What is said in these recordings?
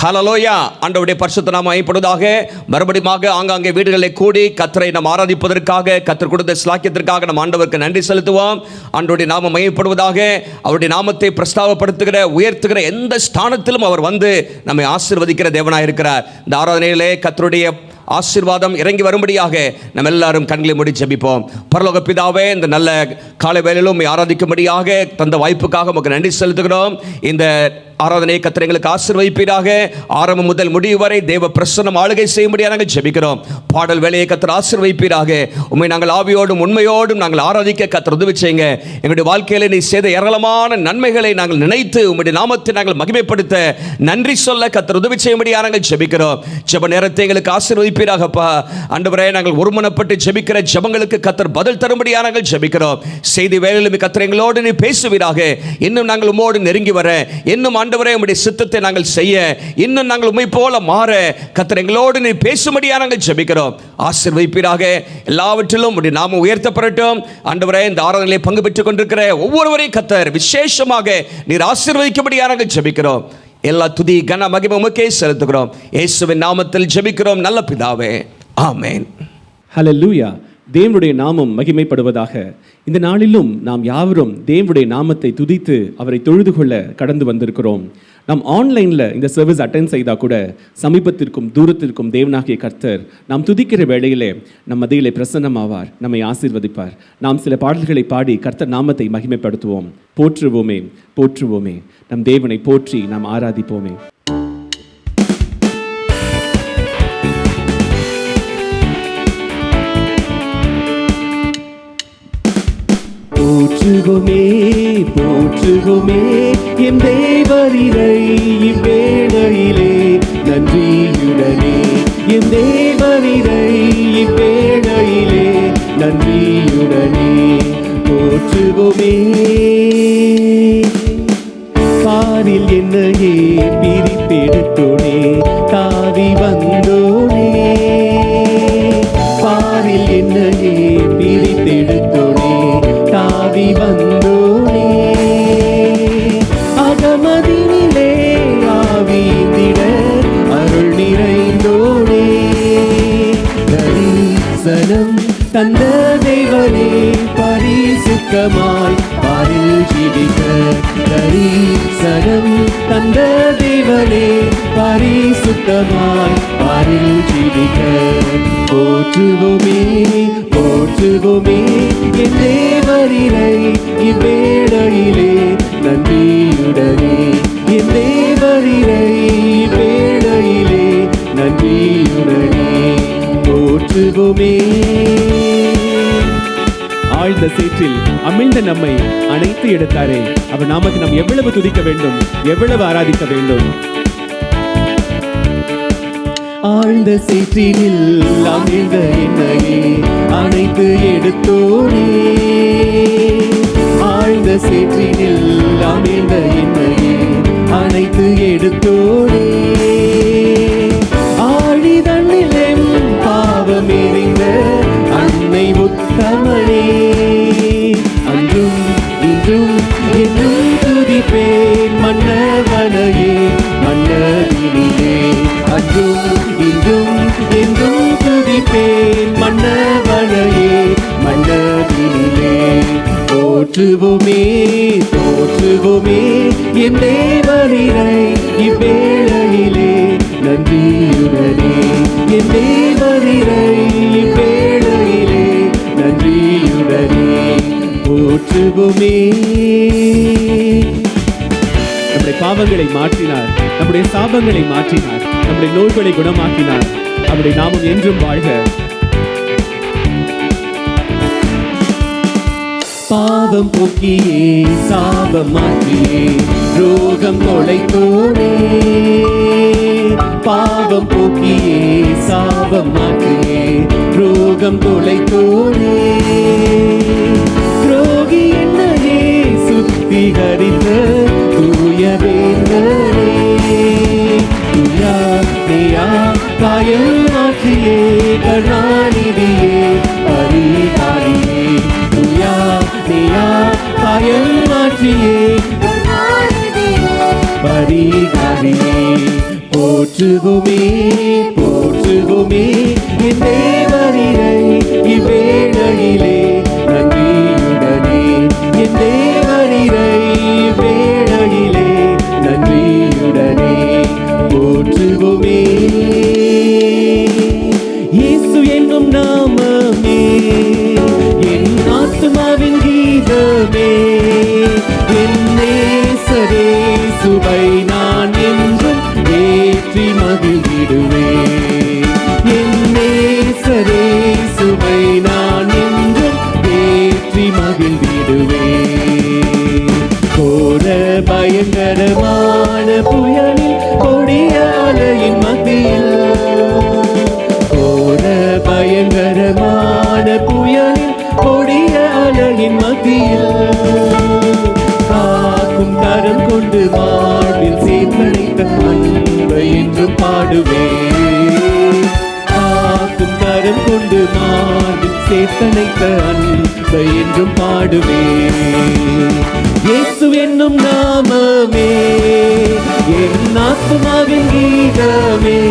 ஹல்லேலூயா. ஆண்டவருடைய பரிசுத்த நாமம் மகிமைப்படுவதாக. மறுபடியும் ஆங்காங்கே வீடுகளில் கூடி கர்த்தரை நாம் ஆராதிப்பதற்காக, கர்த்தர் கொடுத்த ஸ்லாக்கியத்திற்காக நம் ஆண்டவருக்கு நன்றி செலுத்துவோம். ஆண்டவருடைய நாமம் மகிமைப்படுவதாக. அவருடைய நாமத்தை பிரஸ்தாபப்படுத்துகிற, உயர்த்துகிற எந்த ஸ்தானத்திலும் அவர் வந்து நம்மை ஆசீர்வதிக்கிற தேவனாக இருக்கிறார். இந்த ஆராதனையிலே கர்த்தருடைய ஆசீர்வாதம் இறங்கி வரும்படியாக நம்ம எல்லாரும் கண்களை மூடி ஜெபிப்போம். பரலோக பிதாவே, இந்த நல்ல காலை வேளையிலும் ஆராதிக்கும்படியாக தந்த வாய்ப்புக்காக உங்களுக்கு நன்றி செலுத்துகிறோம். இந்த ஆராதனையை கர்த்தர் எங்களுக்கு ஆசீர்வதிப்பீராக. ஆரம்பம் முதல் முடிவு வரை தேவ பிரசன்னம் ஆளுகை செய்யும்படியாக நாங்கள் ஜெபிக்கிறோம். பாடல் வேலையை கர்த்தர் ஆசீர்வதிப்பீராக. உண்மை நாங்கள் ஆவியோடும் உண்மையோடும் நாங்கள் ஆராதிக்க கர்த்தர் உதவி செய்யுங்க. எங்களுடைய வாழ்க்கையில் நீ செய்த ஏராளமான நன்மைகளை நாங்கள் நினைத்து உம்முடைய நாமத்தை நாங்கள் மகிமைப்படுத்த நன்றி சொல்ல கர்த்தர் உதவி செய்யும்படியாக நாங்கள் ஜெபிக்கிறோம். ஜெப நேரத்தை எங்களுக்கு ஆசீர்வதிப்பீராகப்பா. ஆண்டவரே, நாங்கள் ஒருமனப்பட்டு ஜெபிக்கிற ஜெபங்களுக்கு கர்த்தர் பதில் தரும்படியாக நாங்கள் ஜெபிக்கிறோம். செய்தி வேளையிலும் கர்த்தர் எங்களோடு நீ பேசுவீராக. இன்னும் நாங்கள் உம்மோடு நெருங்கி வர, இன்னும் ஆண்டவரே உம்முடைய சித்தத்தை நாங்கள் செய்ய, இன்னும் நாங்கள் உம்மை போல மாற கர்த்தர் எங்களோடு நீ பேசும்படியாக நாங்கள் ஜெபிக்கிறோம். ஆசீர்வதிப்பீராக. எல்லாவற்றிலும் உம்முடைய நாமம் உயர்த்தப்படட்டும். ஆண்டவரே, இந்த ஆராதனையிலே பங்கு பெற்றுக் கொண்டிருக்கிற ஒவ்வொருவரையும் கர்த்தர் விசேஷமாக நீர் ஆசீர்வதிக்கும்படியாக நாங்கள் ஜெபிக்கிறோம். எல்லா துதி கன மகிமை உமக்கே செலுத்துகிறோம். இயேசுவின் நாமத்தில் ஜெபிக்கிறோம் நல்ல பிதாவே, ஆமென். ஹல்லேலூயா. தேவனுடைய நாமம் மகிமைப்படுவதாக. இந்த நாளிலும் நாம் யாவரும் தேவனுடைய நாமத்தை துதித்து அவரை தொழுது கொள்ள கடந்து வந்திருக்கிறோம். நாம் ஆன்லைனில் இந்த சர்வீஸ் அட்டென்ட் செய்தால் கூட சமீபத்திற்கும் தூரத்திற்கும் தேவனாகிய கர்த்தர் நாம் துதிக்கிற வேளையிலே நம் மத்தியிலே பிரசன்னமாவார், நம்மை ஆசீர்வதிப்பார். நாம் சில பாடல்களை பாடி கர்த்தர் நாமத்தை மகிமைப்படுத்துவோம். போற்றுவோமே, போற்றுவோமே, நம் தேவனை போற்றி நாம் ஆராதிப்போமே. போற்றுவோமே, போற்றுவோமே எம் தேவரீரை இவ்வேளையிலே நன்றியுடனே. எம் தேவரீரை இவ்வேளையிலே நன்றியுடனே போற்றுவோமே. பாரில் என்னையே பிரிப்பெடுத்தோனே, தாவி வந்தோனே. பாரில் என்னையே பிரித்தெடுத்தோனே, தாவி வந்தோனே. அகமதினிலே ஆவிந்திட அருள் நிறைந்தோனே. தரிசனம் தந்த தேவனே, பரிசுத்தமாய் பாரில் ஜீவிக்க. தரிசனம் தந்த தேவனே, பரிசுத்தமாய் பாரில் ஜீவிக்க. போற்றுவோமே, போற்றுவோமே என் தேவரீரை இவ்வேளையிலே நன்றியுடனே. என் தேவரீரை இவ்வேளையிலே நன்றியுடனே போற்றுவோமே. ஆழ்ந்த சேற்றில் அமிழ்ந்த நம்மை அணைத்து எடுத்தாரே, அவர் நாமத்தை நாம் எவ்வளவு துதிக்க வேண்டும், எவ்வளவு ஆராதிக்க வேண்டும். ஆழ்ந்த சேற்றினில் அமிழ்ந்த என்னையே அணைத்து எடுத்தோனே. ஆழ்ந்த சேற்றினில் அமிழ்ந்த என்னையே அணைத்து எடுத்தோனே. ஆழிதண்ணில் பாவம் எறிந்த அன்னை உத்தமனே, அன்றும் இன்றும் என்றும் துதிப்பேன் மன்னவனையே. மன்னவினிலே அன்றும் இன்றும் என்றும் துதிப்பேன் மன்னவனையே. மன்னவினிலே போற்றுவோமே, போற்றுவோமே என் தேவரீரை இவ்வேளையிலே நன்றியுடனே. என் தேவரீரை இவ்வேளையிலே நன்றியுடனே போற்றுவோமே. நம்முடைய பாவங்களை மாற்றினார், நம்முடைய சாபங்களை மாற்றினார், நம்முடைய நோய்களை குணமாக்கினார். அவருடைய நாமம் என்றும் வாழ்க. பாவம் போக்கியே, சாபம் மாற்றியே, ரோகம் தொலைத்தோனே. பாவம் போக்கியே, சாபம் மாற்றியே, ரோகம் தொலைத்தோனே. துரோகி என்னையே சுத்திகரித்த தூய வேந்தனே. துயா நீயா காயம் மாற்றியே, கருணாநிதியே, பரிகாரியே. துயா நீயா காயம் மாற்றியே, பரிகாரியே. போற்றுகுமே போற்றுகுமே என் தேவரீரை இவ்வேளையிலே நன்றியுடனே என் தேவரீரை இவ்வேளையிலே நன்றியுடனே போற்றுகுமே. இயேசு என்னும் நாமமே என் ஆத்துமாவின் கீதமே, என் நேசரே சுவை நான் என்றும் ஏற்றி மகிழ்ந்திடுவேன். என் நேசரே சுவை நான் என்றும் ஏற்றி மகிழ்ந்திடுவேன். கோர பயங்கரமான புயலில் கொடிய அலையின் மத்தியில், கோர பயங்கரமான புயலில் கொடிய அலையின் மத்தியில் காக்கும் கரம் கொண்டு வாழ்வில் சேர்த்தழைத்த அன்பை என்று பாடுவேன். காக்கும் கரம் கொண்டு வாழ்வில் சேர்த்தழைத்த அன்பை என்று பாடுவேன். இயேசு என்னும் நாமமே என் ஆத்துமாவின் கீதமே,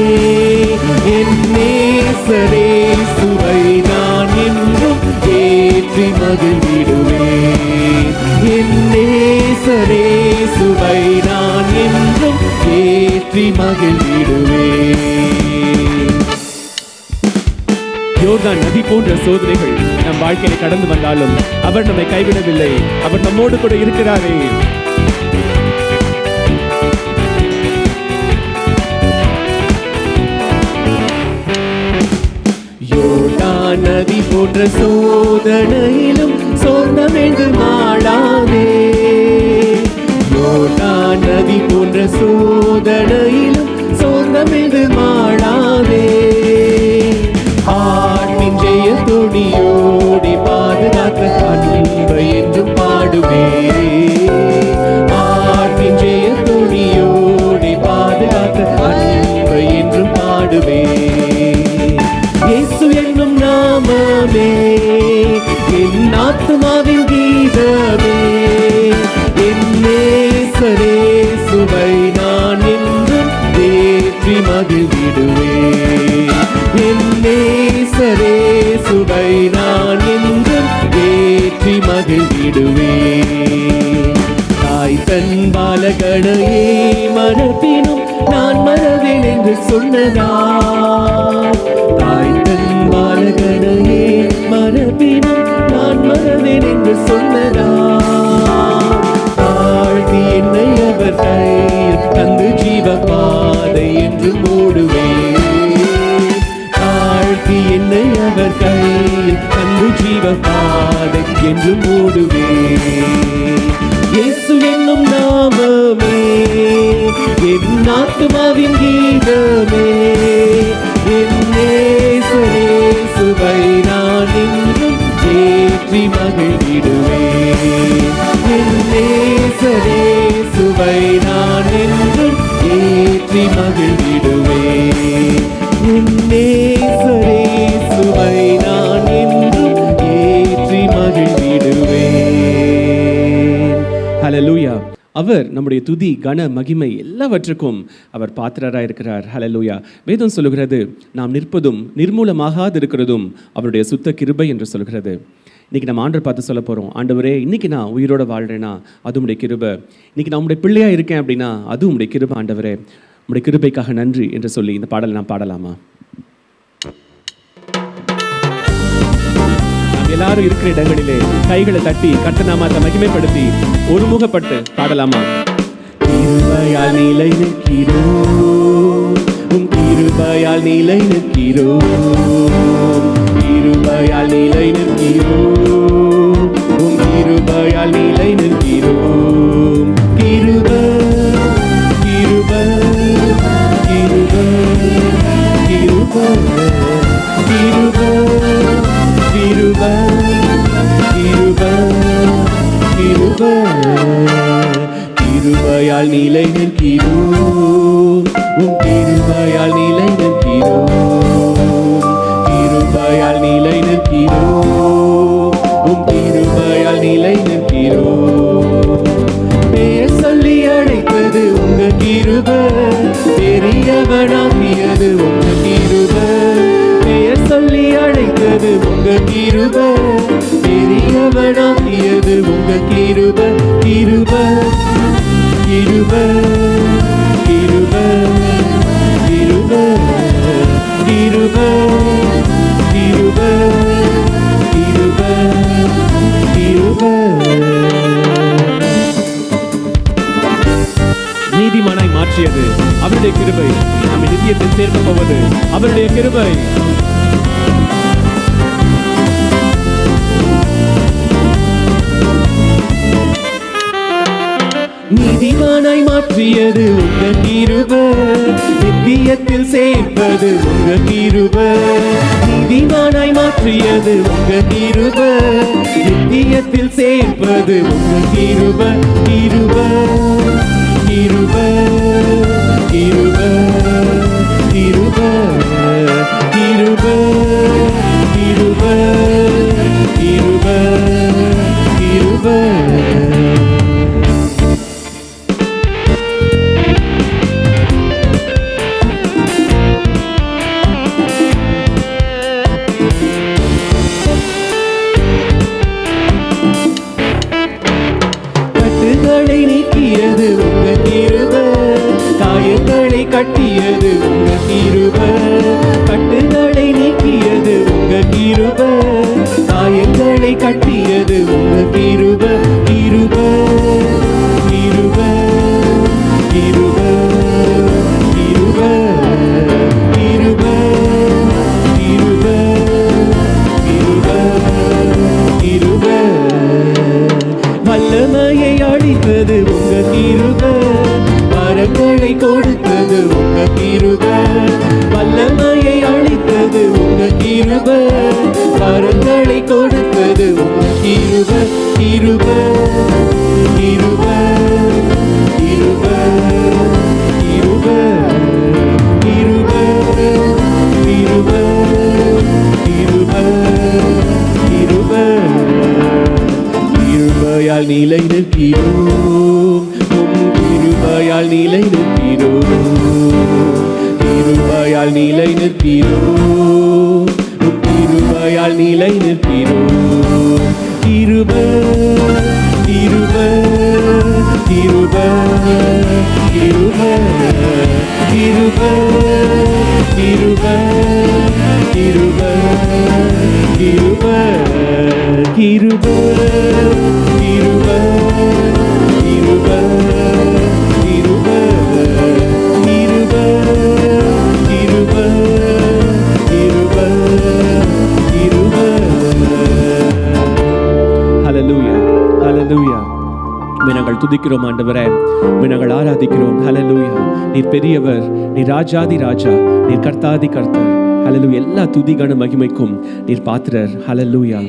என் நேசரே சுவை நான் என்றும் ஏற்றி மகிழ்ந்திடுவேன். என் நேசரே சுவை நான் என்றும் ஏற்றி மகிழ்ந்திடுவேன். யோர்தான் நதி போன்ற சோதனைகள் நம் வாழ்க்கையில கடந்து வந்தாலும் அவர் நம்மை கைவிடவில்லை. அவர் நம்மோடு கூட இருக்கிறாரே. யோர்தான் நதி போன்ற சோதனையிலும் சோர்ந்தமென்று மாடாதே. யோர்தான் நதி போன்ற சோதனையிலும் சோர்ந்தமென்று மாடாதே. ஆண்மின் ஜெய துணியோடி பாதுகாத்த அன்பை என்று பாடுவேன். ஆண்மின் ஜெய துணியோடி பாதுகாத்த அன்பை என்று பாடுவேன். இயேசு என்னும் நாமமே என் ஆத்துமாவின் கீதமே, என் நேசரே சுவை நான் என்றும் ஏற்றி மகிழ்ந்திடுவேன். என் நேசரே சுவை நான் என்றும் ஏற்றி மகிழ்ந்திடுவேன். தாய் தன் பாலகனையே மறப்பினும் நான் மறவேன் என்று சொன்னதால், தாய் தன் பாலகனையே மறப்பினும் நான் மறவேன் என்று சொன்னதால், தாழ்த்தி என்னை அவர் கையில் தந்து ஜீவ பாதை என்று மூடுவேன். தாழ்த்தி என்னை அவர் கையில் தந்து ஜீவ பாதை என்று மூடுவேன். இயேசு என்னும் நாமமே என் ஆத்துமாவின் கீதமே, என் நேசரே சுவை நான் என்றும் ஏற்றி மகிழ்ந்திடுவேன். என் நேசரே சுவை நான் என்றும் ஏற்றி மகிழ்ந்திடுவேன். என் நேசரே சுவை நான் என்றும் ஏற்றி மகிழ்ந்திடுவேன். ஹல்லேலூயா. அவர் நம்முடைய துதி கன மகிமை எல்லாவற்றுக்கும் அவர் பாத்திரராக இருக்கிறார். ஹல்லேலூயா. வேதம் சொல்லுகிறது, நாம் நிற்பதும் நிர்மூலமாகாது இருக்கிறதும் அவருடைய சுத்த கிருபை என்று சொல்கிறது. இன்னைக்கு நம்ம ஆண்டவர் பார்த்து சொல்ல போகிறோம், ஆண்டவரே இன்னைக்கு நான் உயிரோட வாழ்கிறேன்னா அது உடைய கிருபை. இன்னைக்கு நான் உடைய பிள்ளையாக இருக்கேன் அப்படின்னா அது உடைய கிருபை. ஆண்டவரே உடைய கிருபைக்காக நன்றி என்று சொல்லி இந்த பாடலை நான் பாடலாமா? எல்லாரும் இருக்கிற இடங்களிலே கைகளை தட்டி கர்த்தர் நாமத்தை மகிமைப்படுத்தி ஒருமுகப்பட்டு பாடலாமா? கிருபையால் நிலை நிற்கிறோம், உம் கிருபையால் நிலை நிற்கிறோம், கிருபையால் நிலை நிற்கிறோம், உம் கிருபையால் நிலை நிற்கிறோம். கிருபை கிருபை கிருபை கிருபை கிருபை கிருபை கிருபை கிருபை கிருபையால் நிலை நிற்கிறோம், உம் கிருபையால் நிலை நிற்கிறோம், கிருபையால் நிலை நிற்கிறோம், உம் கிருபையால் நிலை நிற்கிறோம். பெயர் சொல்லி அழைப்பது உங்க கிருபை, பெரிய பெரியவனாக்கியது உங்க கிருபை, பெயர் சொல்லி அழைத்தது உங்க கிருபை, பெரியவனாக்கியது உங்க கிருபை, கிருபை கிருபை கிருபை கிருபை கிருபை கிருபை கிருபை கிருபை. நீதிமானாய் மாற்றியது அவருடைய கிருபை, நம்மை நித்தியத்தில் சேர்க்க போவது அவருடைய கிருபை. நீதிமானாய் மாற்றியது உங்க கிருபை, நித்தியத்தில் சேர்ப்பது உங்க கிருபை. நீதிமானாய் மாற்றியது உங்க கிருபை, நித்தியத்தில் சேர்ப்பது உங்க கிருபை, கிருபை கிருபை கிருபை கிருபை கிருபை கிருபை கிருபை கிருபை. நீக்கியது உங்க கிருபை, காயங்களை கட்டியது உங்க கிருபை, கட்டுகளை நீக்கியது உங்க கிருபை, காயங்களை கட்டியது உங்க கிருபை, கிருபை கிருபை கிருபை கிருபை கிருபை கிருபை கிருபை கிருபை. வல்லமையை அளித்தது உங்க கிருபை, வரங்களை கொடுத்தது உங்க கிருபை, வல்லமையை அளித்தது உங்க கிருபை, வரங்களை கொடுத்தது உங்க கிருபை, கிருபை கிருபை கிருபை கிருபை கிருபை கிருபை கிருபை கிருபை. கிருபையால் நிலை நிற்கிறோம், கிருபையால் நிலை நிற்கிறோம், கிருபையால் நிலை நிற்கிறோம், கிருபையால் நிலை நிற்கிறோம். கிருபை கிருபை கிருபை கிருபை கிருபை கிருபை கிருபை கிருபை கிருபை கிருபை கிருபை கிருபை கிருபை கிருபை கிருபை கிருபை. ஹல்லேலூயா ஹல்லேலூயா. நாங்கள் துதிக்கிறோம் ஆண்டவரே, நாங்கள் ஆராதிக்கிறோம். ஹல்லேலூயா. நீர் பெரியவர், நீர் ராஜாதி ராஜா, நீர் கர்த்தாதி கர்த்தர். ஹல்லேலூயா. எல்லா துதிகான மகிமைக்கும் நீர் பாத்திரர். ஹல்லேலூயா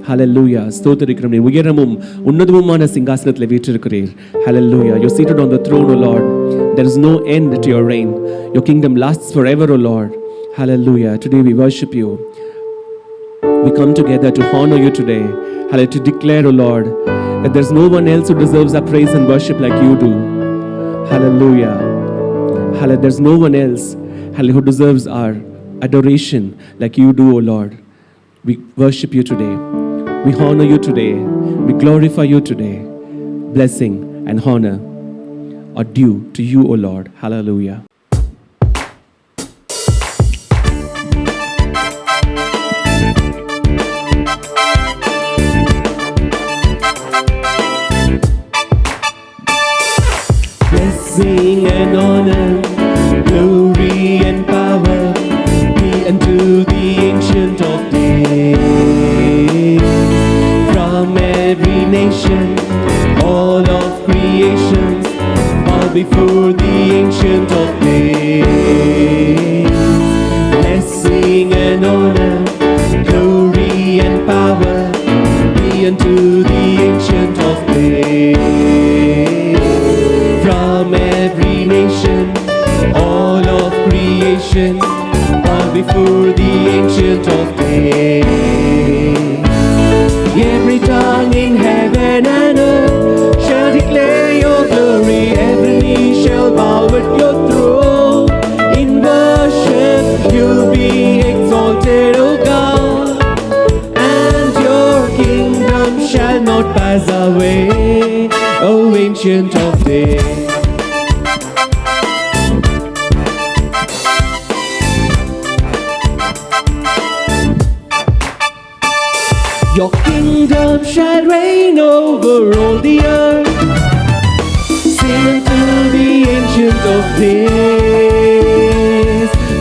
ஹல்லேலூயா. ஸ்தோத்திரிக்கிறோம். நீர் உயரமும் உன்னதமுமான சிங்காசனத்தில் வீற்றிருக்கிறீர். ஹல்லேலூயா. You are seated on the throne, O Lord. There is no end to your reign. Your kingdom lasts forever, O Lord. Hallelujah. Today we worship you. We come together to honor you today. Hallelujah. To declare, O Lord, that there's no one else who deserves our praise and worship like you do. Hallelujah. Hallelujah. There's no one else, hallelujah, who deserves our adoration like you do, O Lord. We worship you today. We honor you today. We glorify you today. Blessing and honor are due to you, O Lord. Hallelujah. Blessing and honor, glory and power be unto the Ancient of Days. From every nation, all of creations bow before the Ancient of Days. Blessing and honor, glory and power be unto the Ancient of Days. From every nation, all of creation bow before the Ancient of Days. Every tongue in heaven and earth shall declare your glory. Every knee shall bow at your throne. kingdom shall reign over all the earth. Sing unto the Ancient of Days,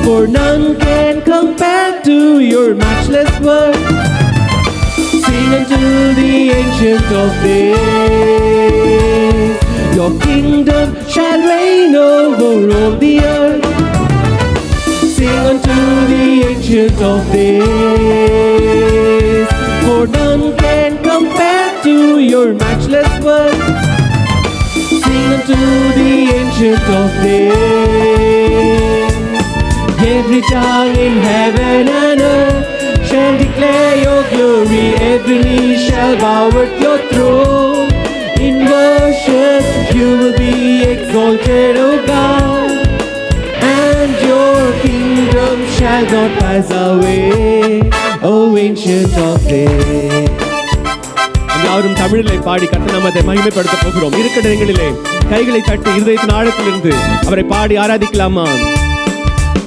for none can compare to your matchless worth. Sing unto the Ancient of Days, your kingdom shall reign over all the earth. Sing unto the Ancient of Days, for none can compare to your matchless worth. Sing unto the Ancient of Days. Every tongue in heaven and earth shall declare your glory. Every knee shall bow at your throne. In worship you will be exalted, O God, and your kingdom shall not pass away, O Ancient of Days. யாரும் தமிழிலே பாடி கர்த்தர் நாமத்தை மகிமைப்படுத்த போகிறோம். இருக்கிற இடங்களிலே கைகளை தட்டி இருதயத்தின் ஆழத்திலிருந்து அவரை பாடி ஆராதிக்கலாமா?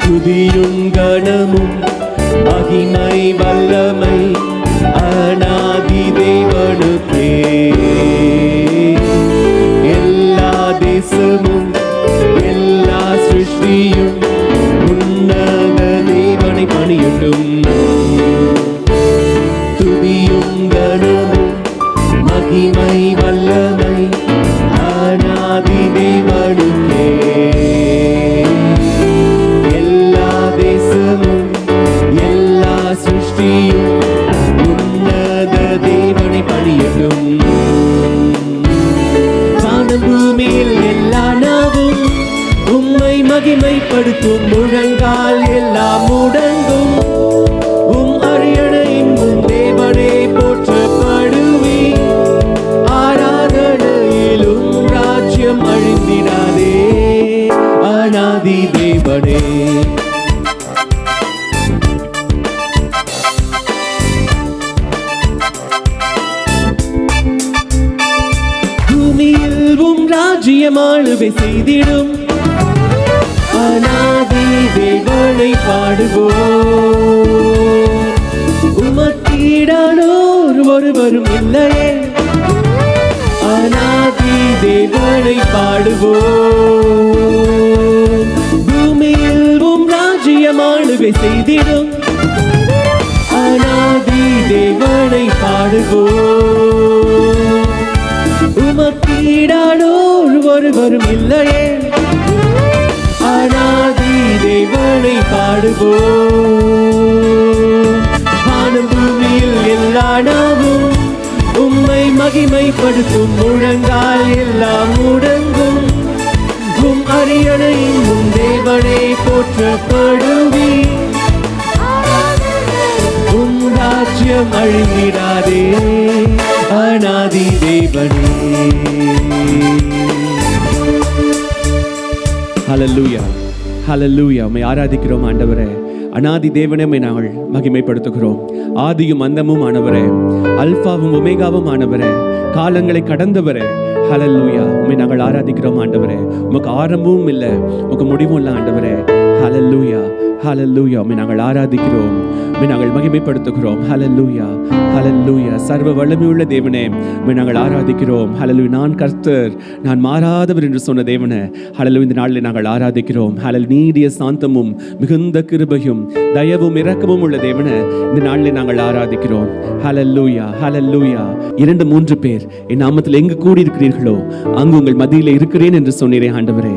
துதியும் கனமும் மகிமை வல்லமை அநாதி தேவனுக்கே. எல்லா தேசமும் எல்லா சிருஷ்டியும் உன்னத தேவனை பணியட்டும். துதியும் கனமும் மகிமை வல்லமை அநாதி தேவனுக்கே. எல்லா தேசமும் எல்லா சிருஷ்டியும் உன்னத தேவனை பணியட்டும். வானம் பூமியில் எல்லா நாவும் உம்மை மகிமைப்படுத்தும். முழங்கால் எல்லாம் முடங்கும். உம் அரியணையின் முன் தேவனே போற்றப்படுவி. ஆராதனையிலும் ராஜ்யம் அழிந்திடாதே, அநாதி தேவனே. பூமியில் உம் ராஜ்யம் ஆளுகை செய்திடும். அநாதி தேவனை பாடுவோம். உமக்கீடானோர் ஒருவரும் இல்லையே. அநாதி தேவனை பாடுவோம். பூமியில் உம் ராஜ்யம் ஆளுகை செய்திடும். அநாதி தேவனை பாடுவோம். உமக்கீடானோர் ஒருவரும் இல்லையே. அநாதி தேவனை பாடுவோம். வானம் பூமியில் எல்லா நாவும் உம்மை மகிமைப்படுத்தும். முழங்கால் எல்லாம் முடங்கும். உம் அரியணையின் முன் தேவனே போற்றப்படுவி. உம் ராஜ்யம் அழிந்திடாதே, அநாதி தேவனே. ஹல்லேலூயா, ஹல்லேலூயா. உம்மை ஆராதிக்கிறோம் ஆண்டவரே. அநாதி தேவனே உம்மை நாங்கள் மகிமைப்படுத்துகிறோம். ஆதியும் அந்தமும் ஆனவரே, அல்பாவும் ஒமேகாவும் ஆனவரே, காலங்களை கடந்தவரே. ஹல்லேலூயா. உம்மை நாங்கள் ஆராதிக்கிறோம் ஆண்டவரே. உமக்கு ஆரம்பமும் இல்லை, உமக்கு முடிவும் இல்லை ஆண்டவரே. ஹல்லேலூயா, ஹல்லேலூயா. உம்மை நாங்கள் ஆராதிக்கிறோம், உம்மை நாங்கள் மகிமைப்படுத்துகிறோம். ஹல்லேலூயா, ஹல்லேலூயா. சர்வ வல்லமையுள்ள தேவனே உம்மை நாங்கள் ஆராதிக்கிறோம். ஹல்லேலூயா. நான் கர்த்தர், நான் மாறாதவர் என்று சொன்ன தேவனே, ஹல்லேலூயா. இந்த நாளில் நாங்கள் ஆராதிக்கிறோம். ஹல்லேலூயா. நீடிய சாந்தமும் மிகுந்த கிருபையும் தயவும் இரக்கமும் உள்ள தேவனே, இந்த நாளில் நாங்கள் ஆராதிக்கிறோம். ஹல்லேலூயா, ஹல்லேலூயா. 2-3 பேர் என் நாமத்தில் எங்கு கூடி இருக்கிறீர்களோ அங்கு உங்கள் மத்தியிலே இருக்கிறேன் என்று சொன்னீரே ஆண்டவரே.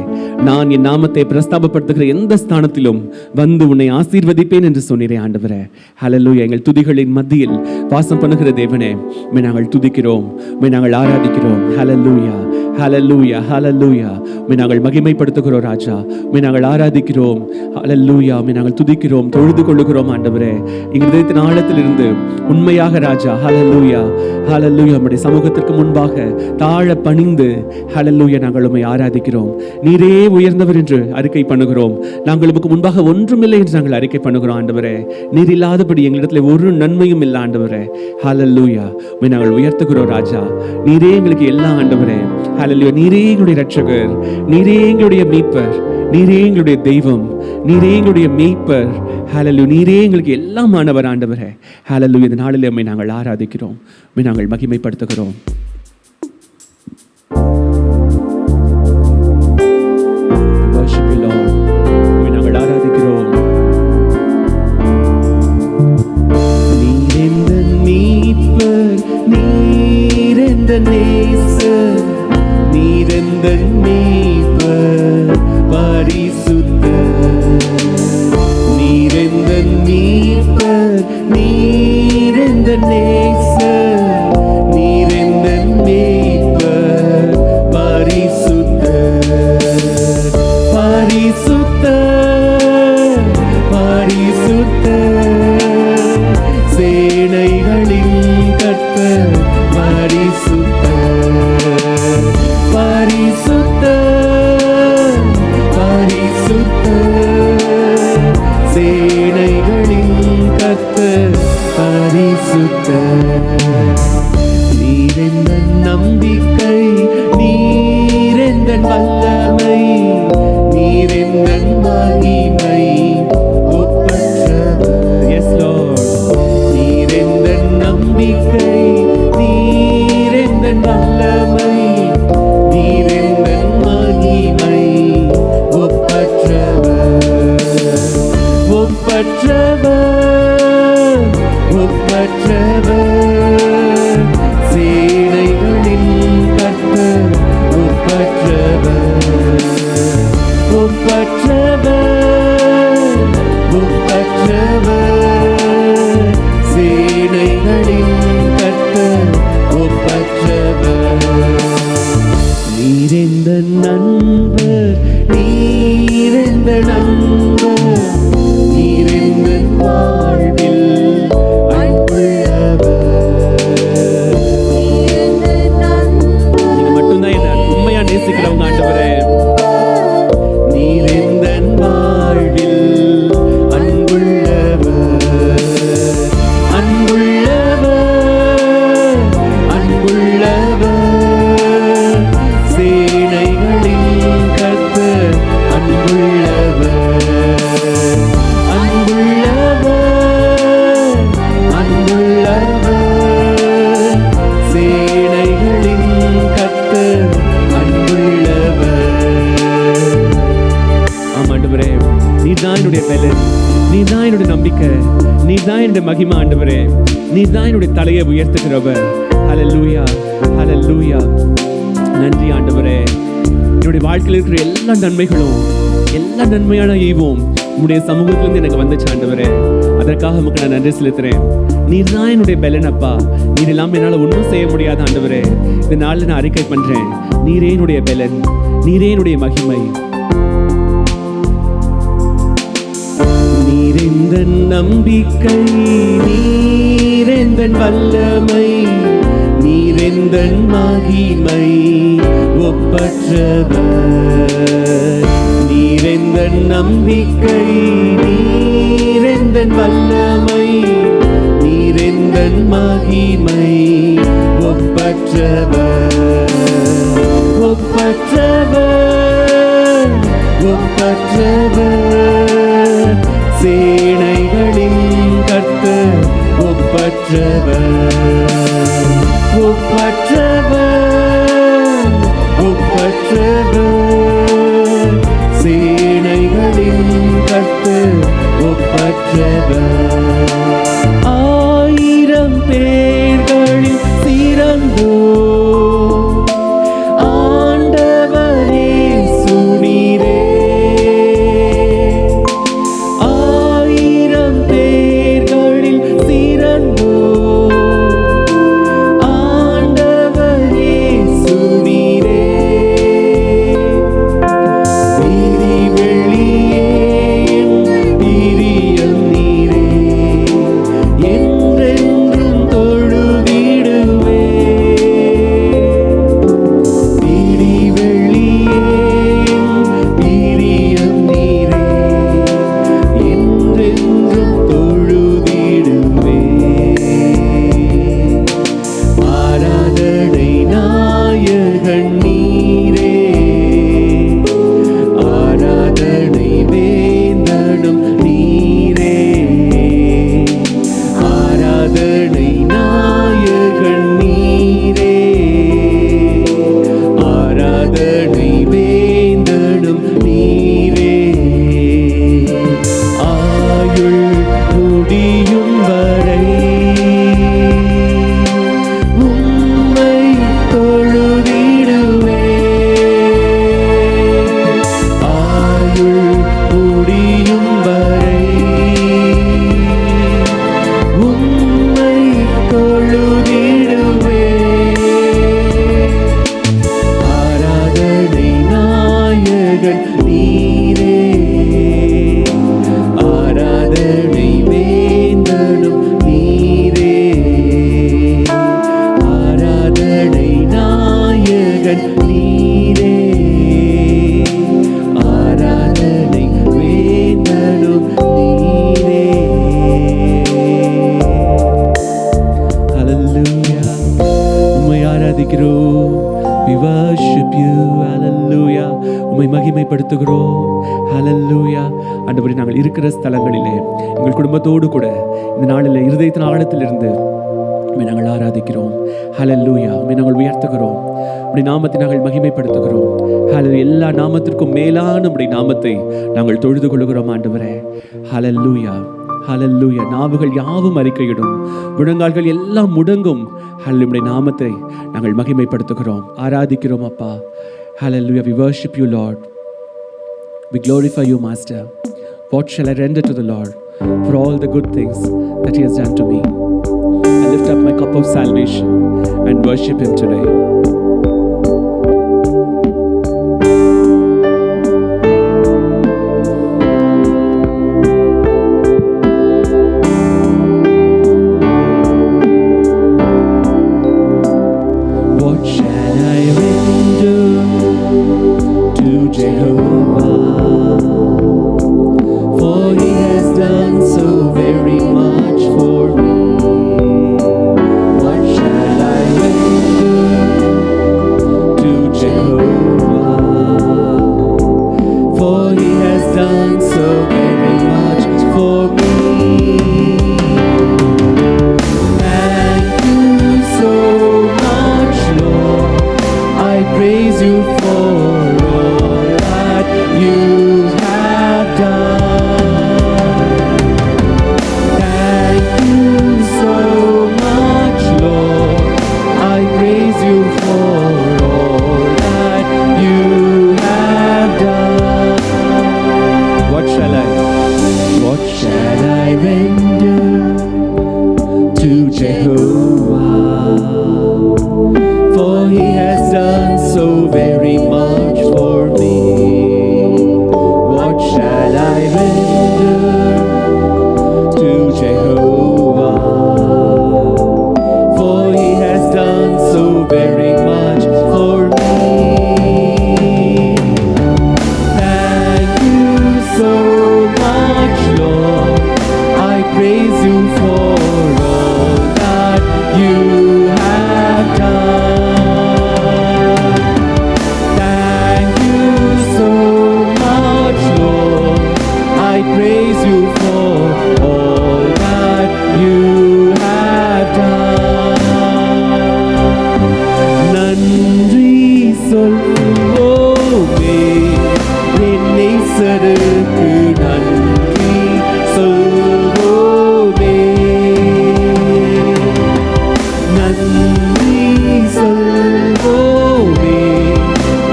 நான் என் நாமத்தை பிரஸ்தாபப்படுத்துகிற எந்த ஸ்தானத்திலும் வந்து உன்னை ஆசீர்வதிப்பேன் என்று சொன்னீரே ஆண்டவரே. ஹல்லேலூயா. எங்கள் துதிகளின் மத்தியில் வாசம் பண்ணுகிற தேவனே உம்மை நாங்கள் துதிக்கிறோம், உம்மை நாங்கள் ஆராதிக்கிறோம். ஹல்லேலூயா, ஹல்லேலூயா, ஹல்லேலூயா. உம்மை நாங்கள் மகிமைப்படுத்துகிறோம் ராஜா, உம்மை நாங்கள் ஆராதிக்கிறோம். ஹல்லேலூயா. உம்மை நாங்கள் துதிக்கிறோம், தொழுது கொள்ளுகிறோம் ஆண்டவரே. எங்கள் இதயத்தின் ஆழத்திலிருந்து உண்மையாக ராஜா, ஹல்லேலூயா, ஹல்லேலூயா. உம்முடைய சமூகத்திற்கு முன்பாக தாழ பணிந்து ஹல்லேலூயா நாங்கள் உம்மை ஆராதிக்கிறோம். நீரே உயர்ந்தவர் என்று அறிக்கை பண்ணுகிறோம். நாங்கள் உமக்கு முன்பாக ஒன்றுமில்லை என்று நாங்கள் அறிக்கை பண்ணுகிறோம் ஆண்டவரே. நீர் இல்லாதபடி எங்களிடத்தில் ஒரு நன்மையும் இல்லை ஆண்டவரே. ஹல்லேலூயா. உம்மை நாங்கள் உயர்த்துகிறோம் ராஜா. நீரே எங்களுக்கு எல்லா ஆண்டவரே. ஹல்லேலூயா. நீரே எங்களுடைய இரட்சகர், நீரே எங்களுடைய மீட்பர், நீரே எங்களுடைய தெய்வம், நீரே எங்களுடைய மேய்ப்பர். ஹalleluya. நீரே எங்களுக்கு எல்லாமானவர் ஆண்டவரே. ஹalleluya. இந்த நாளில் உம்மை நாங்கள் ஆராதிக்கிறோம், உம்மை நாங்கள் மகிமைப்படுத்துகிறோம். worship you Lord. உம்மை நாங்கள் ஆராதிக்கிறோம். நீரெந்த மீட்பர், நீரெந்த நேசர், நீரெந்த மீட்பர் பரிசுத்தர். நீரெந்த மீட்பர், நீரெந்த நேசர், நீரெந்த மீட்பர் பரிசுத்தர். பரிசுத்தர், பரிசுத்தர், சேனைகளின் கர்த்தர் பரிசுத்தர். பரிசுத்தர், பரிசுத்தர், சேனைகளின் கர்த்தர் பரிசுத்தர். நீரெந்த நம்பிக்கை, நீரெந்த வல்லமை, நீரெந்த மகிமை ஒப்பற்றவர். S Lord. நீரெந்த நம்பிக்கை, நீரெந்த வல்லமை, நீரெந்த மகிமை ஒப்பற்றவர். ஒப்பற்றவர், ஒப்பற்றவர், சேனைகளின் கர்த்தர் ஒப்பற்றவர். ஒப்பற்றவர், ஒப்பற்றவர், சேனைகளின் கர்த்தர் ஒப்பற்றவர். நீரெந்த நண்பர், நீரெந்த நண்பர், நீரெந்த வாழ்வில் அன்புள்ளவர். நீங்க மட்டும்தான் என்ன உண்மையா நேசிக்கிறவங்க ஆண்டவரே. நீரெந்த வாழ்வில் அன்புள்ளவர், அன்புள்ளவர், அன்புள்ளவர், சேனைகளின் கர்த்தர் அன்புள்ளவர். அன்புள்ளவர், அன்புள்ளவர், சேனைகளின் கர்த்தர் அன்புள்ளவர். ஆமாண்டவரே, நீதான் என்னுடைய பலன், நீதான் என்னுடைய நம்பிக்கை, நீதான் என்னுடைய மகிமை ஆண்டவரே. நீதான் என்னுடைய தலையை உயர்த்துகிறவர். ஹல்லேலூயா, ஹல்லேலூயா. நன்றி ஆண்டவரே. என்னுடைய வாழ்க்கையில் இருக்கிற எல்லா நன்மைகளும், எல்லா நன்மையான ஈவும் உங்களுடைய சமூகத்திலிருந்து எனக்கு வந்துச்சு ஆண்டவரே. அதற்காக உமக்கு நான் நன்றி செலுத்துறேன். நீர் தான் என்னுடைய பலன் அப்பா. நீர் இல்லாமல் என்னால் ஒன்றும் செய்ய முடியாத ஆண்டவரே. இந்த நாளில் நான் அறிக்கை பண்றேன், நீரே என்னுடைய பலன், நீரே என்னுடைய மகிமை. நீரெந்த நம்பிக்கை, நீரெந்த வல்லமை, நீரெந்த மகிமை ஒப்பற்றவர். நீரெந்த நம்பிக்கை, நீரெந்த வல்லமை, நீரெந்த மகிமை ஒப்பற்றவர். ஒப்பற்றவர், ஒப்பற்றவர், சேனைகளின் கர்த்தர் ஒப்பற்றவர். ஒப்பற்றவர், ஒப்பற்றவர், சேனைகளின் கர்த்தர் ஒப்பற்றவர். ஆயிரம் பேர்களில் சிறந்தோ ஆண்டவரே சுனீரே. ஆயிரம் பேர்களில் சிறந்தோ ஆண்டவரே சுனீரே. நீதி வெள்ளியே பிரியம் நீரே, என்றென்றும் தொழுதிடுவே. மகிமைப்படுத்துகிறோம். ஹல்லேலூயா. ஆண்டவரே, நாங்கள் இருக்கிற ஸ்தலங்களிலே எங்கள் குடும்பத்தோடு கூட இந்த நாளில் இருதயத்தின் ஆழத்திலிருந்து உம்மை நாங்கள் ஆராதிக்கிறோம். ஹல்லேலூயா. உம்மை நாங்கள் உயர்த்துகிறோம். உம்முடைய நாமத்தை நாங்கள் மகிமைப்படுத்துகிறோம். ஹல்லேலூயா. எல்லா நாமத்திற்கும் மேலான உம்முடைய நாமத்தை நாங்கள் தொழுது கொள்கிறோம் ஆண்டவரே. ஹல்லேலூயா. ஹல்லேலூயா. நாவுகள் யாவும் அறிக்கையிடும், முழங்கால்கள் எல்லாம் முடங்கும். ஹல்லேலூயா. நாமத்தை நாங்கள் மகிமைப்படுத்துகிறோம், ஆராதிக்கிறோம் அப்பா. Hallelujah. We worship you, Lord. We glorify you, Master. What shall I render to the Lord for all the good things that He has done to me? I lift up my cup of salvation and worship Him today. What shall I render to Jehovah? For He has done so very much for me. What shall I render to Jehovah? For He has done so very much for me. Thank you so much, Lord. I praise you for all that you have done. Thank you so much, Lord. I praise you for all that you have done. What shall I render to Jehovah? For He has done so very much for me. What shall I render to Jehovah? For He has done so very much for me. Thank you so much, Lord. I praise you for all that you have done. Thank you so much, Lord. I praise you for all that you have done. நன்றி சொல்வோமே, என் நேசருக்கு நன்றி சொல்வோமே. நன்றி சொல்வோமே,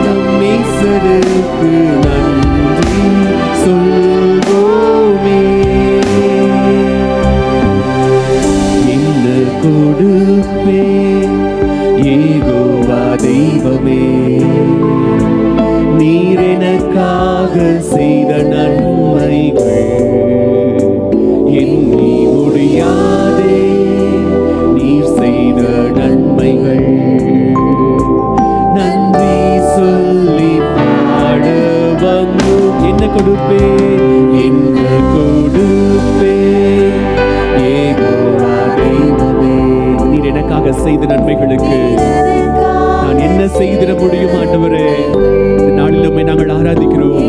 நம் நேசருக்கு நன்றி சொல்வோமே. என்ன கொடுப்பே யெகோவா தெய்வமே, நீர் எனக்காக செய்த நன்மைகள் எண்ணி முடியாதே. நீர் செய்த நன்மைகள் நன்றி சொல்லி பாட வந்து. என்ன கொடுப்பே, என்ன கொடுப்பே யெகோவா தெய்வமே, நீர் எனக்காக செய்த நன்மைகளுக்கு நான் என்ன செய்திட முடியும் ஆண்டவரே? இந்த நாளில் உம்மை நாங்கள் ஆராதிக்கிறோம்,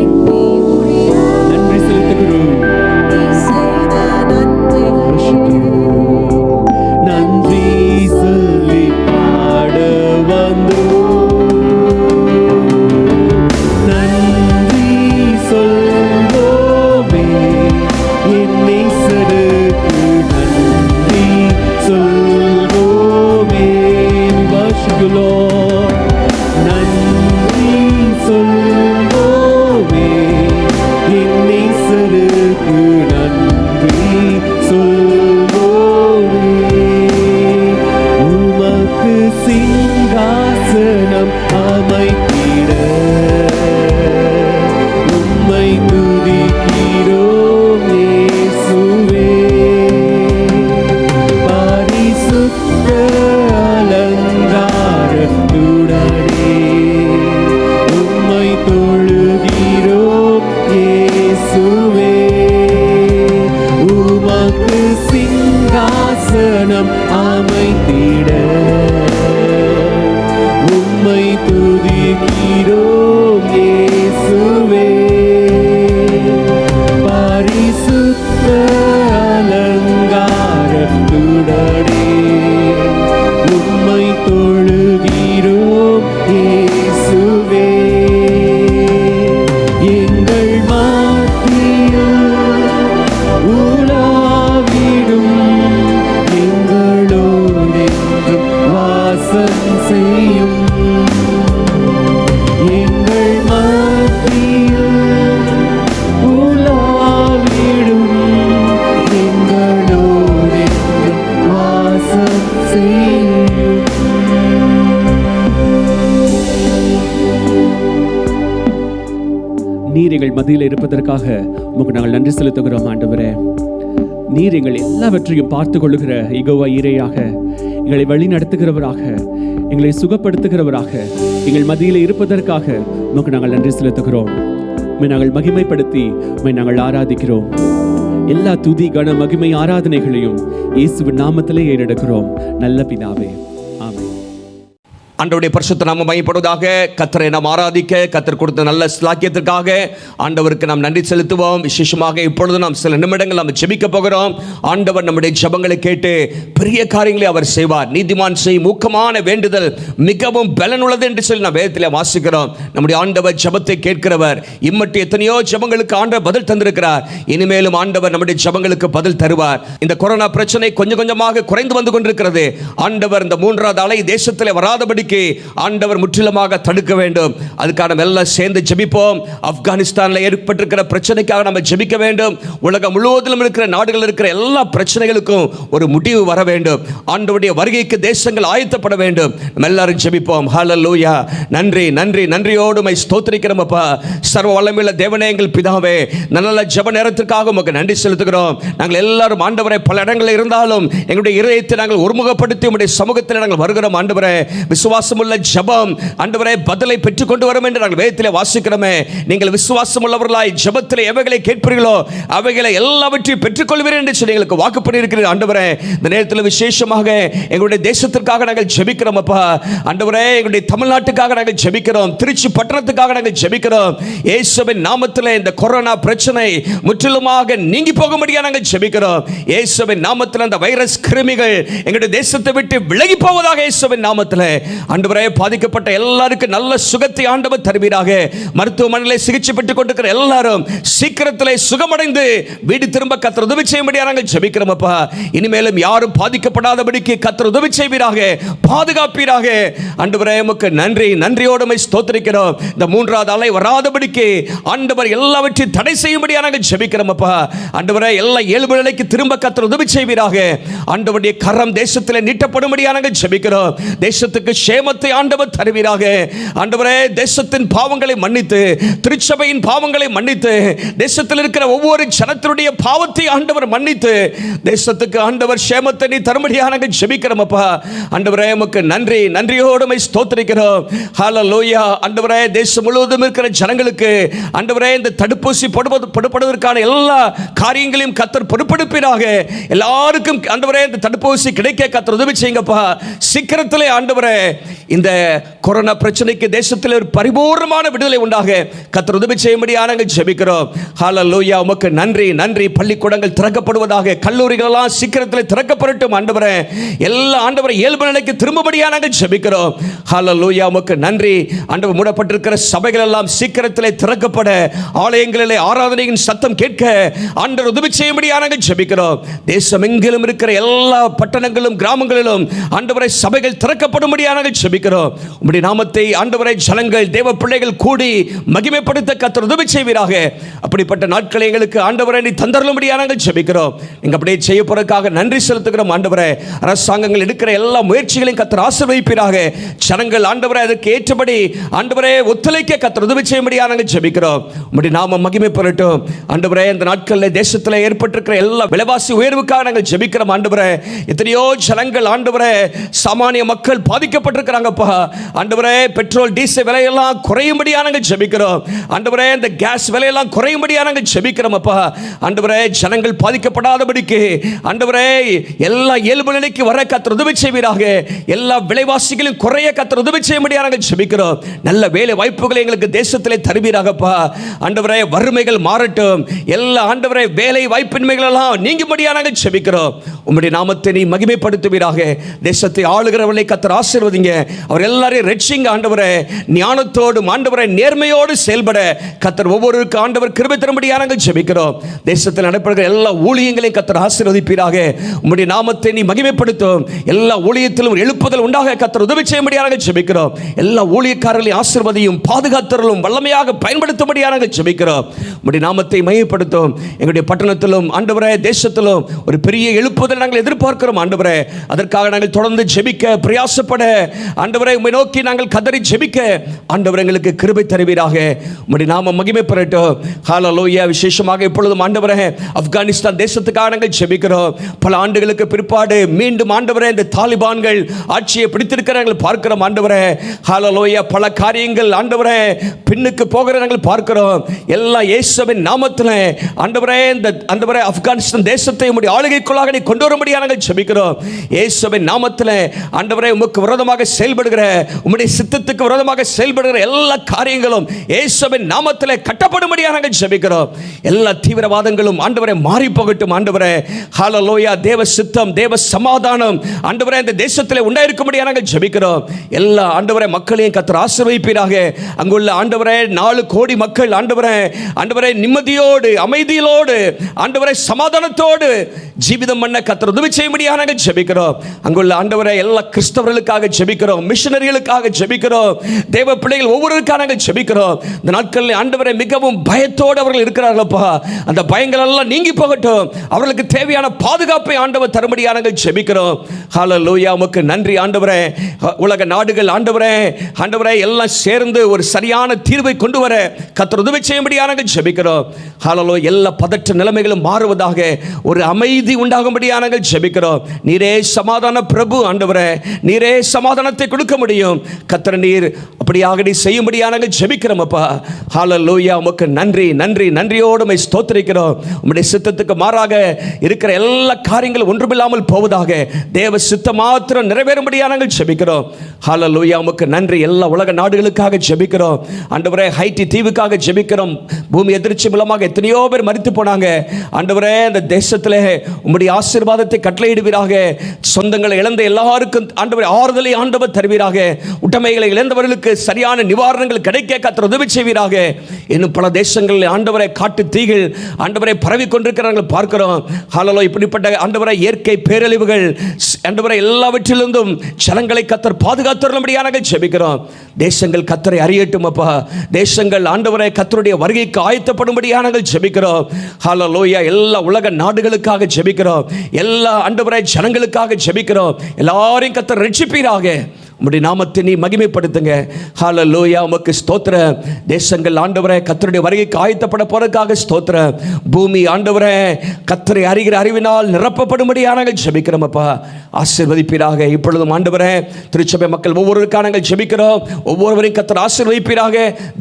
நன்றி செலுத்துகிறோம். Worship you. நன்றி சொல்லி பாட வந்தோம். நன்றி சொல்வோமே, என் நேசருக்கு நன்றி சொல்வோமே. We worship you, Lord. நன்றி மத்தியில் இருப்பதற்காக உமக்கு நாங்கள் நன்றி செலுத்துகிறோம் ஆண்டவரே. நீர் எங்கள் எல்லாவற்றையும் பார்த்து கொள்ளுகிற யெகோவா ஈரேயாக, எங்களை வழி நடத்துகிறவராக, எங்களை சுகப்படுத்துகிறவராக, எங்கள் மத்தியில் இருப்பதற்காக உமக்கு நாங்கள் நன்றி செலுத்துகிறோம். உம்மை நாங்கள் மகிமைப்படுத்தி உம்மை நாங்கள் ஆராதிக்கிறோம். எல்லா துதி கன மகிமை ஆராதனைகளையும் இயேசுவின் நாமத்திலே ஏறெடுக்கிறோம் நல்ல பிதாவே, ஆமென். ஆண்டவருடைய பரிசுத்த நாமம் மகிமைப்படுவதாக. கர்த்தரை நாம் ஆராதிக்க கர்த்தர் கொடுத்த நல்ல ஸ்லாக்கியத்திற்காக ஆண்டவருக்கு நாம் நன்றி செலுத்துவோம். விசேஷமாக இப்பொழுது நாம் சில நிமிடங்கள் நாம் ஜெபிக்க போகிறோம். ஆண்டவர் நம்முடைய ஜெபங்களை கேட்டு பெரிய காரியங்களை அவர் செய்வார். நீதிமான் செய்யும் ஊக்கமான வேண்டுதல் மிகவும் பலனுள்ளது என்று சொல்லி நாம் வேதத்தில் வாசிக்கிறோம். நம்முடைய ஆண்டவர் ஜெபத்தை கேட்கிறவர். இம்மட்டு எத்தனையோ ஜெபங்களுக்கு ஆண்டவர் பதில் தந்திருக்கிறார். இனிமேலும் ஆண்டவர் நம்முடைய ஜெபங்களுக்கு பதில் தருவார். இந்த கொரோனா பிரச்சனை கொஞ்சம் கொஞ்சமாக குறைந்து வந்து கொண்டிருக்கிறது. ஆண்டவர் இந்த மூன்றாவது அலை தேசத்தில் வராதபடி ஆண்டவர் முற்றிலுமாக தடுக்க வேண்டும். அதுக்காக நம்ம எல்லாம் சேர்ந்து ஜெபிப்போம். ஆப்கானிஸ்தானில் ஏற்பட்டிருக்கிற பிரச்சனைக்காக நம்ம ஜெபிக்க வேண்டும். உலகம் முழுவதிலும் இருக்கிற நாடுகள் இருக்கிற எல்லா பிரச்சனைகளுக்கும் ஒரு முடிவு வர வேண்டும். ஆண்டவருடைய வருகைக்கு தேசங்கள் ஆயத்தப்பட வேண்டும். நம்ம எல்லாரும் ஜெபிப்போம். ஹல்லேலூயா. நன்றி நன்றி நன்றியோடு உம்மை ஸ்தோத்திரிக்கிறோம் அப்பா. சர்வ வல்லமையுள்ள தேவனே, எங்கள் பிதாவே, நல்ல ஜெப நேரத்திற்காக உமக்கு நன்றி செலுத்துகிறோம். நாங்கள் எல்லாரும் ஆண்டவரே பல இடங்களில் இருந்தாலும் எங்களுடைய இதயத்தை நாங்கள் ஒருமுகப்படுத்தி உம்முடைய சமூகத்தில் நாங்கள் வருகிறோம். ஆண்டவரே விசுவாசமுள்ள ஜெபம் ஆண்டவரே பதிலை பெற்றுக்கொண்டு வரும் என்று நாங்கள் வேதத்திலே வாசிக்கிறோமே. நீங்கள் விசுவாசம் உள்ளவர்களாய் ஜெபத்தில் எவைகளை கேட்பீர்களோ அவைகளை எல்லாவற்றையும் பெற்றுக்கொள்வீர்கள் என்று சொல்லி எங்களுக்கு வாக்கு பண்ணியிருக்கிறீர்கள். ஆண்டவரே இந்த நேரத்தில் விசேஷமாக எங்களுடைய தேசத்திற்காக நாங்கள் ஜெபிக்கிறோம் அப்பா. ஆண்டவரே எங்களுடைய தமிழ்நாட்டுக்காக நாங்கள் ஜெபிக்கிறோம். திருச்சி பட்டணத்துக்காக நாங்கள் ஜெபிக்கிறோம். இயேசுவின் நாமத்தில் இந்த கொரோனா பிரச்சனை முற்றிலுமாக நீங்கி போகும்படியாக நாங்கள் ஜெபிக்கிறோம். இயேசுவின் நாமத்தில் அந்த வைரஸ் கிருமிகள் எங்களுடைய தேசத்தை விட்டு விலகி போவதாக இயேசுவின் நாமத்தில். ஆண்டவரே பாதிக்கப்பட்ட எல்லாருக்கும் நல்ல சுகத்தை ஆண்டவர் தருவீராக. மருத்துவமனையில் சிகிச்சை பெற்றுக் கொண்டிருக்கிற எல்லாரும் சீக்கிரத்திலே சுகமடைந்து வீடு திரும்ப கர்த்தர் உதவி செய்யும்படியாக நாங்கள் ஜெபிக்கிறோம் அப்பா. இனிமேலும் யாரும் பாதிக்கப்படாதபடிக்கு கர்த்தர் உதவி செய்வீராக, பாதுகாப்பீராக. ஆண்டவரே உமக்கு நன்றி, நன்றியோடு உம்மை ஸ்தோத்திரிக்கிறோம். இந்த மூன்றாவது அலை வராதபடிக்கு ஆண்டவர் எல்லாவற்றையும் தடை செய்யும்படியாக நாங்கள் ஜெபிக்கிறோம் அப்பா. ஆண்டவரே எல்லா இயல்பு நிலைக்கு திரும்ப கர்த்தர் உதவி செய்வீராக. ஆண்டவருடைய கரம் தேசத்தில் நீட்டப்படும்படியாக நாங்கள் ஜெபிக்கிறோம். தேசத்துக்கு சேமத்தை ஆண்டவர் தருவீராக. ஆண்டவரே தேசத்தின் பாவங்களை மன்னித்து, திருச்சபையின் பாவங்களை மன்னித்து, தேசத்தில் இருக்கிற ஒவ்வொரு ஜனத்தினுடைய பாவத்தை ஆண்டவர் மன்னித்து தேசத்துக்கு ஆண்டவர் சேமத்தை நீ தரும்படியாக நாங்கள் ஜெபிக்கிறோம் அப்பா. ஆண்டவரே உமக்கு நன்றி, நன்றியோடு உம்மை ஸ்தோத்திரிக்கிறோம். ஹல்லேலூயா. ஆண்டவரே தேசம் முழுவதும் இருக்கிற ஜனங்களுக்கு ஆண்டவரே இந்த தடுப்பூசி போடுவதற்கான எல்லா காரியங்களையும் கர்த்தர் பொறுப்பெடுப்பீராக. எல்லாருக்கும் ஆண்டவரே இந்த தடுப்பூசி கிடைக்க கர்த்தர் உதவி செய்யுங்கப்பா. சீக்கிரத்திலே ஆண்டவரே இந்த கொரோனா பிரச்சனைக்கு தேசத்தில் ஒரு பரிபூர்ணமான விடுதலை உண்டாக கர்த்தர் உதவி செய்யும்படியாக நாங்கள் ஜெபிக்கிறோம். ஹல்லேலூயா. உமக்கு நன்றி, நன்றி. பள்ளிக்கூடங்கள் திறக்கப்படுவதாக, கல்லூரிகள் எல்லாம் சீக்கிரத்தில் திறக்கப்படட்டும் ஆண்டவரே. எல்லா ஆண்டவரே இயல்பு நிலைக்கு திரும்பபடியாக நாங்கள் ஜெபிக்கிறோம். ஹல்லேலூயா. உமக்கு நன்றி. ஆண்டவர் மூடப்பட்டிருக்கிற சபைகள் எல்லாம் சீக்கிரத்தில் திறக்கப்பட, ஆலயங்களிலே ஆராதனையின் சத்தம் கேட்க ஆண்டவர் உதவி செய்யும்படியாக நாங்கள் ஜெபிக்கிறோம். தேசம் எங்கிலும் இருக்கிற எல்லா பட்டணங்களும் கிராமங்களிலும் ஆண்டவரை சபைகள் திறக்கப்படும்படியாக நாங்கள் ஜெபிக்கிறோம். உம்முடைய நாமத்தை ஆண்டவரை ஜனங்கள் தேவ பிள்ளைகள் கூடி மகிமைப்படுத்த கர்த்தர் உதவி செய்வீராக. அப்படிப்பட்ட நாட்களை எங்களுக்கு ஆண்டவரை நீ தந்தருளும்படியாக நாங்கள் ஜெபிக்கிறோம். நீங்க அப்படியே செய்ய போறதுக்காக நன்றி செலுத்துகிறோம் ஆண்டவரே. அரசாங்கங்கள் எடுக்கிற எல்லா முயற்சிகளையும் கர்த்தர் ஆசீர்வதிப்பீராக. ஜனங்கள் ஆண்டவரை அதற்கு ஏற்றபடி ஆண்டவரே ஒத்துழைக்க கர்த்தர் உதவி செய்யும்படியாக நாங்கள் ஜெபிக்கிறோம். உம்முடைய நாமம் மகிமைப்படட்டும் ஆண்டவரே. இந்த நாட்களில் தேசத்தில் ஏற்பட்டிருக்கிற எல்லா விலைவாசி உயர்வுக்காக நாங்கள் ஜெபிக்கிறோம் ஆண்டவரே. எத்தனையோ ஜனங்கள் ஆண்டவரே சாமானிய மக்கள் பாதிக்கப்பட்டிருக்கிறாங்கப்பா. ஆண்டவரே பெட்ரோல் டீசல் விலையெல்லாம் குறையும்படியாக நாங்கள் ஜெபிக்கிறோம் ஆண்டவரே. இந்த கேஸ் விலையெல்லாம் குறையும்படியாக நாங்கள் ஜெபிக்கிறோம் அப்பா. ஆண்டவரே ஜனங்கள் பாதிக்கப்படாதபடிக்கு ஆண்டவரே எல்லா இயல்பு நிலைக்கு வர கர்த்தர் உதவி செய்வீராக. எல்லா விலைவாசிகளையும் குறைய கர்த்தர் உதவி செய்யும்படியாக நாங்கள் ஜெபிக்கிறோம். நல்ல வேலை வாய்ப்புகளை எங்களுக்கு தேசத்திலே தருவீராகப்பா. ஆண்டவரே வறுமைகள் மாறட்டும். எல்லா ஆண்டவரே வேலை வாய்ப்பின்மைகள் எல்லாம் நீங்கும்படியாக நாங்கள் ஜெபிக்கிறோம். உம்முடைய நாமத்தை நீ மகிமைப்படுத்துவீராக. தேசத்தை ஆளுகிறவர்களை கர்த்தர் ஆசீர்வதிங்க. அவர் எல்லாரையும் ரட்சிங்க ஆண்டவரே. ஞானத்தோடும் ஆண்டவரே நேர்மையோடு செயல்பட கர்த்தர் ஒவ்வொருவருக்கு ஆண்டவர் கிருபை தரும்படியாக நாங்கள் ஜெபிக்கிறோம். தேசத்தில் நடைபெறுகிற எல்லா ஊழியங்களையும் கர்த்தர் ஆசீர்வதிப்பீராக. உம்முடைய நாமத்தை நீ மகிமைப்படுத்தும். எல்லா ஊழியத்திலும் எழுப்புதல் உண்டாக கர்த்தர் உதவி செய்யும்படியாக நாங்கள் ஜெபிக்கிறோம். எல்லா ஊழியக்காரர்களையும் ஆசீர்வதியும் பாதுகாத்தலும் வல்லமையாக பயன்படுத்தும்படியாக நாங்கள் ஜெபிக்கிறோம். உம்முடைய நாமத்தை மகிமைப்படுத்தும். எங்களுடைய பட்டணத்திலும் ஆண்டவரே தேசத்திலும் ஒரு பெரிய எழுப்புதல் நாங்கள் எதிர்பார்க்கிறோம் ஆண்டவரே. அதற்காக நாங்கள் தொடர்ந்து ஜெபிக்க பிரயாசப்பட ஆண்டவரே உம்மை நோக்கி நாங்கள் கதறி ஜெபிக்க ஆண்டவர் எங்களுக்கு கிருபை தருவீராக. உம்முடைய நாம மகிமை பெறட்டும். ஹல்லேலூயா. விசேஷமாக இப்பொழுதும் ஆண்டவரே ஆப்கானிஸ்தான் தேசத்துக்காக நாங்கள் ஜெபிக்கிறோம். பல ஆண்டுகளுக்கு பிற்பாடு மீண்டும் ஆண்டவரே இந்த தாலிபான்கள் ஆட்சியை பிடித்திருக்கிறார்கள் பார்க்கிறோம் ஆண்டவரே. ஹல்லேலூயா. பல காரியங்கள் ஆண்டவரே பின்னுக்கு போகிற நாங்கள் பார்க்கிறோம். எல்லா இயேசுவின் நாமத்தில் ஆண்டவரே இந்த ஆண்டவரே ஆப்கானிஸ்தான் தேசத்தை உம்முடைய ஆளுகைக்குள்ளாக நீ கொண்டு வரும்படியாக நாங்கள் ஜெபிக்கிறோம். இயேசுவின் நாமத்தில் ஆண்டவரே உமக்கு விரோதமாக செயல்படுகிற உம்முடைய சித்தத்துக்கு விரோதமாக செயல்படுகிற எல்லா காரியங்களும் இயேசுவின் நாமத்தில் கட்டப்படும்படியாக நாங்கள் ஜெபிக்கிறோம். எல்லா தீவிரவாதங்களும் ஆண்டவரே மாறி போகட்டும் ஆண்டவரே. ஹல்லேலூயா. தேவ சித்தம் தேவ சமாதானம் ஆண்டவரே இந்த தேசத்தில் உண்டாயிருக்கும்படியாக நாங்கள் ஜெபிக்கிறோம். எல்லா ஆண்டவரே மக்களையும் கர்த்தர் ஆசீர்வதிப்பீராக. அங்குள்ள ஆண்டவரே 4 கோடி மக்கள் ஆண்டவரே ஆண்டவரே நிம்மதியோடு அமைதியோடு ஆண்டவரே சமாதானத்தோடு ஜீவிதம் பண்ண கர்த்தர் உதவி செய்யும்படியாக நாங்கள் ஜெபிக்கிறோம். அங்குள்ள ஆண்டவரே எல்லா கிறிஸ்தவர்களுக்காக ஜெபிக்கிறோம். மிஷனரிகளுக்காக ஜெபிக்கிறோம். தேவ பிள்ளைகள் ஒவ்வொருவருக்காக நாங்கள் ஜெபிக்கிறோம். இந்த நாட்களில் ஆண்டவரே மிகவும் பயத்தோடு அவர்கள் இருக்கிறார்களப்பா. அந்த பயங்கள் எல்லாம் நீங்கி போகட்டும். அவர்களுக்கு தேவையான பாதுகாப்பை ஆண்டவர் தரும்படியாக நாங்கள் ஜெபிக்கிறோம். ஹல்லேலூயா. உமக்கு நன்றி ஆண்டவரே. உலக நாடுகள் ஆண்டவரே ஆண்டவரே எல்லாம் சேர்ந்து ஒரு சரியான தீர்வை கொண்டு வர கர்த்தர் உதவி செய்யும்படியாக நாங்கள் ஜெபிக்கிறோம். ஹல்லேலூயா. எல்லா பதற்ற நிலைமைகளும் மாறுவதாக ஒரு அமைதி உண்டாகும்படியாக நாங்கள் ஜெபிக்கிறோம். நீரே சமாதான பிரபு ஆண்டவரே. நீரே சமாதானத்தை கொடுக்க முடியும் கர்த்தர். நீர் அப்படியாக நீ செய்யும்படியாக நாங்கள் ஜெபிக்கிறோம் அப்பா. ஹல்லேலூயா. உமக்கு நன்றி நன்றி நன்றியோடு உம்மை ஸ்தோத்திரிக்கிறோம். உம்முடைய சித்தத்துக்கு மாறாக இருக்கிற எல்லா காரியங்களும் ஒன்றுமில்லாமல் போவதாக தேவ சித்தம் மாத்திரம் நிறைவேறும்படியாக நாங்கள் ஜெபிக்கிறோம். ஹல்லேலூயா. உமக்கு நன்றி. எல்லா உலக நாடுகளுக்காக ஜெபிக்கிறோம் ஆண்டவரே. ஹைட்டி தீவுக்காக ஜெபிக்கிறோம். பூமி எதிர்ச்சி மூலமாக எத்தனையோ பேர் மரித்து போனாங்க ஆண்டவரே. அந்த தேசத்திலே உம்முடைய ஆசீர்வாதத்தை கட்டளையிடுவீராக. சொந்தங்களை இழந்த எல்லாருக்கும் ஆண்டவரே ஆறுதலை ஆண்டவர் தருவீராக. உடைமைகளை இழந்தவர்களுக்கு சரியான நிவாரணங்கள் கிடைக்க கர்த்தர் உதவி செய்வீராக. இன்னும் பல தேசங்களில் ஆண்டவரை காட்டு தீகள் ஆண்டவரை பரவி கொண்டிருக்கிறார்கள் பார்க்கிறோம். ஹல்லேலூயா. இப்படிப்பட்ட ஆண்டவரை இயற்கை பேரழிவுகள் ஆண்டவரை எல்லாவற்றிலிருந்தும் ஜனங்களை கர்த்தர் பாதுகாத்துள்ளபடியாக நாங்கள் ஜெபிக்கிறோம். தேசங்கள் கர்த்தரை அறியட்டும் அப்பா. தேசங்கள் ஆண்டவரை கர்த்தருடைய வருகைக்கு ஆயத்தப்படும்படியாக நாங்கள் ஜெபிக்கிறோம். ஹல்லேலூயா. எல்லா உலக நாடுகளுக்காக ஜெபிக்கிறோம். எல்லா ஆண்டவரை ஜனங்களுக்காக ஜெபிக்கிறோம். எல்லாரையும் கர்த்தர் ரட்சிப்பீராக. உம்முடைய நாமத்தை நீ மகிமைப்படுத்துங்க. ஹல்லேலூயா. உமக்கு ஸ்தோத்திரம். தேசங்கள் ஆண்டவரே கர்த்தருடைய வருகைக்கு ஆயத்தப்பட போறதுக்காக ஸ்தோத்திரம். பூமி ஆண்டவரே கர்த்தரை அறிகிற அறிவினால் நிரப்பப்படும்படியாக நாங்கள் ஜெபிக்கிறோம் அப்பா. ஆசீர்வதிப்பீராக. இப்பொழுதும் ஆண்டவரே திருச்சபை மக்கள் ஒவ்வொருவருக்காக நாங்கள் ஜெபிக்கிறோம். ஒவ்வொருவரையும் கர்த்தர் ஆசீர்வதிப்பீராக.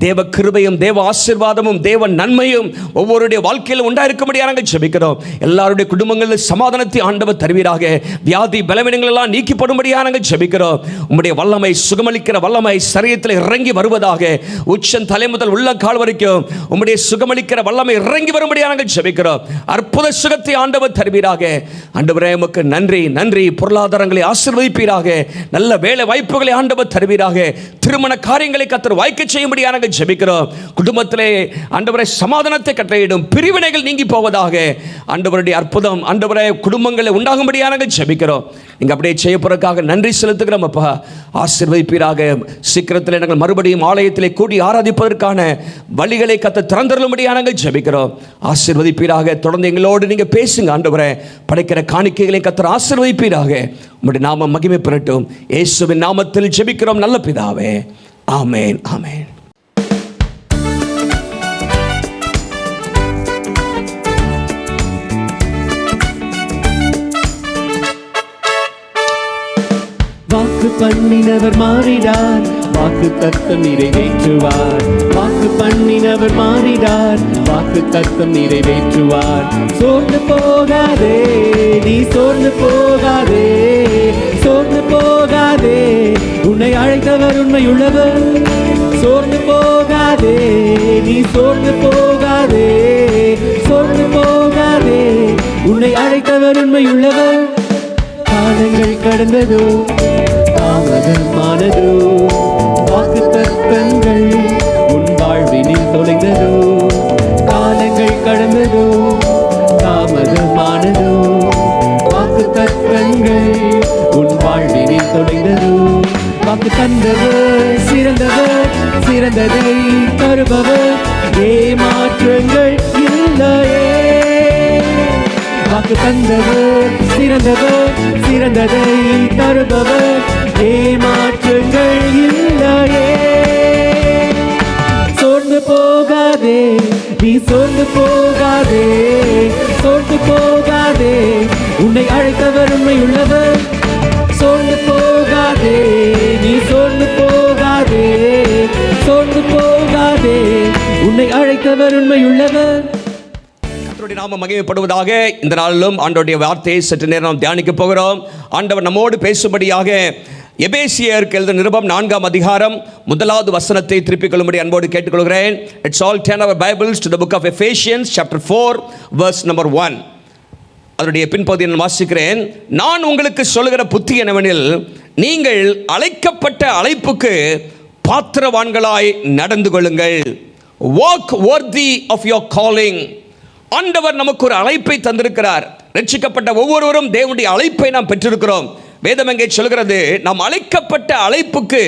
தேவ கிருபையும் தேவ ஆசீர்வாதமும் தேவ நன்மையும் ஒவ்வொருடைய வாழ்க்கையில் உண்டாயிருக்கும்படியாக நாங்கள் ஜெபிக்கிறோம். எல்லாருடைய குடும்பங்களில் சமாதானத்தை ஆண்டவர் தருவீராக. வியாதி பலவீனங்கள் எல்லாம் நீக்கப்படும்படியாக நாங்கள் ஜெபிக்கிறோம். உம்முடைய வல்லமை சுகமளிக்கிற வல்லமை சரீரத்தில் இறங்கி வருவதாக. உச்சன் தலை முதல் உள்ள கால் வரைக்கும் உம்முடைய சுகமளிக்கிற வல்லமை இறங்கி வரும்படியாக நாங்கள் ஜெபிக்கிறோம். அற்புத சுகத்தை ஆண்டவர் தருவீராக. ஆண்டவரே உமக்கு நன்றி நன்றி. பொருளாதாரங்களை ஆசீர்வதிப்பீராக. நல்ல வேலை வாய்ப்புகளை ஆண்டவர் தருவீராக. திருமண காரியங்களை கர்த்தர் வாய்க்க செய்யும்படியாக நாங்கள் ஜெபிக்கிறோம். குடும்பத்திலே ஆண்டவரே சமாதானத்தை கட்டளையிடும். பிரிவினைகள் நீங்கி போவதாக. ஆண்டவருடைய அற்புதம் ஆண்டவரே குடும்பங்களை உண்டாகும்படியாக நாங்கள் ஜெபிக்கிறோம். நீங்க அப்படியே செய்ய போறதுக்காக நன்றி செலுத்துகிறோம் அப்பா. ஆசீர்வதிப்பீராக. சீக்கிரத்தில் நாங்கள் மறுபடியும் ஆலயத்திலே கூடி ஆராதிப்பதற்கான வழிகளை கர்த்தர் திறந்தருளும்படியாக நாங்கள் ஜெபிக்கிறோம். ஆசீர்வதிப்பீராக. தொடர்ந்து எங்களோடு நீங்க பேசுங்க ஆண்டவரே. படைக்கிற காணிக்கைகளை கர்த்தர் ஆசீர்வதிப்பீராக. உம்முடைய நாமம் மகிமை பெறட்டும். இயேசுவின் நாமத்தில் ஜெபிக்கிறோம் நல்ல பிதாவே. ஆமென் ஆமென். வாக்கு பண்ணினவர் மாறிடார். வாக்கு தத்தம் நிறைவேற்றுவார். வாக்கு பண்ணினவர் மாறிடார். வாக்கு தத்தம் நிறைவேற்றுவார். சோர்ந்து போகாதே நீ, சோர்ந்து போகாதே, சோர்ந்து போகாதே. உன்னை அழைத்தவர் உண்மையுள்ளவர். சோர்ந்து போகாதே நீ, சோர்ந்து போகாதே, சோர்ந்து போகாதே. உன்னை அழைத்தவர் உண்மையுள்ளவர். காலங்கள் கடந்ததோ தாமதமானதோ, வாக்கு தத்தங்கள் உன் வாழ்வினில் தொலைந்ததோ. காலங்கள் கடந்ததோ தாமதமானதோ, வாக்கு தத்தங்கள் உன் வாழ்வினில் தொலைந்ததோ. வாக்கு தந்தவர் சிறந்தவர், சிறந்ததை தருபவர், ஏமாற்றங்கள் இல்லையே. வாக்கு தந்தவர் சிறந்தவர், சிறந்ததை தருபவர், ஏமாற்றங்கள் இல்லையே. சோர்ந்து போகாதே, நீ சோர்ந்து போகாதே, சோர்ந்து போகாதே, உன்னை அழைத்தவர் உண்மையுள்ளவர். சோர்ந்து போகாதே, நீ சோர்ந்து போகாதே, சோர்ந்து போகாதே, உன்னை அழைத்தவர் உண்மையுள்ளவர். கர்த்தருடைய நாமம் மகிமைப்படுவதாக. இந்த நாளிலும் ஆண்டவருடைய வார்த்தையை சற்று நேரம் நாம் தியானிக்க போகிறோம். ஆண்டவர் நம்மோடு பேசும்படியாக எபேசியருக்கு எழுதின நிருபம் 4ஆம் அதிகாரம் 1வது வசனத்தை திருப்பிக் கொள்ளும்படி அன்போடு கேட்டுக்கொள்கிறேன். Let's all turn our Bibles to the book of Ephesians chapter 4 verse number 1. அதனுடைய பின்பகுதியை நான் வாசிக்கிறேன். நான் உங்களுக்கு சொல்லுகிற புத்தி என்னவெனில், நீங்கள் அழைக்கப்பட்ட அழைப்புக்கு பாத்திரவான்களாய் நடந்து கொள்ளுங்கள். Walk worthy of your calling. ஆண்டவர் நமக்கு ஒரு அழைப்பை தந்திருக்கிறார். ரட்சிக்கப்பட்ட ஒவ்வொருவரும் தேவனுடைய அழைப்பை நாம் பெற்றிருக்கிறோம். வேதம் எங்கே சொல்கிறது, நாம் அழைக்கப்பட்ட அழைப்புக்கு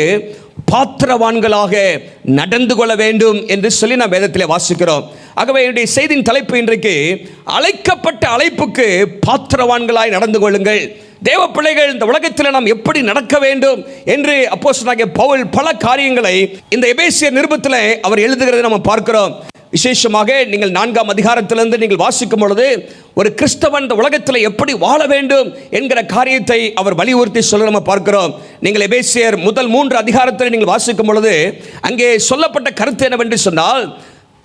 பாத்திரவான்களாக நடந்து கொள்ள வேண்டும் என்று சொல்லி நாம் வேதத்திலே வாசிக்கிறோம். ஆகவே என்னுடைய செய்தியின் தலைப்பு இன்றைக்கு அழைக்கப்பட்ட அழைப்புக்கு பாத்திரவான்களாய் நடந்து கொள்ளுங்கள். தேவ பிள்ளைகள், இந்த உலகத்தில் நாம் எப்படி நடக்க வேண்டும் என்று அப்போஸ்தலனாகிய பவுல் பல காரியங்களை இந்த எபேசியர் நிருபத்தில் அவர் எழுதுகிறதை நம்ம பார்க்கிறோம். விசேஷமாக நீங்கள் 4ஆம் அதிகாரத்திலிருந்து நீங்கள் வாசிக்கும் பொழுது ஒரு கிறிஸ்தவன் இந்த உலகத்தில் எப்படி வாழ வேண்டும் என்கிற காரியத்தை அவர் வலியுறுத்தி சொல்ல நம்ம பார்க்கிறோம். நீங்கள் எபேசியர் முதல் 3 அதிகாரத்தில் நீங்கள் வாசிக்கும் பொழுது அங்கே சொல்லப்பட்ட கருத்து என்னவென்று சொன்னால்,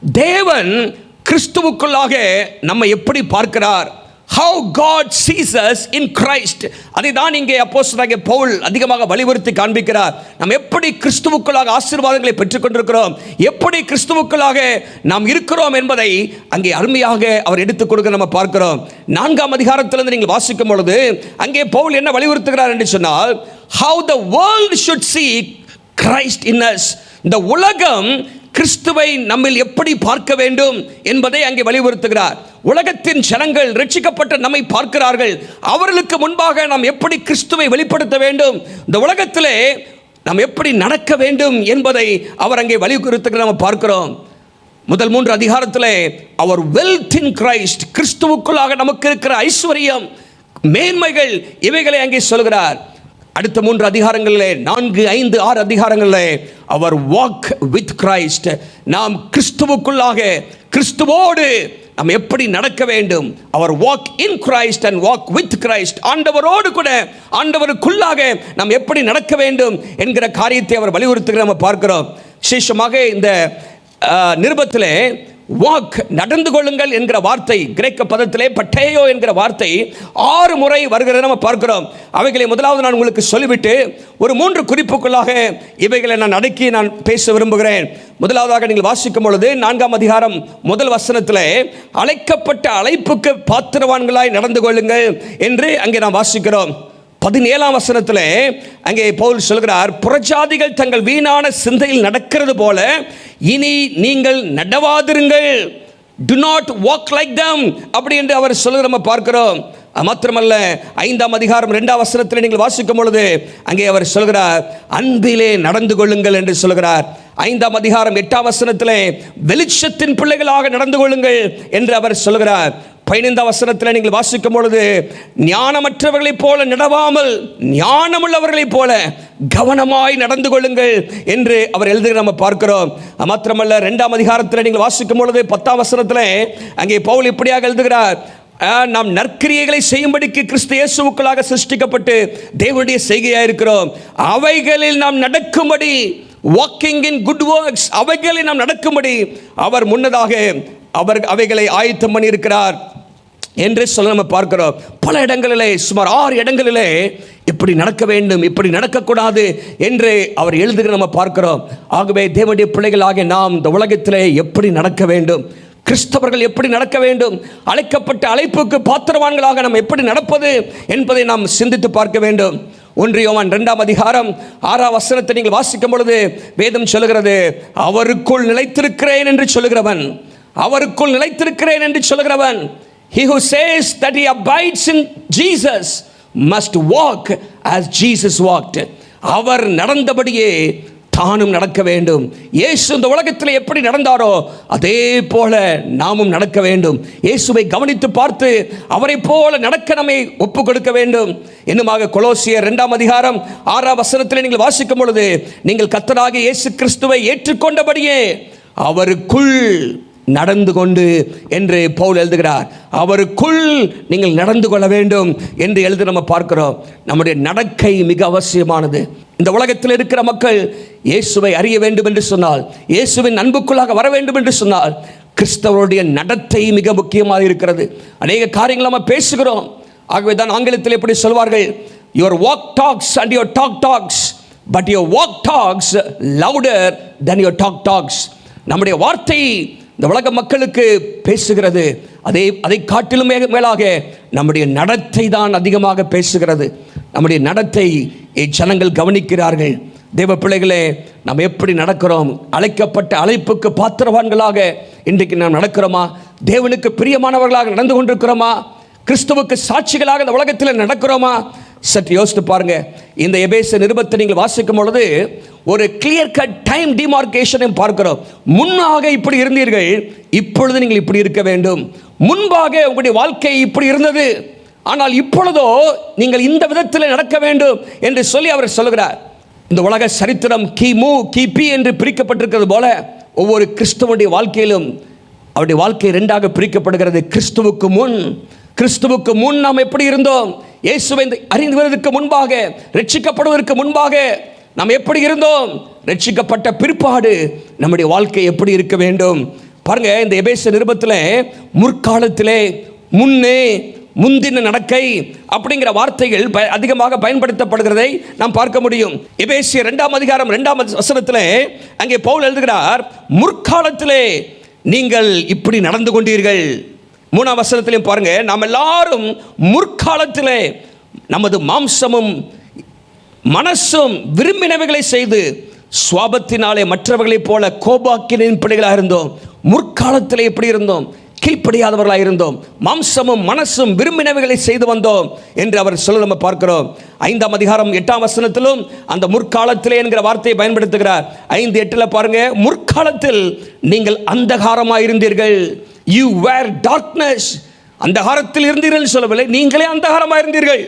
தேவன் கிறிஸ்துவுக்குள்ளாக நம்ம எப்படி பார்க்கிறார், how God sees us in Christ. அதை தான் இங்கே அப்போஸ்தலனாகிய பவுல் அதிகமாக வலியுறுத்தி காண்பிக்கிறார். நாம் எப்படி கிறிஸ்துவுக்குள்ளாக ஆசீர்வாதங்களை பெற்றுக்கொண்டிருக்கிறோம், எப்படி கிறிஸ்துவுக்குள்ளாக நாம் இருக்கிறோம் என்பதை அங்கே அருமையாக அவர் எடுத்துக் கொடுக்க நம்ம பார்க்கிறோம். 4ஆம் அதிகாரத்திலிருந்து நீங்கள் வாசிக்கும் பொழுது அங்கே பவுல் என்ன வலியுறுத்துகிறார் என்று சொன்னால், how the world should see Christ in us. இந்த உலகம் கிறிஸ்துவை நம்மில் எப்படி பார்க்க வேண்டும் என்பதை அங்கே வலியுறுத்துகிறார். உலகத்தின் ஜனங்கள் ரட்சிக்கப்பட்ட நம்மை பார்க்கிறார்கள். அவர்களுக்கு முன்பாக நாம் எப்படி கிறிஸ்துவை வெளிப்படுத்த வேண்டும், இந்த உலகத்திலே நாம் எப்படி நடக்க வேண்டும் என்பதை அவர் அங்கே வலியுறுத்துகிறார். நம்ம பார்க்கிறோம். முதல் 3 அதிகாரத்திலே அவர் வெல்த் இன் கிரைஸ்ட், கிறிஸ்துவுக்குள்ளாக நமக்கு இருக்கிற ஐஸ்வர்யம், மேன்மைகள், இவைகளை அங்கே சொல்கிறார். அடுத்த 3 அதிகாரங்களிலே 4, 5, 6 அதிகாரங்களிலே அவர் வாக் வித் கிரைஸ்ட், நாம் கிறிஸ்துவுக்குள்ளாக கிறிஸ்துவோடு நாம் எப்படி நடக்க வேண்டும், அவர் walk in Christ and walk with Christ, ஆண்டவரோடு கூட ஆண்டவருக்குள்ளாக நாம் எப்படி நடக்க வேண்டும் என்கிற காரியத்தை அவர் வலியுறுத்துகிற நம்ம பார்க்கிறோம். விசேஷமாக இந்த நிருபத்திலே வாக் நடந்து கொள்ளுங்கள் என்கிற வார்த்தை கிரேக்க பதத்திலே பட்டேயோ என்கிற வார்த்தை 6 முறை வருகிறத நம்ம பார்க்கிறோம். அவைகளை முதலாவது நான் உங்களுக்கு சொல்லிவிட்டு ஒரு 3 குறிப்புக்குள்ளாக இவைகளை நான் அடக்கி நான் பேச விரும்புகிறேன். முதலாவதாக நீங்கள் வாசிக்கும் பொழுது 4ஆம் அதிகாரம் முதல் வசனத்திலே அழைக்கப்பட்ட அழைப்புக்கு பாத்திரவான்களாய் நடந்து கொள்ளுங்கள் என்று அங்கே நாம் வாசிக்கிறோம். 17ஆம் வசனத்திலே அங்கே பவுல் சொல்கிறார், புறஜாதிகள் தங்கள் வீணான சிந்தையில் நடக்கிறது போல இனி நீங்கள் நடவாதிருங்கள். do not walk like them அப்படி என்று அவர் சொல்லுகிற நம்ம பார்க்கிறோம். மாத்திரமல்ல 5ஆம் அதிகாரம் 2ஆம் வசனத்தில் நீங்கள் வாசிக்கும் பொழுது அங்கே அவர் சொல்கிறார், அன்பிலே நடந்து கொள்ளுங்கள் என்று சொல்கிறார். 5ஆம் அதிகாரம் 8ஆம் வசனத்திலே வெளிச்சத்தின் பிள்ளைகளாக நடந்து கொள்ளுங்கள் என்று அவர் சொல்கிறார். 15ஆம் வசனத்தில் நீங்கள் வாசிக்கும் பொழுது ஞானமற்றவர்களைப் போல நடவாமல் ஞானமுள்ளவர்களைப் போல கவனமாய் நடந்து கொள்ளுங்கள் என்று அவர் எழுதுகிற நம்ம பார்க்கிறோம். மாத்திரமல்ல 2ஆம் அதிகாரத்தில் நீங்கள் வாசிக்கும் பொழுது 10ஆம் வசனத்தில் அங்கே பவுல் இப்படியாக எழுதுகிறார், நாம் நற்கிரியைகளை செய்யும்படிக்கு கிறிஸ்து இயேசுவுக்குள்ளாக சிருஷ்டிக்கப்பட்டு தேவனுடைய செய்கையாக இருக்கிறோம், அவைகளில் நாம் நடக்கும்படி, வாக்கிங் இன் குட் ஒர்க்ஸ், அவைகளில் நாம் நடக்கும்படி அவர் முன்னதாக அவர் அவைகளை ஆயத்தம் பண்ணியிருக்கிறார் என்று சொல்ல நம்ம பார்க்கிறோம். பல இடங்களிலே சுமார் 6 இடங்களிலே இப்படி நடக்க வேண்டும், இப்படி நடக்கக்கூடாது என்று அவர் எழுதுகிற நம்ம பார்க்கிறோம். ஆகவே தேவனுடைய பிள்ளைகளாக நாம் இந்த உலகத்திலே எப்படி நடக்க வேண்டும், கிறிஸ்தவர்கள் எப்படி நடக்க வேண்டும், அழைக்கப்பட்ட அழைப்புக்கு பாத்திரவான்களாக நாம் எப்படி நடப்பது என்பதை நாம் சிந்தித்து பார்க்க வேண்டும். 1 யோவான் 2ஆம் அதிகாரம் 6ஆம் வசனத்தை நீங்கள் வாசிக்கும் பொழுது வேதம் சொல்கிறது, அவருக்குள் நிலைத்திருக்கிறேன் என்று சொல்லுகிறவன், அவருக்குள் நிலைத்திருக்கிறேன் என்று சொல்லுகிறவன், he who says that he abides in Jesus must walk as Jesus walked. அவர் நடந்தபடியே தானும் நடக்க வேண்டும். இயேசு இந்த உலகத்தில் எப்படி நடந்தாரோ அதே போல நாமும் நடக்க வேண்டும். இயேசுவை கவனித்து பார்த்து அவரை போல நடக்க நம்மை ஒப்பு கொடுக்க வேண்டும். என்னுமாக கொலோசியர் 2 அதிகாரம் 6 வசனத்தில் நீங்கள் வாசிக்கும் பொழுது, நீங்கள் கர்த்தராகிய இயேசு கிறிஸ்துவை ஏற்றுக்கொண்டபடியே அவருக்குள் நடந்து கொண்டு என்று பவுல் எழுதுகிறார். அவருக்குள் நீங்கள் நடந்து கொள்ள வேண்டும் என்று எழுதி நம்ம பார்க்கிறோம். நம்முடைய நடக்கை மிக அவசியமானது. இந்த உலகத்தில் இருக்கிற மக்கள் இயேசுவை அறிய வேண்டும் என்று சொன்னால், இயேசுவின் அன்புக்குள்ளாக வர வேண்டும் என்று சொன்னால், கிறிஸ்தவருடைய நடத்தை மிக முக்கியமாக இருக்கிறது. அநேக காரியங்கள் நம்ம பேசுகிறோம். ஆகவே தான் ஆங்கிலத்தில் எப்படி சொல்வார்கள், your walk talks and your talk talks, but your walk talks louder than your talk talks. நம்முடைய வார்த்தை இந்த உலக மக்களுக்கு பேசுகிறது, அதை காட்டிலும் மேலாக நம்முடைய நடத்தை தான் அதிகமாக பேசுகிறது. நம்முடைய நடத்தை ஜனங்கள் கவனிக்கிறார்கள். தேவ பிள்ளைகளே, நாம் எப்படி நடக்கிறோம்? அழைக்கப்பட்ட அழைப்புக்கு பாத்திரவான்களாக இன்றைக்கு நாம் நடக்கிறோமா? தேவனுக்கு பிரியமானவர்களாக நடந்து கொண்டிருக்கிறோமா? கிறிஸ்துவுக்கு சாட்சிகளாக இந்த உலகத்தில் நடக்கிறோமா? சற்று யோசித்து பாருங்க. இந்த எபேசு நிருபத்தை நீங்கள் வாசிக்கும் பொழுது ஒரு கிளியர் கட் டைம் டிமார்கேஷனை பார்க்கிறோம். முன்னாக இப்படி இருந்தீர்கள், இப்பொழுது நீங்கள் இப்படி இருக்க வேண்டும். முன்பாக உங்களுடைய வாழ்க்கை இப்படி இருந்தது, ஆனால் இப்பொழுதோ நீங்கள் இந்த விதத்தில் நடக்க வேண்டும் என்று சொல்லி அவர் சொல்லுகிறார். இந்த உலக சரித்திரம் கிமு கிபி என்று பிரிக்கப்பட்டிருக்கிறது போல ஒவ்வொரு கிறிஸ்துவனுடைய வாழ்க்கையிலும் அவருடைய வாழ்க்கை 2ஆக பிரிக்கப்படுகிறது. கிறிஸ்துவுக்கு முன் நாம் எப்படி இருந்தோம்? இயேசுவை அறிந்துவதற்கு முன்பாக, ரட்சிக்கப்படுவதற்கு முன்பாக நாம் எப்படி இருந்தோம்? ரட்சிக்கப்பட்ட பிற்பாடு நம்முடைய வாழ்க்கை எப்படி இருக்க வேண்டும்? பாருங்க, இந்த எபேசு நிருபத்தில் முற்காலத்திலே, முன்னே, முந்தின நடக்கை அப்படிங்கிற வார்த்தைகள் அதிகமாக பயன்படுத்தப்படுகிறதை நாம் பார்க்க முடியும். எபேசியர் 2 அதிகாரம் 2 வசனத்தில் அங்கே பவுல் எழுதுகிறார், முற்காலத்திலே நீங்கள் இப்படி நடந்து கொண்டீர்கள். 3 வசனத்திலையும் பாருங்க, நாம் எல்லாரும் முற்காலத்திலே நமது மாம்சமும் மனசும் விரும்பினவைகளை செய்து சுவாபத்தினாலே மற்றவர்களைப் போல கோபாக்கினின் பிள்ளைகளாக இருந்தோம். முற்காலத்தில் எப்படி இருந்தோம்? கீழ்ப்படியாதவர்களாக இருந்தோம். மாம்சமும் மனசும் விரும்பினவைகளை செய்து வந்தோம் என்று அவர் சொல்ல நம்ம பார்க்கிறோம். 5 அதிகாரம் 8 வசனத்திலும் அந்த முற்காலத்திலே என்கிற வார்த்தையை பயன்படுத்துகிறார். 5:8 பாருங்க, முற்காலத்தில் நீங்கள் அந்தகாரமாக இருந்தீர்கள். You were darkness. அந்தகாரத்தில் இருந்தீர்கள் சொல்லவில்லை, நீங்களே அந்தகாரமாக இருந்தீர்கள்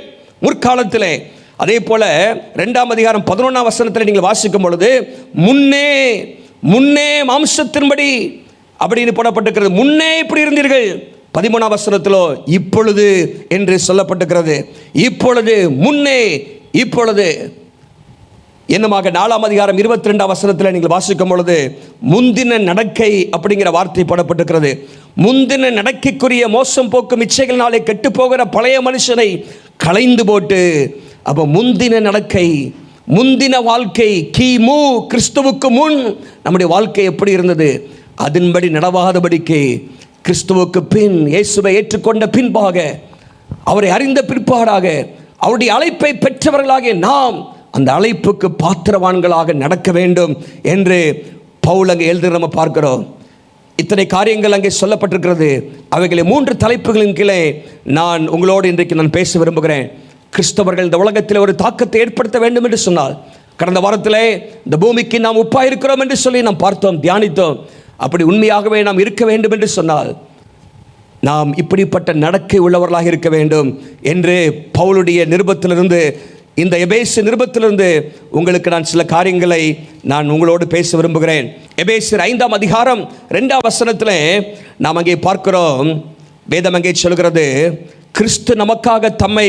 முற்காலத்திலே. அதே போல 2 அதிகாரம் 11 வசனத்தில் நீங்கள் வாசிக்கும் பொழுது, முன்னே மாம்சத்தின்படி அப்படின்னு போடப்பட்டிருக்கிறது. முன்னே இப்படி இருந்தீர்கள். 13 வசனத்திலோ இப்பொழுது என்று சொல்லப்பட்டிருக்கிறது. இப்பொழுது, முன்னே, இப்பொழுது. என்னமாக 4 அதிகாரம் 22 வசனத்தில் நீங்கள் வாசிக்கும் பொழுது முந்தின நடக்கை அப்படிங்கிற வார்த்தை போடப்பட்டிருக்கிறது. முந்தின நடக்கைக்குரிய மோசம் போக்கும் இச்சைகளினாலே கெட்டு போகிற பழைய மனுஷனை களைந்து போட்டு, அப்போ முந்தின நடக்கை, முந்தின வாழ்க்கை, கிமு கிறிஸ்துவுக்கு முன் நம்முடைய வாழ்க்கை எப்படி இருந்தது? அதன்படி நடவாதபடிக்கு கிறிஸ்துவுக்கு பின், இயேசுவை ஏற்றுக்கொண்ட பின்பாக, அவரை அறிந்த பிற்பாடாக, அவருடைய அழைப்பை பெற்றவர்களாகிய நாம் அந்த அழைப்புக்கு பாத்திரவான்களாக நடக்க வேண்டும் என்று பவுல் அங்கே எழுதி நம்ம பார்க்கிறோம். இத்தனை காரியங்கள் அங்கே சொல்லப்பட்டிருக்கிறது. அவைகளை 3 தலைப்புகளின் கீழே நான் உங்களோடு இன்றைக்கு நான் பேச விரும்புகிறேன். கிறிஸ்தவர்கள் இந்த உலகத்தில் ஒரு தாக்கத்தை ஏற்படுத்த வேண்டும் என்று சொன்னால், கடந்த வாரத்தில் இந்த பூமிக்கு நாம் உப்பாக இருக்கிறோம் என்று சொல்லி நாம் பார்த்தோம், தியானித்தோம். அப்படி உண்மையாகவே நாம் இருக்க வேண்டும் என்று சொன்னால் நாம் இப்படிப்பட்ட நடக்கை உள்ளவர்களாக இருக்க வேண்டும் என்று பவுலுடைய நிருபத்திலிருந்து, இந்த எபேசு நிருபத்திலிருந்து உங்களுக்கு நான் சில காரியங்களை நான் உங்களோடு பேச விரும்புகிறேன். எபேசியர் 5 அதிகாரம் 2 வசனத்தில் நாம் அங்கே பார்க்கிறோம், வேதம் அங்கே சொல்கிறது, கிறிஸ்து நமக்காக தம்மை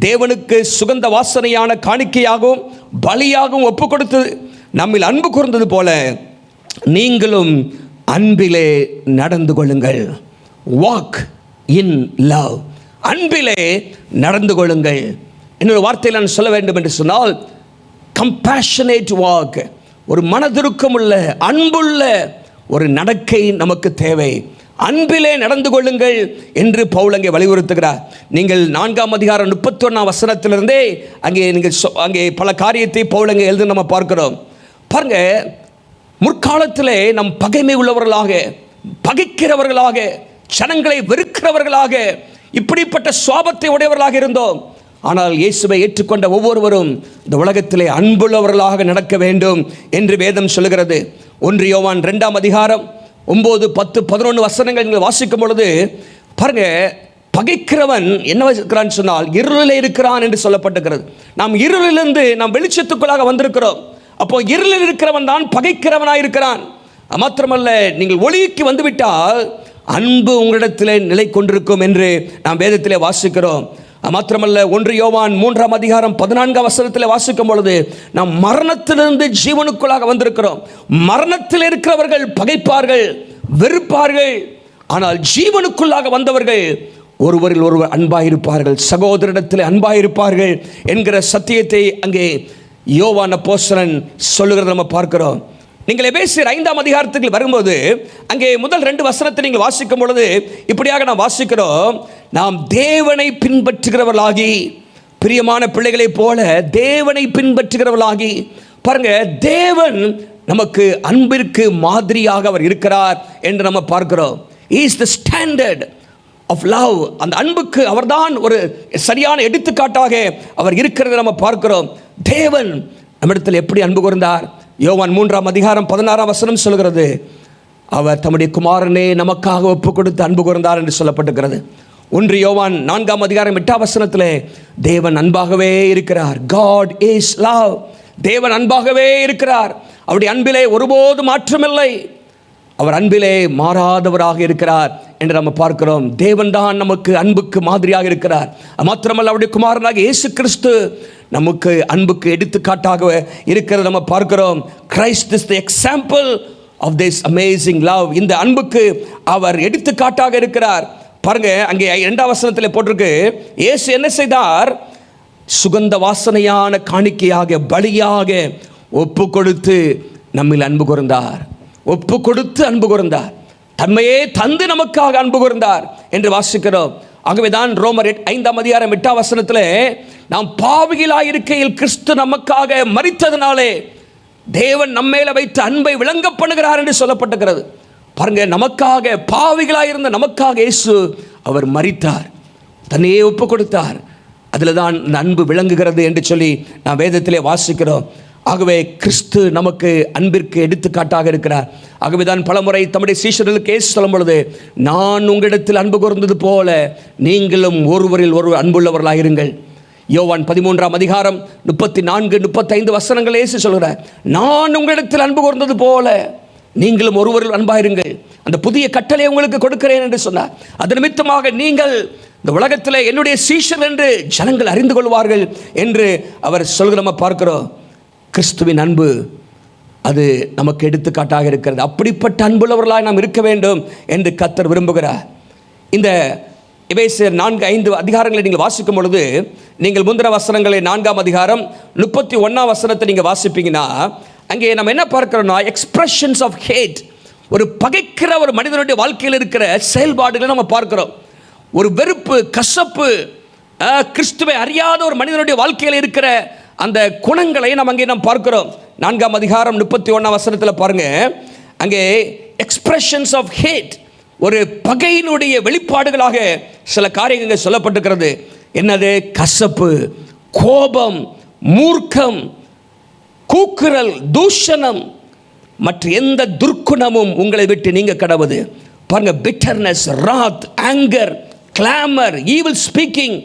தேவனுக்கு சுகந்த வாசனையான காணிக்கையாகவும் பலியாகவும் ஒப்பு கொடுத்து நம்மில் அன்பு கூர்ந்தது போல நீங்களும் அன்பிலே நடந்து கொள்ளுங்கள். Walk in love. அன்பிலே நடந்து கொள்ளுங்கள். இன்னொரு வார்த்தையில் நான் சொல்ல வேண்டும் என்று சொன்னால், கம்பேஷனேட் வாக். ஒரு மனதிருக்கமுள்ள, அன்புள்ள ஒரு நடக்கை நமக்கு தேவை. அன்பிலே நடந்து கொள்ளுங்கள் என்று பவுல் அங்கே வலியுறுத்துகிறார். நீங்கள் 4 அதிகாரம் 31 வசனத்திலிருந்தே அங்கே பல காரியத்தை பவுல் அங்கே எழுதி நம்ம பார்க்கிறோம். பாருங்க, முற்காலத்திலே நம் பகைமை உள்ளவர்களாக, பகைக்கிறவர்களாக, ஜனங்களை வெறுக்கிறவர்களாக, இப்படிப்பட்ட சுவாபத்தை உடையவர்களாக இருந்தோம். ஆனால் இயேசுவை ஏற்றுக்கொண்ட ஒவ்வொருவரும் இந்த உலகத்திலே அன்புள்ளவர்களாக நடக்க வேண்டும் என்று வேதம் சொல்லுகிறது. 1 யோவான் 2ஆம் அதிகாரம் 9, 10, 11 வசனங்கள் நீங்கள் வாசிக்கும் பொழுது பாருங்க, பகைக்கிறவன் என்ன இருக்கிறான்னு சொன்னால் இருளிலே இருக்கிறான் என்று சொல்லப்பட்டிருக்கிறது. நாம் இருளிலிருந்து நாம் வெளிச்சத்துக்குள்ளாக வந்திருக்கிறோம். அப்போ இருளில் இருக்கிறவன் தான் பகைக்கிறவனாக இருக்கிறான். மாத்திரமல்ல, நீங்கள் ஒளிக்கு வந்துவிட்டால் அன்பு உங்களிடத்திலே நிலை கொண்டிருக்கும் என்று நாம் வேதத்திலே வாசிக்கிறோம். மாத்திரமல்ல, 1 யோவான் 3ஆம் அதிகாரம் 14ஆம் வசனத்தில் வாசிக்கும் பொழுது நாம் மரணத்திலிருந்து ஜீவனுக்குள்ளாக வந்திருக்கிறோம். மரணத்தில் இருக்கிறவர்கள் பகைப்பார்கள், வெறுப்பார்கள். ஆனால் ஜீவனுக்குள்ளாக வந்தவர்கள் ஒருவரில் ஒருவர் அன்பாயிருப்பார்கள், சகோதரிடத்தில் அன்பாயிருப்பார்கள் என்கிற சத்தியத்தை அங்கே யோவான் அப்போஸ்தலன் சொல்லுகிறத நம்ம பார்க்கிறோம். நீங்கள் எபேசியர் 5ஆம் அதிகாரத்துக்கு வரும்போது அங்கே முதல் 2 வசனத்தை நீங்கள் வாசிக்கும் பொழுது இப்படியாக நாம் வாசிக்கிறோம், நாம் தேவனை பின்பற்றுகிறவர்களாகி, பிரியமான பிள்ளைகளைப் போல தேவனை பின்பற்றுகிறவர்களாகி. பாருங்க, தேவன் நமக்கு அன்பிற்கு மாதிரியாக அவர் இருக்கிறார் என்று நம்ம பார்க்கிறோம். He is the standard of love. அந்த அன்புக்கு அவர்தான் ஒரு சரியான எடுத்துக்காட்டாக அவர் இருக்கிறத நம்ம பார்க்கிறோம். தேவன் நம்மிடத்தில் எப்படி அன்பு கூர்ந்தார்? யோவான் 3ஆம் அதிகாரம் 16ஆம் வசனம் சொல்கிறது, அவர் தம்முடைய குமாரனே நமக்காக ஒப்பு கொடுத்து அன்பு கூர்ந்தார் என்று சொல்லப்பட்டிருக்கிறது. 1 யோவான் 4ஆம் அதிகாரம் 8ஆம் வசனத்திலே தேவன் அன்பாகவே இருக்கிறார். God is love. தேவன் அன்பாகவே இருக்கிறார். அவருடைய அன்பிலே ஒருபோது மாற்றமில்லை. அவர் அன்பிலே மாறாதவராக இருக்கிறார் என்று நம்ம பார்க்கிறோம். தேவன் தான் நமக்கு அன்புக்கு மாதிரியாக இருக்கிறார். மாத்திரமல்ல, அவருடைய குமாரனாக இயேசு கிறிஸ்து நமக்கு அன்புக்கு எடுத்துக்காட்டாக இருக்கிறத நம்ம பார்க்கிறோம். Christ is the example of this amazing love. இந்த அன்புக்கு அவர் எடுத்துக்காட்டாக இருக்கிறார். பாருங்க, அங்கே 2ஆம் வசனத்தில் போட்டிருக்கு, இயேசு என்ன செய்தார்? சுகந்த வாசனையான காணிக்கையாக, பலியாக ஒப்பு கொடுத்து நம்மில் அன்பு கூர்ந்தார். ஒப்பு கொடுத்து அன்பு கூர்ந்தார், தன்மையே தந்து நமக்காக அன்பு கூர்ந்தார் என்று வாசிக்கிறோம். ஆகவேதான் ரோமர் 5ஆம் அதிகாரம் 8ஆம் வசனத்தில் நாம் பாவிகளாயிருக்கையில் கிறிஸ்து நமக்காக மரித்ததினாலே தேவன் நம்மேல வைத்து அன்பை விளங்க பண்ணுகிறார் என்று சொல்லப்பட்டிருக்கிறது. பாருங்க, நமக்காக பாவிகளாயிருந்த நமக்காக இயேசு அவர் மரித்தார், தன்னையே ஒப்பு கொடுத்தார். அதில் தான் இந்த அன்பு விளங்குகிறது என்று சொல்லி நாம் வேதத்திலே வாசிக்கிறோம். ஆகவே கிறிஸ்து நமக்கு அன்பிற்கு எடுத்துக்காட்டாக இருக்கிறார். ஆகவே தான் பலமுறை தம்முடைய சீஷர்களுக்கு இயேசு சொல்லும் பொழுது, நான் உங்களிடத்தில் அன்பு கூர்ந்தது போல நீங்களும் ஒருவரில் ஒருவர் அன்புள்ளவர்களாயிருங்கள். யோவான் 13ஆம் அதிகாரம் 34, 35 வசனங்கள் இயேசு சொல்கிறார், நான் உங்களிடத்தில் அன்பு கூர்ந்தது போல நீங்களும் ஒருவரில் அன்பாயிருங்கள், அந்த புதிய கட்டளை உங்களுக்கு கொடுக்கிறேன் என்று சொன்னார். அது நிமித்தமாக நீங்கள் இந்த உலகத்தில் என்னுடைய சீஷர் என்று ஜனங்கள் அறிந்து கொள்வார்கள் என்று அவர் சொல்கிற நம்ம பார்க்கிறோம். கிறிஸ்துவின் அன்பு அது நமக்கு எடுத்துக்காட்டாக இருக்கிறது. அப்படிப்பட்ட அன்புள்ளவர்களாக நாம் இருக்க வேண்டும் என்று கர்த்தர் விரும்புகிறார். இந்த எபேசியர் 4-5 அதிகாரங்களை நீங்கள் வாசிக்கும் பொழுது, நீங்கள் முந்திர வசனங்களை 4ஆம் அதிகாரம் 31ஆம் வசனத்தை நீங்கள் வாசிப்பீங்கன்னா, அங்கே நம்ம என்ன பார்க்கிறோம்னா, எக்ஸ்பிரஷன்ஸ் ஆஃப் ஹேட், ஒரு பகைக்கிற ஒரு மனிதனுடைய வாழ்க்கையில் இருக்கிற செயல்பாடுகளை நம்ம பார்க்கிறோம். ஒரு வெறுப்பு, கசப்பு, கிறிஸ்துவை அறியாத ஒரு மனிதனுடைய வாழ்க்கையில் இருக்கிற அந்த குணங்களை நம்ம அங்கே நாம் பார்க்கிறோம். 4ஆம் அதிகாரம் 31ஆம் வசனத்தில் பாருங்க, அங்கே எக்ஸ்பிரஷன்ஸ் ஆஃப் ஹேட், ஒரு பகையினுடைய வெளிப்பாடுகளாக சில காரியங்கள் சொல்லப்பட்டிருக்கிறது. என்னது? கசப்பு, கோபம், மூர்க்கம், கூக்குரல், தூஷணம், மற்ற எந்த துர்க்குணமும் உங்களை விட்டு நீங்க கடவுது. பாருங்க, பிட்டர்னஸ், ராத், ஆங்கர், கிளாமர், ஈவில் ஸ்பீக்கிங்,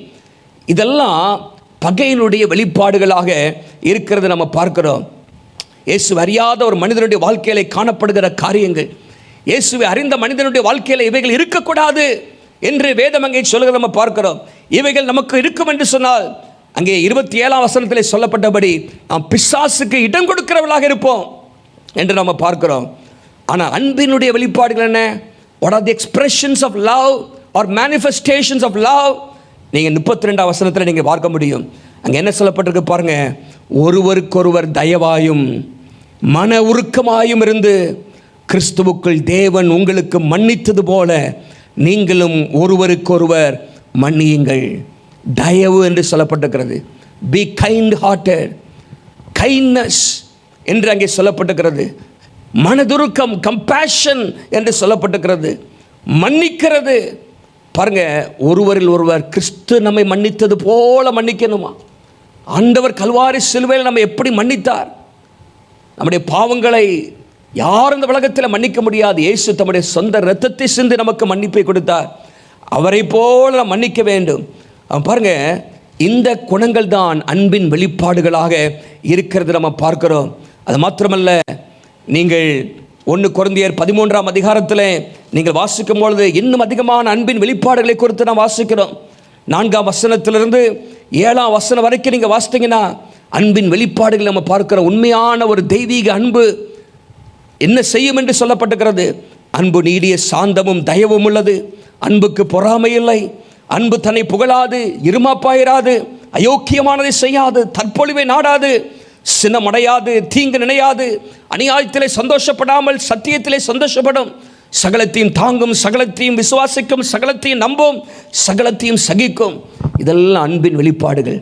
இதெல்லாம் பகையினுடைய வெளிப்பாடுகளாக இருக்கிறது நம்ம பார்க்கிறோம். இயேசு அறியாத ஒரு மனிதனுடைய வாழ்க்கையில காணப்படுகிற காரியங்கள், இயேசுவை அறிந்த மனிதனுடைய வாழ்க்கையில் இவைகள் இருக்கக்கூடாது என்று வேதம் அங்கே சொல்லுகிறத நம்ம பார்க்கிறோம். இவைகள் நமக்கு இருக்கும் என்று சொன்னால், அங்கே 27ஆம் வசனத்தில் சொல்லப்பட்டபடி நாம் பிசாசுக்கு இடம் கொடுக்கிறவர்களாக இருப்போம் என்று நம்ம பார்க்கிறோம். ஆனால் அன்பினுடைய வெளிப்பாடுகள் என்ன? What are the expressions of love or manifestations of love? நீங்கள் 32ஆம் வசனத்தில் நீங்கள் பார்க்க முடியும். அங்கே என்ன சொல்லப்பட்டிருக்கு பாருங்க, ஒருவருக்கொருவர் தயவாயும் மன உருக்கமாயும் இருந்து கிறிஸ்துவுக்குள் தேவன் உங்களுக்கு மன்னித்தது போல நீங்களும் ஒருவருக்கொருவர் மன்னியுங்கள். தயவு என்று சொல்லப்பட்டிருக்கிறது. பி கைண்ட் ஹார்ட்டட், கைண்ட்னஸ் என்று அங்கே சொல்லப்பட்டிருக்கிறது. மனதுருக்கம், கம்பேஷன் என்று சொல்லப்பட்டிருக்கிறது. மன்னிக்கிறது, பாருங்க, ஒருவரில் ஒருவர் கிறிஸ்து நம்மை மன்னித்தது போல மன்னிக்கணுமா? ஆண்டவர் கல்வாரி சிலுவையில் நம்ம எப்படி மன்னித்தார்? நம்முடைய பாவங்களை யார் இந்த உலகத்தில் மன்னிக்க முடியாது. இயேசு தம்முடைய சொந்த இரத்தத்தை சிந்தி நமக்கு மன்னிப்பை கொடுத்தார். அவரை போல நாம் மன்னிக்க வேண்டும். பாருங்க, இந்த குணங்கள் தான் அன்பின் வெளிப்பாடுகளாக இருக்கிறது நம்ம பார்க்கிறோம். அது மாத்திரமல்ல, நீங்கள் 1 கொரிந்தியர் 13ஆம் அதிகாரத்தில் நீங்கள் வாசிக்கும் பொழுது இன்னும் அதிகமான அன்பின் வெளிப்பாடுகளை குறித்து நாம் வாசிக்கிறோம். 4ஆம் வசனத்திலிருந்து 7ஆம் வசனம் வரைக்கும் நீங்கள் வாசித்தீங்கன்னா அன்பின் வெளிப்பாடுகள் நம்ம பார்க்கிறோம். உண்மையான ஒரு தெய்வீக அன்பு என்ன செய்யும் என்று சொல்லப்பட்டிருக்கிறது. அன்பு நீடிய சாந்தமும் தயவும் உள்ளது, அன்புக்கு பொறாமை இல்லை, அன்பு தன்னை புகழாது, இருமாப்பாயிராது, அயோக்கியமானதை செய்யாது, தற்பொழிவை நாடாது, சினமடையாது, தீங்கு நினையாது, அநியாயத்திலே சந்தோஷப்படாமல் சத்தியத்திலே சந்தோஷப்படும், சகலத்தையும் தாங்கும், சகலத்தையும் விசுவாசிக்கும், சகலத்தையும் நம்பும், சகலத்தையும் சகிக்கும். இதெல்லாம் அன்பின் வெளிப்பாடுகள்.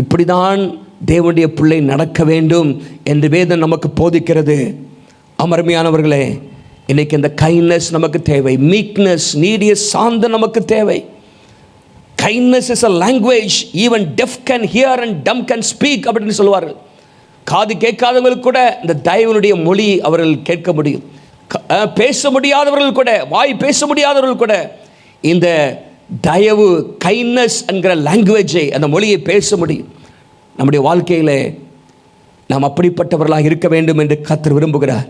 இப்படிதான் தேவனுடைய பிள்ளை நடக்க வேண்டும் என்று வேதம் நமக்கு போதிக்கிறது. அமர்மையானவர்களே, இன்னைக்கு இந்த கைண்ட்னஸ் நமக்கு தேவை. மீக்னஸ், நீடிய சாந்தம் நமக்கு தேவை. Kindness is a language even deaf can hear and dumb can speak அப்படின்னு சொல்லுவார்கள். காது கேட்காதவங்களுக்கு கூட இந்த தயவனுடைய மொழி அவர்கள் கேட்க முடியும். பேச முடியாதவர்கள் கூட, வாய் பேச முடியாதவர்கள் கூட இந்த தயவு, கைண்ட்னஸ் என்கிற லாங்குவேஜை, அந்த மொழியை பேச முடியும். நம்முடைய வாழ்க்கையில் நாம் அப்படிப்பட்டவர்களாக இருக்க வேண்டும் என்று கர்த்தர் விரும்புகிறார்.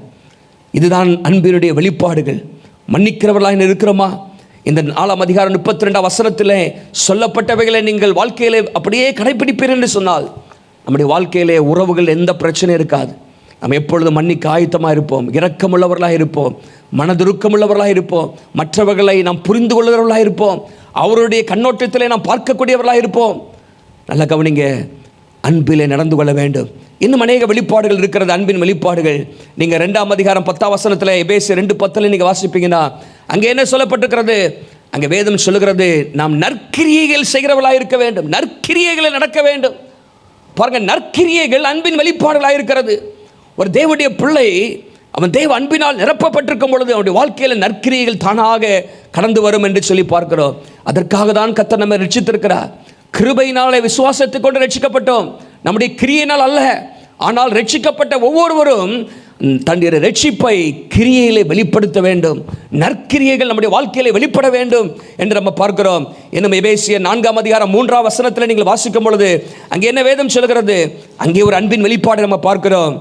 இதுதான் அன்பினுடைய வெளிப்பாடுகள். மன்னிக்கிறவர்களாக இருக்கிறோமா? இந்த 4ஆம் அதிகாரம் 32ஆம் வசனத்தில் சொல்லப்பட்டவைகளை நீங்கள் வாழ்க்கையிலே அப்படியே கடைப்பிடிப்பீர் என்று சொன்னால் நம்முடைய வாழ்க்கையிலே உறவுகள் எந்த பிரச்சனையும் இருக்காது. நம்ம எப்பொழுதும் மன்னிக்க ஆயத்தமாக இருப்போம், இரக்கமுள்ளவர்களாக இருப்போம், மனதுருக்கமுள்ளவர்களாக இருப்போம், மற்றவர்களை நாம் புரிந்து கொள்ளுகிறவர்களாக இருப்போம், அவருடைய கண்ணோட்டத்திலே நாம் பார்க்கக்கூடியவர்களாக இருப்போம். நல்லா கவனிங்க, அன்பிலே நடந்து கொள்ள வேண்டும். இன்னும் அநேக வெளிப்பாடுகள் இருக்கிறது, அன்பின் வெளிப்பாடுகள். நீங்கள் 2ஆம் அதிகாரம் 10ஆம் வசனத்தில் எபேசியர் 2:10 நீங்கள் வாசிப்பீங்கன்னா அங்கே என்ன சொல்லப்பட்டிருக்கிறது? அங்கே வேதம் சொல்லுகிறது, நாம் நற்கிரியைகள் செய்கிறவர்களாக இருக்க வேண்டும், நற்கிரியைகளை நடக்க வேண்டும். பாருங்க, நற்கிரியைகள் அன்பின் வெளிப்பாடுகளாக இருக்கிறது. ஒரு தேவனுடைய பிள்ளை அவன் தேவ அன்பினால் நிரப்பப்பட்டிருக்கும் பொழுது அவனுடைய வாழ்க்கையில் நற்கிரியைகள் தானாக கடந்து வரும் என்று சொல்லி பார்க்கிறோம். அதற்காக தான் கர்த்தர் நம்மை ரட்சித்திருக்கிறார். கிருபையினாலே விசுவாசத்தை கொண்டு ரட்சிக்கப்பட்டோம், நம்முடைய கிரியையினால் அல்ல. ஆனால் ரட்சிக்கப்பட்ட ஒவ்வொருவரும் தன்னுடைய ரட்சிப்பை கிரியையிலே வெளிப்படுத்த வேண்டும். நற்கிரியைகள் நம்முடைய வாழ்க்கையிலே வெளிப்பட வேண்டும் என்று நம்ம பார்க்கிறோம். இன்னும் எபேசியர் 4ஆம் அதிகாரம் 3ஆம் வசனத்தில் நீங்கள் வாசிக்கும் பொழுது அங்கே என்ன வேதம் சொல்கிறது? அங்கே ஒரு அன்பின் வெளிப்பாடு நம்ம பார்க்கிறோம்.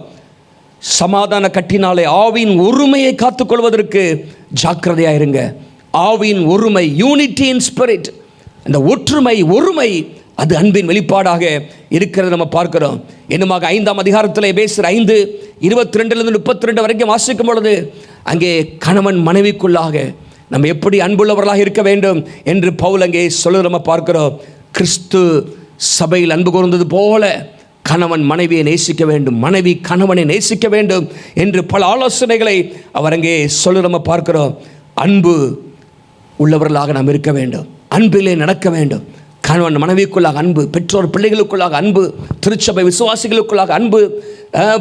சமாதான கட்டினாலே ஆவியின் ஒருமையை காத்துக்கொள்வதற்கு ஜாக்கிரதையாயிருங்க. ஆவியின் ஒருமை, யூனிட்டி இன் ஸ்பிரிட், அந்த ஒருமை அது அன்பின் வெளிப்பாடாக இருக்கிறது நம்ம பார்க்கிறோம். என்னமாக 5ஆம் அதிகாரத்தில் எபேசியர் 5:22-32 வரைக்கும் வாசிக்கும் பொழுது அங்கே கணவன் மனைவிக்குள்ளாக நம்ம எப்படி அன்புள்ளவர்களாக இருக்க வேண்டும் என்று பவுல் அங்கே சொல்ல நம்ம பார்க்கிறோம். கிறிஸ்து சபையில் அன்பு கூர்ந்தது போல கணவன் மனைவியை நேசிக்க வேண்டும், மனைவி கணவனை நேசிக்க வேண்டும் என்று பல ஆலோசனைகளை அவர் அங்கே சொல்ல நம்ம பார்க்கிறோம். அன்பு உள்ளவர்களாக நாம் இருக்க வேண்டும், அன்பிலே நடக்க வேண்டும். கணவன் மனைவிக்குள்ளாக அன்பு, பெற்றோர் பிள்ளைகளுக்குள்ளாக அன்பு, திருச்சபை விசுவாசிகளுக்குள்ளாக அன்பு,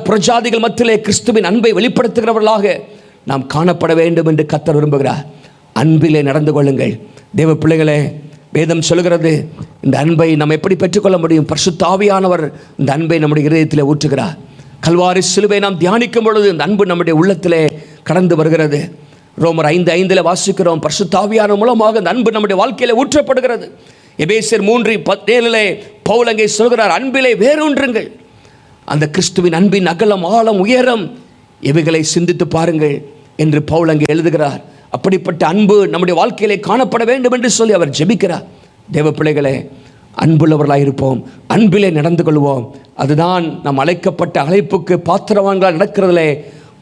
பிரஜாதிகள் மத்தியிலே கிறிஸ்துவின் அன்பை வெளிப்படுத்துகிறவர்களாக நாம் காணப்பட வேண்டும் என்று கர்த்தர் விரும்புகிறார். அன்பிலே நடந்து கொள்ளுங்கள் தேவ பிள்ளைகளே. வேதம் சொல்கிறது, இந்த அன்பை நாம் எப்படி பெற்றுக்கொள்ள முடியும்? பரிசுத்த ஆவியானவர் இந்த அன்பை நம்முடைய இதயத்திலே ஊற்றுகிறார். கல்வாரி சிலுவை நாம் தியானிக்கும் பொழுது இந்த அன்பு நம்முடைய உள்ளத்திலே கடந்து வருகிறது. ரோமர் 5:5 வாசிக்கிறோம், பரிசுத்த ஆவியானவர் மூலமாக இந்த அன்பு நம்முடைய வாழ்க்கையிலே ஊற்றப்படுகிறது. எபேசியர் 3:17 பவுல் அங்கே சொல்கிறார், அன்பிலே வேரூன்றுங்கள். அந்த கிறிஸ்துவின் அன்பின் அகலம், ஆழம், உயரம் இவைகளை சிந்தித்து பாருங்கள் என்று பவுல் அங்கே எழுதுகிறார். அப்படிப்பட்ட அன்பு நம்முடைய வாழ்க்கையிலே காணப்பட வேண்டும் என்று சொல்லி அவர் ஜெபிக்கிறார். தேவ பிள்ளைகளே, அன்புள்ளவர்களாக இருப்போம், அன்பிலே நடந்து கொள்வோம். அதுதான் நாம் அழைக்கப்பட்ட அழைப்புக்கு பாத்திரவான்களாக நடக்கிறதிலே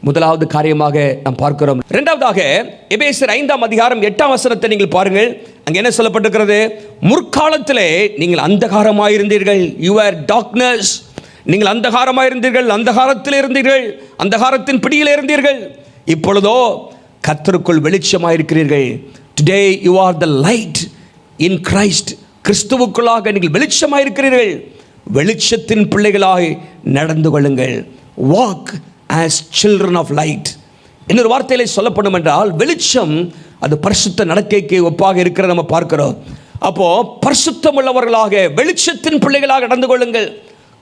முதலாவது காரியமாக நாம் பார்க்கிறோம். இரண்டாவதாக எபேசியர் 5ஆம் அதிகாரம் 8ஆம் வசனத்தை நீங்கள் பாருங்கள். அங்கே என்ன சொல்லப்பட்டிருக்கிறது? முற்காலத்திலே நீங்கள் அந்தகாரமாயிருந்தீர்கள், யுவர் டார்க்னஸ். நீங்கள் அந்தகாரமாயிருந்தீர்கள், அந்தகாரத்தில் இருந்தீர்கள், அந்தகாரத்தின் பிடியில் இருந்தீர்கள். இப்பொழுதோ கர்த்தருக்குள் வெளிச்சமாயிருக்கிறீர்கள். Today you are the light in Christ. கிறிஸ்துவுக்குள்ளாக நீங்கள் வெளிச்சமாயிருக்கிறீர்கள். வெளிச்சத்தின் பிள்ளைகளாக நடந்து கொள்ளுங்கள். Walk as children of light. இன்னொரு வார்த்தையிலே சொல்லப்படும் என்றால் வெளிச்சம் அது பரிசுத்த நடக்கைக்கு ஒப்பாக இருக்கிறத நம்ம பார்க்கிறோம். அப்போ பரிசுத்தம் உள்ளவர்களாக வெளிச்சத்தின் பிள்ளைகளாக நடந்து கொள்ளுங்கள்.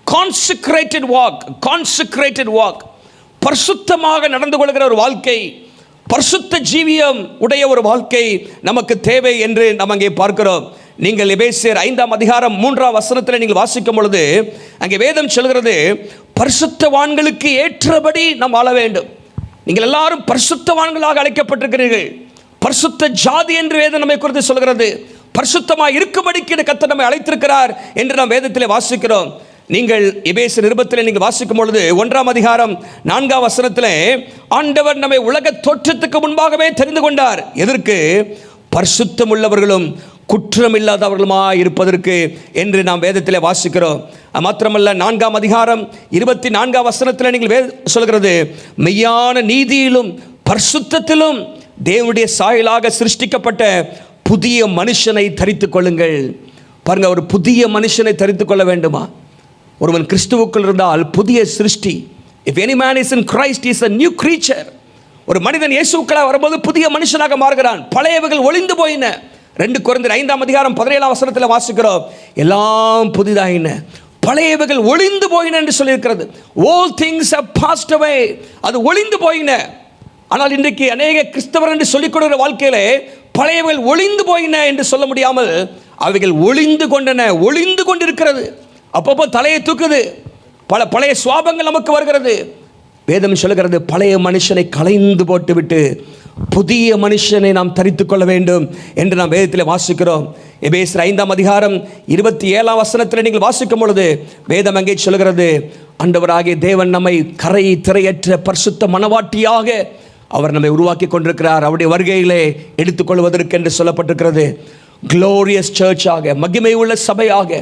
கான்செக்ரேட்டட் வாக், பரிசுத்தமாக நடந்து கொள்கிற ஒரு வாழ்க்கை, பரிசுத்த ஜீவியம் உடைய ஒரு வாழ்க்கை நமக்கு தேவை என்று நாம் அங்கே பார்க்கிறோம். நீங்கள் எபேசியர் 5ஆம் அதிகாரம் 3ஆம் வசனத்தில் நீங்கள் வாசிக்கும் பொழுது அங்கே வேதம் சொல்கிறது, பரிசுத்தவான்களுக்கு ஏற்றபடி நாம் வாழ வேண்டும். நீங்கள் எல்லாரும் பரிசுத்தவான்களாக அழைக்கப்பட்டிருக்கிறீர்கள். பரிசுத்த ஜாதி என்று வேதம் நம்மை குறித்து சொல்கிறது. பரிசுத்தமாக இருக்கும்படிக்கு கர்த்தர் நம்மை அழைத்திருக்கிறார் என்று நாம் வேதத்திலே வாசிக்கிறோம். நீங்கள் எபேசியர் நிருபத்தில் நீங்கள் வாசிக்கும் பொழுது 1ஆம் அதிகாரம் 4ஆம் வசனத்தில் ஆண்டவர் நம்மை உலக தோற்றத்துக்கு முன்பாகவே தெரிந்து கொண்டார். எதற்கு? பரிசுத்தம் உள்ளவர்களும் குற்றம் இல்லாதவர்களுமாய் இருப்பதற்கு என்று நாம் வேதத்தில் வாசிக்கிறோம். மாத்திரமல்ல 4ஆம் அதிகாரம் 24ஆம் வசனத்தில் நீங்கள் சொல்கிறது, மெய்யான நீதியிலும் பரிசுத்தத்திலும் தேவனுடைய சாயலாக சிருஷ்டிக்கப்பட்ட புதிய மனுஷனை தரித்துக் கொள்ளுங்கள். பாருங்க, ஒரு புதிய மனுஷனை தரித்துக் கொள்ள வேண்டுமா? ஒருவன் கிறிஸ்துவுக்குள் இருந்தால் புதிய சிருஷ்டி. If any man is in Christ, he is a new creature. ஒரு மனிதன் இயேசுவுக்குள்ளாக வரும்போது புதிய மனுஷனாக மாறுகிறான். பழையவைகள் ஒளிந்து போயின. 2 கொரிந்தியர் 5ஆம் அதிகாரம் 17ஆம் வசனத்தில் வாசிக்கிறோம், எல்லாம் புதிதாயின, பழையவைகள் ஒளிந்து போயின என்று சொல்லியிருக்கிறது. All things have passed away. அது ஒளிந்து போயின. ஆனால் இன்றைக்கு அநேக கிறிஸ்தவர் என்று சொல்லிக் கொடுக்கிற வாழ்க்கையிலே பழையவைகள் ஒளிந்து போயின என்று சொல்ல முடியாமல் அவைகள் ஒளிந்து கொண்டன, ஒளிந்து கொண்டிருக்கிறது. அப்பப்போ தலையை தூக்குது, பழைய சுவாபங்கள் நமக்கு வருகிறது. வேதம் சொல்லுகிறது, பழைய மனுஷனை களைந்து போட்டுவிட்டு புதிய மனுஷனை நாம் தரித்துக் கொள்ள வேண்டும் என்று நாம் வேதத்தில் வாசிக்கிறோம். எபேசியர் 5ஆம் அதிகாரம் 27ஆம் வசனத்தில் நீங்கள் வாசிக்கும் பொழுது வேதம் அங்கே சொல்கிறது, ஆண்டவராகிய தேவன் நம்மை கரை திரையற்ற பரிசுத்த மனவாட்டியாக அவர் நம்மை உருவாக்கி கொண்டிருக்கிறார். அவருடைய வருகையிலே எடுத்துக்கொள்வதற்கு என்று சொல்லப்பட்டிருக்கிறது. குளோரியஸ் சர்ச்சாக, மகிமை உள்ள சபையாக,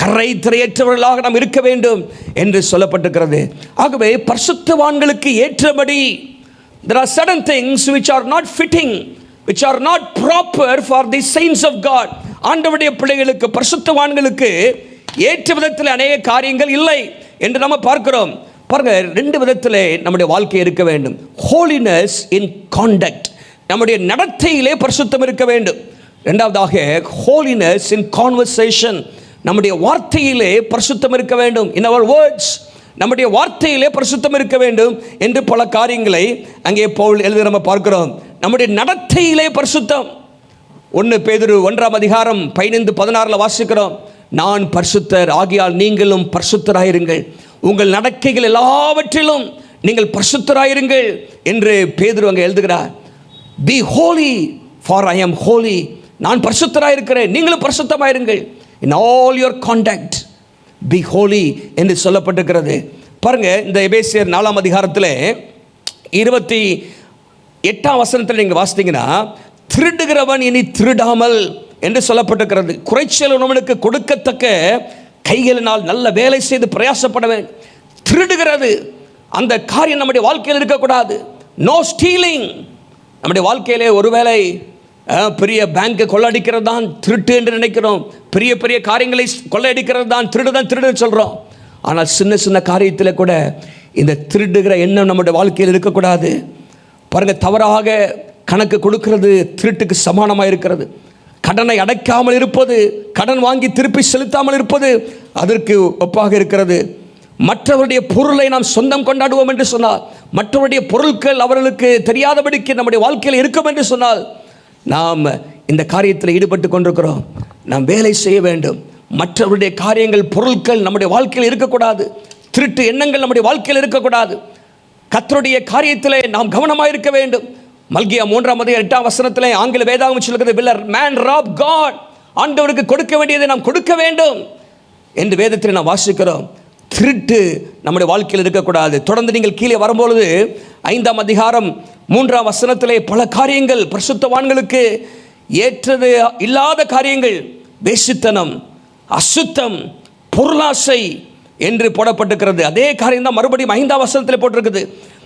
கரை திரையற்றவர்களாக நாம் இருக்க வேண்டும் என்று சொல்லப்பட்டிருக்கிறது. ஆகவே பரிசுத்தவான்களுக்கு ஏற்றபடி there are certain things which are not fitting, which are not proper for the saints of God. ஆண்டவருடைய பிள்ளைகளுக்கு, பரிசுத்தவான்களுக்கு ஏற்ற விதத்தில் அநேக காரியங்கள் இல்லை என்று நம்ம பார்க்கிறோம். பாருங்க, 2 விதத்திலே நம்முடைய வாழ்க்கை இருக்க வேண்டும். ஹோலினஸ் இன் காண்டக்ட், நம்முடைய நடத்தையிலே பரிசுத்தம் இருக்க வேண்டும். இரண்டாவதாக ஹோலினஸ் இன் கான்வர்சேஷன், நம்முடைய வார்த்தையிலே பரிசுத்தம் இருக்க வேண்டும். இன் அவர் வேர்ட்ஸ், நம்முடைய வார்த்தையிலே பரிசுத்தம் இருக்க வேண்டும் என்று பல காரியங்களை அங்கே பவுல் எழுதி நம்ம பார்க்கிறோம். நம்முடைய நடத்தையிலே பரிசுத்தம். 1 பேதுரு 1ஆம் அதிகாரம் 15-16 வாசிக்கிறோம், நான் பரிசுத்தர் ஆகியால் நீங்களும் பரிசுத்தராயிருங்கள், உங்கள் நடக்கைகள் எல்லாவற்றிலும் நீங்கள் பரிசுத்தராயிருங்கள் என்று பேதுரு அங்கே எழுதுகிறார். Be holy for I am holy, நான் பரிசுத்தராயிருக்கிறேன், நீங்களும் பரிசுத்தமாயிருங்கள். In all your conduct be holy என்று சொல்லப்பட்டிருக்கிறது. பாருங்க, இந்த எபேசியர் 4ஆம் அதிகாரத்தில் 28ஆம் வசனத்தில் நீங்கள் வாசித்தீங்கன்னா, திருடுகிறவன் இனி திருடாமல் என்று சொல்லப்பட்டிருக்கிறது. குறைச்சல் உணவனுக்கு கொடுக்கத்தக்க கைகளினால் நல்ல வேலை செய்து பிரயாசப்பட வேண்டும். திருடுகிறது அந்த காரியம் நம்முடைய வாழ்க்கையில் இருக்கக்கூடாது. No stealing. நம்முடைய வாழ்க்கையிலே ஒருவேளை பெரிய பேங்க்கை கொள்ளடிக்கிறது தான் திருட்டு என்று நினைக்கிறோம். பெரிய பெரிய காரியங்களை கொள்ளையடிக்கிறது தான் திருடு சொல்கிறோம். ஆனால் சின்ன சின்ன காரியத்தில் கூட இந்த திருடுகிற எண்ணம் நம்முடைய வாழ்க்கையில் இருக்கக்கூடாது. பாருங்கள், தவறாக கணக்கு கொடுக்கிறது திருட்டுக்கு சமானமாக இருக்கிறது. கடனை அடைக்காமல் இருப்பது, கடன் வாங்கி திருப்பி செலுத்தாமல் இருப்பது அதற்கு ஒப்பாக இருக்கிறது. மற்றவருடைய பொருளை நாம் சொந்தம் கொண்டாடுவோம் என்று சொன்னால், மற்றவருடைய பொருட்கள் அவர்களுக்கு தெரியாதபடிக்கு நம்முடைய வாழ்க்கையில் இருக்கும் என்று சொன்னால், நாம் இந்த காரியத்தில் ஈடுபட்டு கொண்டிருக்கிறோம். நாம் வேலை செய்ய வேண்டும். மற்றவருடைய காரியங்கள், பொருட்கள் நம்முடைய வாழ்க்கையில் இருக்கக்கூடாது. திருட்டு எண்ணங்கள் நம்முடைய வாழ்க்கையில் இருக்கக்கூடாது. கர்த்தருடைய காரியத்திலே நாம் கவனமாக இருக்க வேண்டும். மல்கியா 3ஆம் அதிகாரம் 8ஆம் வசனத்திலே ஆங்கில வேதாகமம் சொல்கிறது, will a man rob God? ஆண்டவருக்கு கொடுக்க வேண்டியதை நாம் கொடுக்க வேண்டும் என்று வேதத்தில் நாம் வாசிக்கிறோம். திருட்டு நம்முடைய வாழ்க்கையில் இருக்கக்கூடாது. தொடர்ந்து நீங்கள் கீழே வரும்பொழுது 5ஆம் அதிகாரம் 3ஆம் வசனத்திலே பல காரியங்கள் பரிசுத்தவான்களுக்கு ஏற்றது இல்லாத காரியங்கள், வேசித்தனம், அசுத்தம், பொருளாசை என்று போடப்பட்டிருக்கிறது. அதே காரியம் தான் மறுபடியும் 5ஆம் வசனத்தில் போட்டிருக்குது.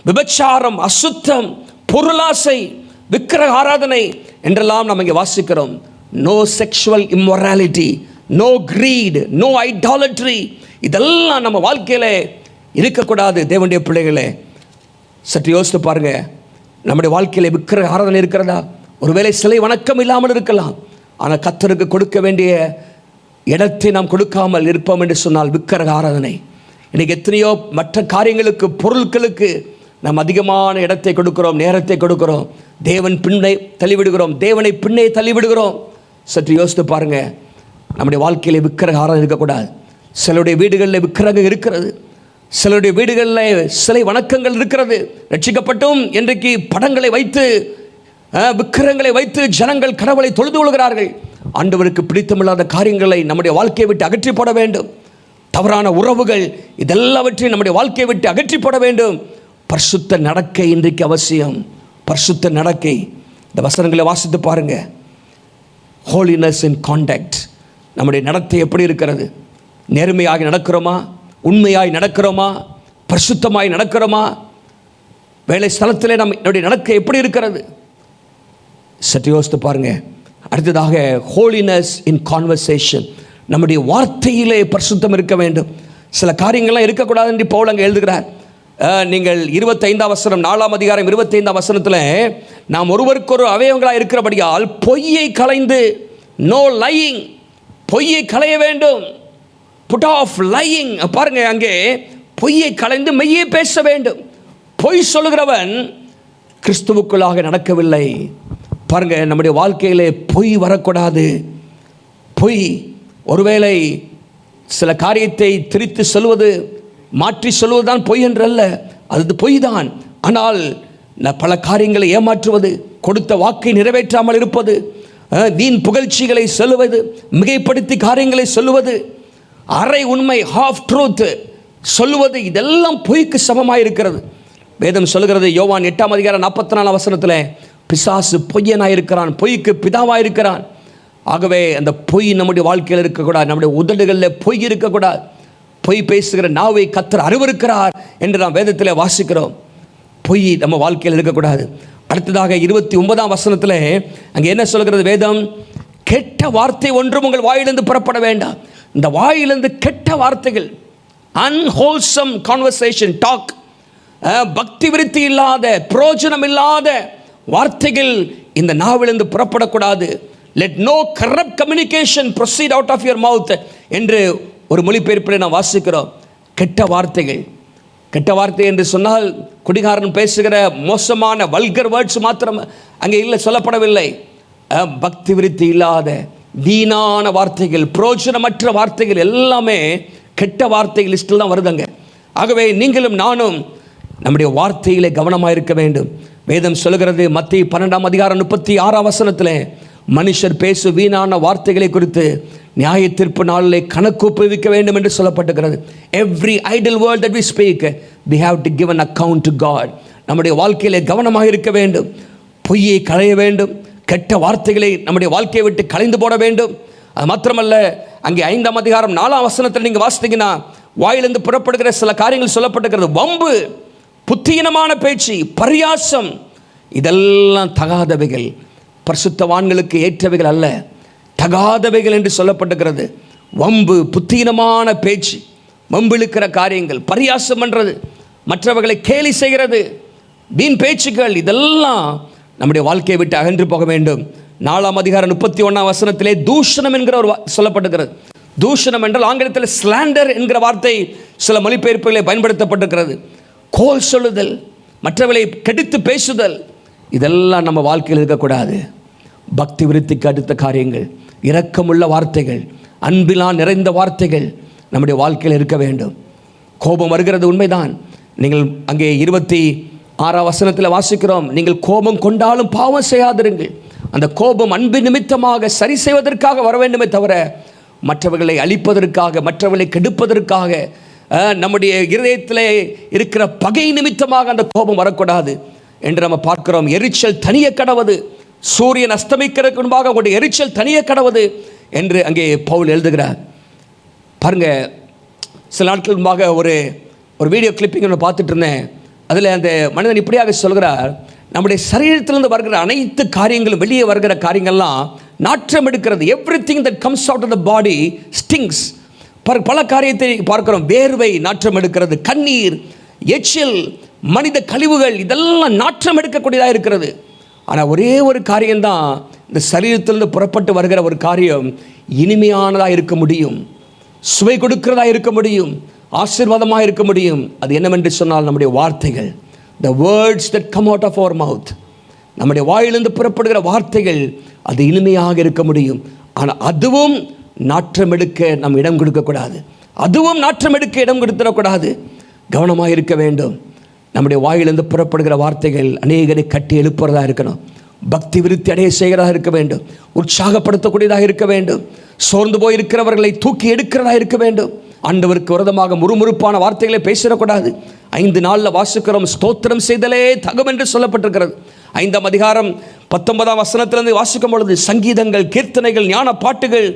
விபச்சாரம், அசுத்தம், பொருளாசை, விக்கிரக ஆராதனை என்றெல்லாம் நம்ம இங்கே வாசிக்கிறோம். No sexual immorality, no greed, no idolatry, இதெல்லாம் நம்ம வாழ்க்கையில் இருக்கக்கூடாது. தேவனுடைய பிள்ளைகளே, சற்று யோசித்து பாருங்க. நம்முடைய வாழ்க்கையில் விக்கிரக ஆராதனை இருக்கிறதா? ஒருவேளை சிலை வணக்கம் இல்லாமல் இருக்கலாம். ஆனால் கர்த்தருக்கு கொடுக்க வேண்டிய இடத்தை நாம் கொடுக்காமல் இருப்போம் என்று சொன்னால் விக்கிரக ஆராதனை. இன்றைக்கி எத்தனையோ மற்ற காரியங்களுக்கு, பொருட்களுக்கு நாம் அதிகமான இடத்தை கொடுக்கிறோம், நேரத்தை கொடுக்கிறோம். தேவன் பின்னே தள்ளிவிடுகிறோம், தேவனை பின்னே தள்ளிவிடுகிறோம். சற்று யோசித்து பாருங்கள். நம்முடைய வாழ்க்கையில் விக்கிரக ஆராதனை இருக்கக்கூடாது. சிலருடைய வீடுகளில் விக்கிரகம் இருக்கிறது, சிலருடைய வீடுகளில் சிலை வணக்கங்கள் இருக்கிறது. ரட்சிக்கப்பட்டும் இன்றைக்கு படங்களை வைத்து, விக்கிரகங்களை வைத்து ஜனங்கள் கடவுளை தொழுது கொள்கிறார்கள். ஆண்டவருக்கு பிடித்தமில்லாத காரியங்களை நம்முடைய வாழ்க்கையை விட்டு அகற்றி போட வேண்டும். தவறான உறவுகள், இதெல்லாவற்றையும் நம்முடைய வாழ்க்கையை விட்டு அகற்றி போட வேண்டும். பரிசுத்த நடக்கை இன்றைக்கு அவசியம். பரிசுத்த நடக்கை. இந்த வசனங்களை வாசித்து பாருங்க. ஹோலினஸ் இன் கான்டாக்ட். நம்முடைய நடத்தை எப்படி இருக்கிறது? நேர்மையாக நடக்கிறோமா? உண்மையாய் நடக்கிறோமா? பரிசுத்தமாய் நடக்கிறோமா? வேலை ஸ்தலத்திலே நம்முடைய நடக்கை எப்படி இருக்கிறது? சற்று யோசித்து பாருங்க. அடுத்ததாக ஹோலினஸ் இன் கான்வர்சேஷன். நம்முடைய வார்த்தையிலே பரிசுத்தம் இருக்க வேண்டும். சில காரியங்கள்லாம் இருக்கக்கூடாது என்று பவுல் அங்கே எழுதுகிறார். நீங்கள் 25ஆம் வசனம், 4ஆம் அதிகாரம் 25ஆம் வசனத்தில், நாம் ஒருவருக்கொரு அவயவங்களாக இருக்கிறபடியால் பொய்யை களைந்து, நோ லையிங், பொய்யை களைய வேண்டும். Put off lying. பாருங்க, அங்கே பொய்யை களைந்து மெய்யை பேச வேண்டும். பொய் சொல்லுகிறவன் கிறிஸ்துவுக்குள்ளாக நடக்கவில்லை. பாருங்க, நம்முடைய வாழ்க்கையிலே பொய் வரக்கூடாது. பொய், ஒருவேளை சில காரியத்தை திரித்து சொல்வது, மாற்றி சொல்வதுதான் பொய் என்றல்ல, அது பொய் தான். ஆனால் பல காரியங்களை ஏமாற்றுவது, கொடுத்த வாக்கை நிறைவேற்றாமல் இருப்பது, வீண் புகழ்ச்சிகளை சொல்லுவது, மிகைப்படுத்தி காரியங்களை சொல்லுவது, அரை உண்மை, ஹாஃப் ட்ரூத் சொல்லுவது, இதெல்லாம் பொய்க்கு சமமாக இருக்கிறது. வேதம் சொல்லுகிறது, யோவான் 8ஆம் அதிகாரம் 44ஆம் வசனத்தில், பிசாசு பொய்யனாயிருக்கிறான், பொய்க்கு பிதாவாயிருக்கிறான். ஆகவே அந்த பொய் நம்முடைய வாழ்க்கையில் இருக்கக்கூடாது. நம்முடைய உதடுகளில் பொய் இருக்கக்கூடாது. பொய் பேசுகிற நாவை கர்த்தர் அருவருக்கிறார் என்று நாம் வேதத்தில் வாசிக்கிறோம். பொய் நம்ம வாழ்க்கையில் இருக்கக்கூடாது. அடுத்ததாக 29ஆம் வசனத்தில் அங்கே என்ன சொல்கிறது வேதம்? கெட்ட வார்த்தை ஒன்றும் உங்கள் வாயிலிருந்து புறப்பட வேண்டாம். இந்த வாயிலிருந்து கெட்ட வார்த்தைகள், அன்ஹோல்சம் கான்வர்சேஷன், டாக், பக்தி விருத்தி இல்லாத, பிரயோஜனம் இல்லாத வார்த்தைகள் இந்த நாவிலிருந்து புறப்படக்கூடாது. Let no corrupt communication proceed out of your mouth என்று ஒரு மொழிபெயர்ப்பில் நான் வாசிக்கிறோம். கெட்ட வார்த்தைகள், கெட்ட வார்த்தை என்று சொன்னால் குடிகாரன் பேசுகிற மோசமான வல்கர் வேர்ட்ஸ் மாத்திரம் அங்கே இல்லை, சொல்லப்படவில்லை. பக்தி விருத்தி இல்லாத வீணான வார்த்தைகள், பிரயோஜனமற்ற வார்த்தைகள் எல்லாமே கெட்ட வார்த்தைகள் லிஸ்டில் தான் வருதுங்க. ஆகவே நீங்களும் நானும் நம்முடைய வார்த்தையிலே கவனமாக இருக்க வேண்டும். வேதம் சொல்கிறது, மத்தேயு 12ஆம் அதிகாரம் 36ஆம் வசனத்தில், மனுஷர் பேசு வீணான வார்த்தைகளை குறித்து நியாய தீர்ப்பு நாளிலே கணக்கு ஒப்புவிக்க வேண்டும் என்று சொல்லப்பட்டிருக்கிறது. Every idle word that we speak we have to give an account to God. நம்முடைய வாழ்க்கையிலே கவனமாக இருக்க வேண்டும். பொய்யை களைய வேண்டும். கெட்ட வார்த்தைகளை நம்முடைய வாழ்க்கையை விட்டு களைந்து போட வேண்டும். அது மாத்திரமல்ல, அங்கே 5ஆம் அதிகாரம் 4ஆம் வசனத்தில் நீங்கள் வாசித்தீங்கன்னா, வாயிலிருந்து புறப்படுகிற சில காரியங்கள் சொல்லப்பட்டிருக்கிறது. வம்பு, புத்தீனமான பேச்சு, பரியாசம், இதெல்லாம் தகாதவைகள், பரிசுத்தவான்களுக்கு ஏற்றவைகள் அல்ல, தகாதவைகள் என்று சொல்லப்பட்டிருக்கிறது. வம்பு, புத்தீனமான பேச்சு, வம்பிழுக்கிற காரியங்கள், பரியாசம் பண்ணுறது, மற்றவர்களை கேலி செய்கிறது, வீண் பேச்சுக்கள், இதெல்லாம் நம்முடைய வாழ்க்கையை விட்டு அகன்று போக வேண்டும். 4ஆம் அதிகாரம் 31ஆம் வசனத்திலே தூஷணம் என்கிற ஒரு சொல்லப்பட்டிருக்கிறது. தூஷணம் என்றால் ஆங்கிலத்தில் ஸ்லாண்டர் என்கிற வார்த்தை சில மொழிபெயர்ப்புகளை பயன்படுத்தப்பட்டிருக்கிறது. கோல் சொல்லுதல், மற்றவர்களை கெடுத்து பேசுதல், இதெல்லாம் நம்ம வாழ்க்கையில் இருக்கக்கூடாது. பக்தி விருத்திக்கு அடுத்த காரியங்கள், இரக்கமுள்ள வார்த்தைகள், அன்பிலான் நிறைந்த வார்த்தைகள் நம்முடைய வாழ்க்கையில் இருக்க வேண்டும். கோபம் வருகிறது உண்மைதான். நீங்கள் அங்கே 26ஆம் வசனத்தில் வாசிக்கிறோம், நீங்கள் கோபம் கொண்டாலும் பாவம் செய்யாதிருங்கள். அந்த கோபம் அன்பு நிமித்தமாக சரி செய்வதற்காக வர வேண்டுமே தவிர மற்றவர்களை அழிப்பதற்காக, மற்றவர்களை கெடுப்பதற்காக, நம்முடைய இருதயத்தில் இருக்கிற பகை நிமித்தமாக அந்த கோபம் வரக்கூடாது என்று நம்ம பார்க்கிறோம். எரிச்சல் தனிய கடவது, சூரியன் அஸ்தமிக்கிறதுக்கு முன்பாக உங்களுடைய எரிச்சல் தனிய கடவது என்று அங்கே பவுல் எழுதுகிறார். பாருங்க, சில நாட்கள் முன்பாக ஒரு வீடியோ கிளிப்பிங் ஒன்று பார்த்துட்டு இருந்தேன். அதில் அந்த மனிதன் இப்படியாக சொல்கிறார், நம்முடைய சரீரத்திலிருந்து வருகிற அனைத்து காரியங்களும், வெளியே வருகிற காரியங்கள்லாம் நாற்றம் எடுக்கிறது. Everything that comes out of the body stinks. பல காரியத்தை பார்க்கிறோம். வேர்வை நாற்றம் எடுக்கிறது, கண்ணீர், எச்சில், மனித கழிவுகள் இதெல்லாம் நாற்றம் எடுக்கக்கூடியதாக இருக்கிறது. ஆனால் ஒரே ஒரு காரியம்தான் இந்த சரீரத்திலிருந்து புறப்பட்டு வருகிற ஒரு காரியம் இனிமையானதாக இருக்க முடியும், சுவை கொடுக்கிறதா இருக்க முடியும், ஆசீர்வாதமாக இருக்க முடியும். அது என்னவென்று சொன்னால் நம்முடைய வார்த்தைகள், the words that come out of our mouth, நம்முடைய வாயிலிருந்து புறப்படுகிற வார்த்தைகள் அது இனிமையாக இருக்க முடியும். ஆனால் அதுவும் நாற்றம் எடுக்க நம் இடம் கொடுக்கக்கூடாது, அதுவும் நாற்றம் எடுக்க இடம் கொடுத்துடக்கூடாது. கவனமாக இருக்க வேண்டும். நம்முடைய வாயிலிருந்து புறப்படுகிற வார்த்தைகள் அநேகரை கட்டி எழுப்புறதா இருக்கணும், பக்தி விருத்தி அடைய செய்கிறதாக இருக்க வேண்டும், உற்சாகப்படுத்தக்கூடியதாக இருக்க வேண்டும், சோர்ந்து போய் இருக்கிறவர்களை தூக்கி எடுக்கிறதா இருக்க வேண்டும். ஆண்டவருக்கு விரோதமாக முறுமுறுப்பான வார்த்தைகளை பேசிடக்கூடாது. 5 நாளில் வாசிக்கிறோம், ஸ்தோத்திரம் செய்தலே தகும் என்று சொல்லப்பட்டிருக்கிறது. 5ஆம் அதிகாரம் 19ஆம் வசனத்திலிருந்து வாசிக்கும் பொழுது சங்கீதங்கள், கீர்த்தனைகள், ஞான பாட்டுகள்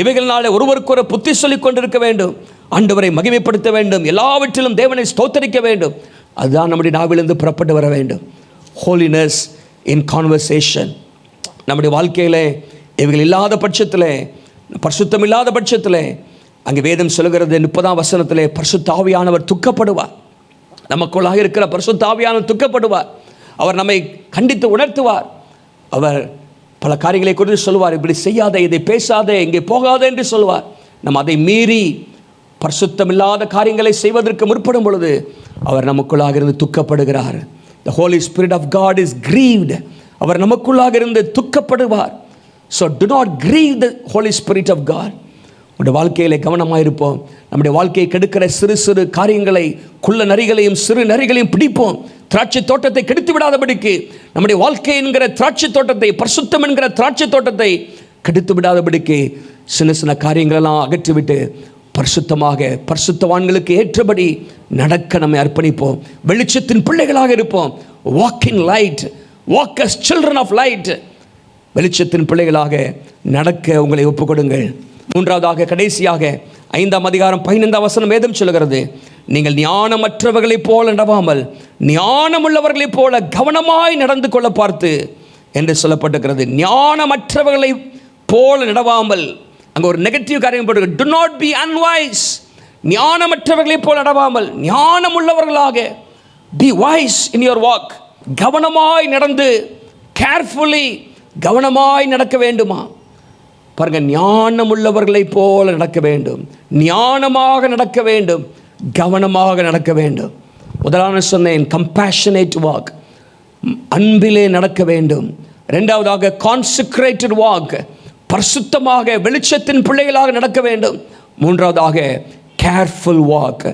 இவைகள்னாலே ஒருவருக்கு ஒரு புத்தி சொல்லிக் கொண்டிருக்க வேண்டும், ஆண்டவரை மகிமைப்படுத்த வேண்டும், எல்லாவற்றிலும் தேவனை ஸ்தோத்தரிக்க வேண்டும். அதுதான் நம்முடைய நாவிலிருந்து புறப்பட்டு வர வேண்டும். ஹோலினஸ் இன் கான்வர்சேஷன். நம்முடைய வாழ்க்கையில் இவைகள் இல்லாத பட்சத்தில், பரிசுத்தம் இல்லாத பட்சத்தில், அங்கே வேதம் சொல்கிறது 30ஆம் வசனத்திலே பரிசுத்த ஆவியானவர் துக்கப்படுவார். நமக்குள்ளாக இருக்கிற பரிசுத்த ஆவியானவர் துக்கப்படுவார். அவர் நம்மை கண்டித்து உணர்த்துவார். அவர் பல காரியங்களை குறித்து சொல்லுவார், இப்படி செய்யாதே, இதை பேசாதே, இங்கே போகாதே என்று சொல்லுவார். நம்ம அதை மீறி பரிசுத்தமில்லாத காரியங்களை செய்வதற்கு முற்படும் பொழுது அவர் நமக்குள்ளாக இருந்து துக்கப்படுகிறார். The Holy Spirit of God is grieved. அவர் நமக்குள்ளாக இருந்து துக்கப்படுவார். So do not grieve the Holy Spirit of God. நம்முடைய வாழ்க்கையிலே கவனமாக இருப்போம். நம்முடைய வாழ்க்கையை கெடுக்கிற சிறு சிறு காரியங்களை, குள்ள நரிகளையும் சிறு நரிகளையும் பிடிப்போம். திராட்சை தோட்டத்தை கெடுத்து விடாதபடிக்கு, நம்முடைய வாழ்க்கை என்கிற திராட்சை தோட்டத்தை, பரிசுத்தம் என்கிற திராட்சை தோட்டத்தை கெடுத்து விடாதபடிக்கு சின்ன சின்ன காரியங்களெல்லாம் அகற்றிவிட்டு பரிசுத்தமாக, பரிசுத்தவான்களுக்கு ஏற்றபடி நடக்க நம்மை அர்ப்பணிப்போம். வெளிச்சத்தின் பிள்ளைகளாக இருப்போம். Walk in light, walk as children of light. வெளிச்சத்தின் பிள்ளைகளாக நடக்க உங்களை ஒப்புக்கொடுங்கள். 3ஆவதாக, கடைசியாக 5ஆம் அதிகாரம் 15ஆம் வசனம் வேதம் சொல்லுகிறது, நீங்கள் ஞானமற்றவர்களைப் போல நடவாமல் ஞானமுள்ளவர்களைப் போல கவனமாய் நடந்து கொள்ள பார்த்து என்று சொல்லப்பட்டிருக்கிறது. ஞானமற்றவர்களை போல நடவாமல், அங்கே ஒரு நெகட்டிவ் காரியம் போட்டு, do not be unwise. ஞானமற்றவர்களை போல் நடவாமல் ஞானம் உள்ளவர்களாக, be wise in your walk. கவனமாய் நடந்து, கேர்ஃபுல்லி, கவனமாய் நடக்க வேண்டுமா? பாருங்க, ஞானம் உள்ளவர்களை போல நடக்க வேண்டும், ஞானமாக நடக்க வேண்டும், கவனமாக நடக்க வேண்டும். முதலான சொன்னேன், கம்பேஷனேட் வாக், அன்பிலே நடக்க வேண்டும். 2ஆவதாக கான்செக்ரேட்டட் வாக், பரிசுத்தமாக வெளிச்சத்தின் பிள்ளைகளாக நடக்க வேண்டும். 3ஆவதாக கேர்ஃபுல் வாக்,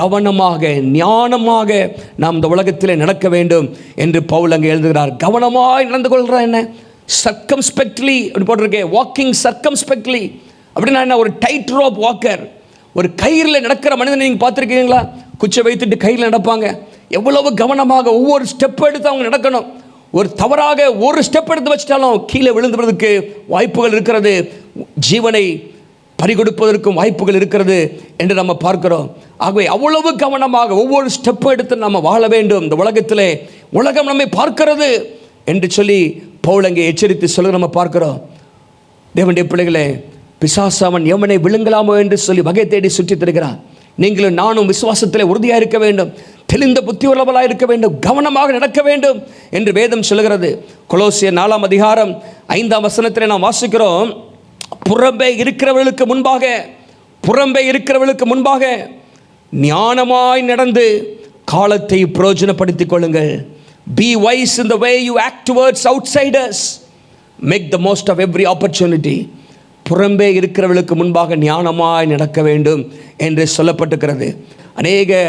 கவனமாக ஞானமாக நாம் இந்த உலகத்தில் நடக்க வேண்டும் என்று பவுல் அங்கே எழுதுகிறார். கவனமாய் நடந்து கொள்கிற என்ன, சர்க்கம்ஸ்பெக்ட்லி அப்படி போட்டிருக்கேன், வாக்கிங் சர்க்கம்ஸ்பெக்ட்லி அப்படின்னா என்ன, ஒரு டைட் ரோப் வாக்கர். ஒரு கயிறில் நடக்கிற மனிதனை நீங்கள் பார்த்துருக்கீங்களா? குச்சை வைத்துட்டு கையில் நடப்பாங்க. எவ்வளவு கவனமாக ஒவ்வொரு ஸ்டெப் எடுத்து அவங்க நடக்கணும். ஒரு தவறாக ஒரு ஸ்டெப் எடுத்து வச்சிட்டாலும் கீழே விழுந்துவதற்கு வாய்ப்புகள் இருக்கிறது, ஜீவனை பறிகொடுப்பதற்கும் வாய்ப்புகள் இருக்கிறது என்று நம்ம பார்க்கிறோம். ஆகவே அவ்வளவு கவனமாக ஒவ்வொரு ஸ்டெப் எடுத்து நம்ம வாழ வேண்டும். இந்த உலகத்திலே உலகம் நம்மை பார்க்கிறது என்று சொல்லி பவுல் அங்கே எச்சரித்து சொல்ல நம்ம பார்க்கிறோம். தேவனுடைய பிள்ளைகளே, பிசாசு அவன் எவனை விழுங்கலாமோ என்று சொல்லி வகை தேடி சுற்றித் திரிகிறான். நீங்களும் நானும் விசுவாசத்தில் உறுதியாக இருக்க வேண்டும், தெளிந்த புத்தி உள்ளவர்களாக இருக்க வேண்டும், கவனமாக நடக்க வேண்டும் என்று வேதம் சொல்கிறது. கொலோசியர் 4ஆம் அதிகாரம் 5ஆம் வசனத்தில் நாம் வாசிக்கிறோம், புறம்பே இருக்கிறவர்களுக்கு முன்பாக ஞானமாய் நடந்து காலத்தை பிரயோஜனப்படுத்திக் கொள்ளுங்கள். Be wise in the way you act towards outsiders. Make the most of every opportunity. புறம்பே இருக்கிறவர்களுக்கு முன்பாக ஞானமாய் நடக்க வேண்டும் என்று சொல்லப்பட்டிருக்கிறது. அநேக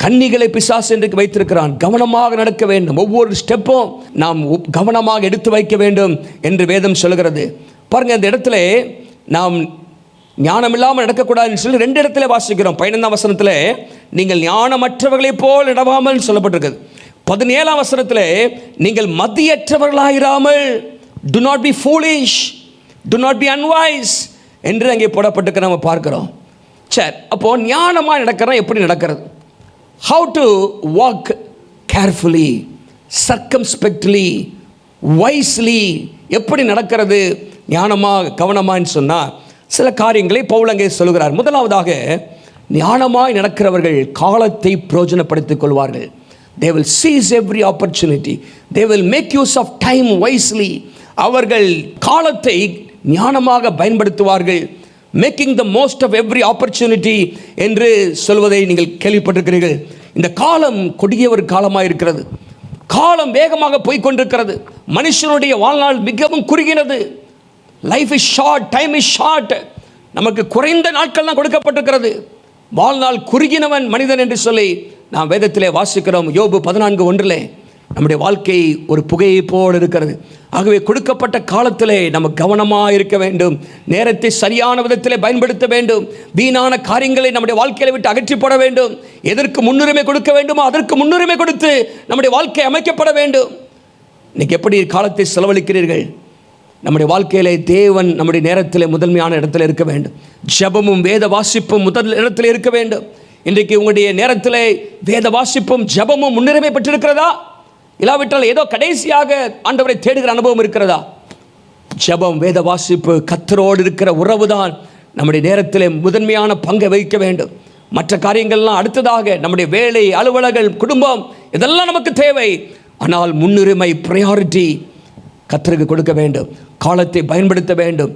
கன்னிகளை பிசாசு என்று வைத்திருக்கிறான். கவனமாக நடக்க வேண்டும், ஒவ்வொரு ஸ்டெப்பும் நாம் கவனமாக எடுத்து வைக்க வேண்டும் என்று வேதம் சொல்கிறது. பாருங்கள், இந்த இடத்துல நாம் ஞானம் இல்லாமல் நடக்கக்கூடாதுன்னு சொல்லி 2 இடத்துல வாசிக்கிறோம். 15ஆம் வசனத்தில் நீங்கள் ஞானமற்றவர்களைப் போல் நடவாமல் சொல்லப்பட்டிருக்கிறது. 17ஆம் வசனத்தில் நீங்கள் மதியற்றவர்களாயிராமல், do not be foolish, do not be unwise என்று அங்கே போடப்பட்டிருக்க நம்ம பார்க்கிறோம். சரி, அப்போது ஞானமாக நடக்கிறோம். எப்படி நடக்கிறது? How to walk carefully, circumspectly, wisely. எப்படி நடக்கிறது ஞானமாக கவனமான்னு சொன்னால் சில காரியங்களை பவுல் அங்கே சொல்கிறார். முதலாவதாக, ஞானமாய் நடக்கிறவர்கள் காலத்தை பிரயோஜனப்படுத்திக் கொள்வார்கள். They will seize every opportunity. They will make use of time wisely. அவர்கள் காலத்தை ஞானமாக பயன்படுத்துவார்கள். Making the most of every opportunity என்று சொல்வதை நீங்கள் கேள்விப்பட்டிருக்கிறீர்கள். இந்த காலம் கொடிய ஒரு காலமாக இருக்கிறது. காலம் வேகமாக போய்கொண்டிருக்கிறது. மனுஷனுடைய வாழ்நாள் மிகவும் குறுகினது. Life is short, time is short. நமக்கு குறைந்த நாட்கள் தான் கொடுக்கப்பட்டிருக்கிறது. வாழ்நாள் குறுகினவன் மனிதன் என்று சொல்லி நாம் வேதத்திலே வாசிக்கிறோம். யோபு 14:1 நம்முடைய வாழ்க்கை ஒரு புகையை போல் இருக்கிறது. ஆகவே கொடுக்கப்பட்ட காலத்திலே நம்ம கவனமாக இருக்க வேண்டும். நேரத்தை சரியான விதத்திலே பயன்படுத்த வேண்டும். வீணான காரியங்களை நம்முடைய வாழ்க்கையை விட்டு அகற்றி போட வேண்டும். எதற்கு முன்னுரிமை கொடுக்க வேண்டுமோ அதற்கு முன்னுரிமை கொடுத்து நம்முடைய வாழ்க்கை அமைக்கப்பட வேண்டும். இன்னைக்கு எப்படி காலத்தை செலவழிக்கிறீர்கள்? நம்முடைய வாழ்க்கையிலே தேவன் நம்முடைய நேரத்தில் முதன்மையான இடத்துல இருக்க வேண்டும். ஜெபமும் வேத வாசிப்பும் முதல் இடத்துல இருக்க வேண்டும். இன்றைக்கு உங்களுடைய நேரத்தில் வேத வாசிப்பும் ஜெபமும் முன்னுரிமை பெற்றிருக்கிறதா? இல்லாவிட்டால் ஏதோ கடைசியாக ஆண்டவரை தேடுகிற அனுபவம் இருக்கிறதா? ஜெபம், வேத வாசிப்பு, கர்த்தரோடு இருக்கிற உறவு தான் நம்முடைய நேரத்தில் முதன்மையான பங்கை வகிக்க வேண்டும். மற்ற காரியங்கள்லாம் அடுத்ததாக, நம்முடைய வேலை, அலுவலகம், குடும்பம், இதெல்லாம் நமக்கு தேவை. ஆனால் முன்னுரிமை, ப்ரையாரிட்டி கர்த்தருக்கு கொடுக்க வேண்டும். காலத்தை பயன்படுத்த வேண்டும்.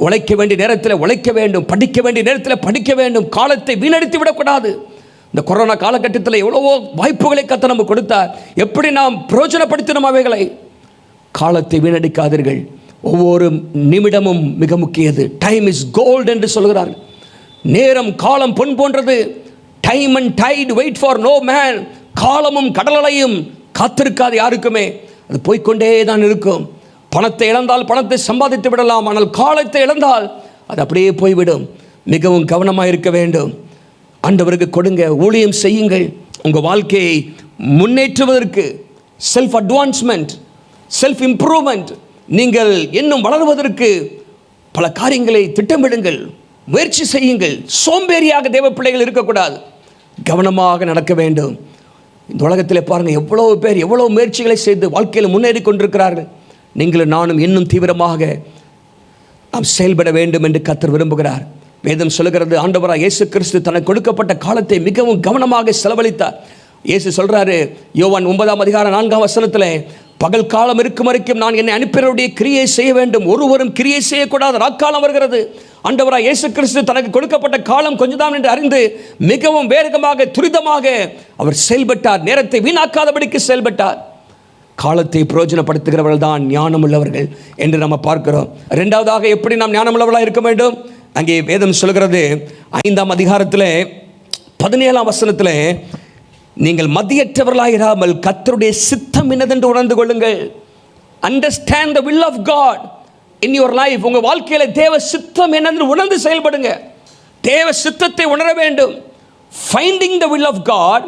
உழைக்க வேண்டிய நேரத்தில் உழைக்க வேண்டும். படிக்க வேண்டிய நேரத்தில் படிக்க வேண்டும். காலத்தை வீணடித்து விடக்கூடாது. இந்த கொரோனா காலகட்டத்தில் எவ்வளவோ வாய்ப்புகளை கர்த்தர் நமக்கு கொடுத்தார். எப்படி நாம் பிரயோஜனப்படுத்தினோம் அவைகளை? காலத்தை வீணடிக்காதீர்கள். ஒவ்வொரு நிமிடமும் மிக முக்கியது. டைம் இஸ் கோல்டு என்று சொல்கிறார்கள். நேரம், காலம் பொன் போன்றது. Time and tide wait for no man. காலமும் கடலையும் காத்திருக்காது யாருக்குமே. அது போய்கொண்டே தான் இருக்கும். பணத்தை இழந்தால் பணத்தை சம்பாதித்து விடலாம். ஆனால் காலத்தை இழந்தால் அது அப்படியே போய்விடும். மிகவும் கவனமாக இருக்க வேண்டும். ஆண்டவருக்கு கொடுங்க, ஊழியம் செய்யுங்கள். உங்கள் வாழ்க்கையை முன்னேற்றுவதற்கு, செல்ஃப் அட்வான்ஸ்மெண்ட், செல்ஃப் இம்ப்ரூவ்மெண்ட், நீங்கள் இன்னும் வளர்வதற்கு பல காரியங்களை திட்டமிடுங்கள், முயற்சி செய்யுங்கள். சோம்பேறியாக தேவ பிள்ளைகள் இருக்கக்கூடாது. கவனமாக நடக்க வேண்டும். இந்த உலகத்தில் பாருங்கள், எவ்வளோ பேர் எவ்வளோ முயற்சிகளை செய்து வாழ்க்கையில் முன்னேறி கொண்டிருக்கிறார்கள். நீங்களும் நானும் இன்னும் தீவிரமாக நாம் செயல்பட வேண்டும் என்று கர்த்தர் விரும்புகிறார். வேதம் சொல்லுகிறது, ஆண்டவராக இயேசு கிறிஸ்து தனக்கு கொடுக்கப்பட்ட காலத்தை மிகவும் கவனமாக செலவழித்தார். இயேசு சொல்கிறாரு, யோவான் 9:4 பகல் காலம் இருக்கும் வரைக்கும் நான் என்னை அனுப்பினருடைய கிரியை செய்ய வேண்டும். ஒருவரும் கிரியை செய்யக்கூடாது, ராக்காலம் வருகிறது. ஆண்டவராக இயேசு கிறிஸ்து தனக்கு கொடுக்கப்பட்ட காலம் கொஞ்சம்தான் என்று அறிந்து மிகவும் வேகமாக, துரிதமாக அவர் செயல்பட்டார். நேரத்தை வீணாக்காதபடிக்கு செயல்பட்டார். காலத்தை பிரயோஜனப்படுத்துகிறவர்கள் தான் ஞானம் உள்ளவர்கள் என்று நம்ம பார்க்கிறோம். இரண்டாவதாக, எப்படி நாம் ஞானம் உள்ளவர்களாக இருக்க வேண்டும்? அங்கே வேதம் சொல்கிறது 5:17 நீங்கள் மதியற்றவர்களாக இராமல் கர்த்தருடைய சித்தம் என்னதென்று உணர்ந்து கொள்ளுங்கள். Understand the will of God in your life. உங்கள் வாழ்க்கையில் தேவ சித்தம் என்னென்று உணர்ந்து செயல்படுங்க. தேவ சித்தத்தை உணர வேண்டும். Finding the will of God,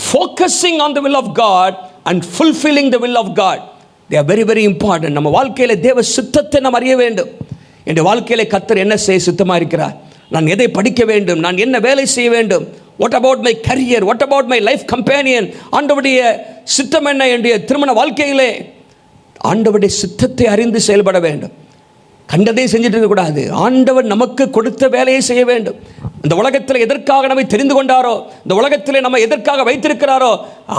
focusing on the will of God and fulfilling the will of God, they are very very important. நம்ம வாழ்க்கையில் தேவ சித்தத்தை நாம் அறிய வேண்டும். என் வாழ்க்கையில் கர்த்தர் என்ன செய்ய சித்தமாக இருக்கிறார்? நான் எதை படிக்க வேண்டும்? நான் என்ன வேலை செய்ய வேண்டும்? What about my career? What about my life companion? ஆண்டவருடைய சித்தம் என்ன? என்னுடைய திருமண வாழ்க்கையிலே ஆண்டவருடைய சித்தத்தை அறிந்து செயல்பட வேண்டும். கண்டதை செஞ்சுட்டு இருக்கக்கூடாது. ஆண்டவர் நமக்கு கொடுத்த வேலையை செய்ய வேண்டும். இந்த உலகத்தில் எதற்காக நம்மை தெரிந்து கொண்டாரோ, இந்த உலகத்தில் நம்ம எதற்காக வைத்திருக்கிறாரோ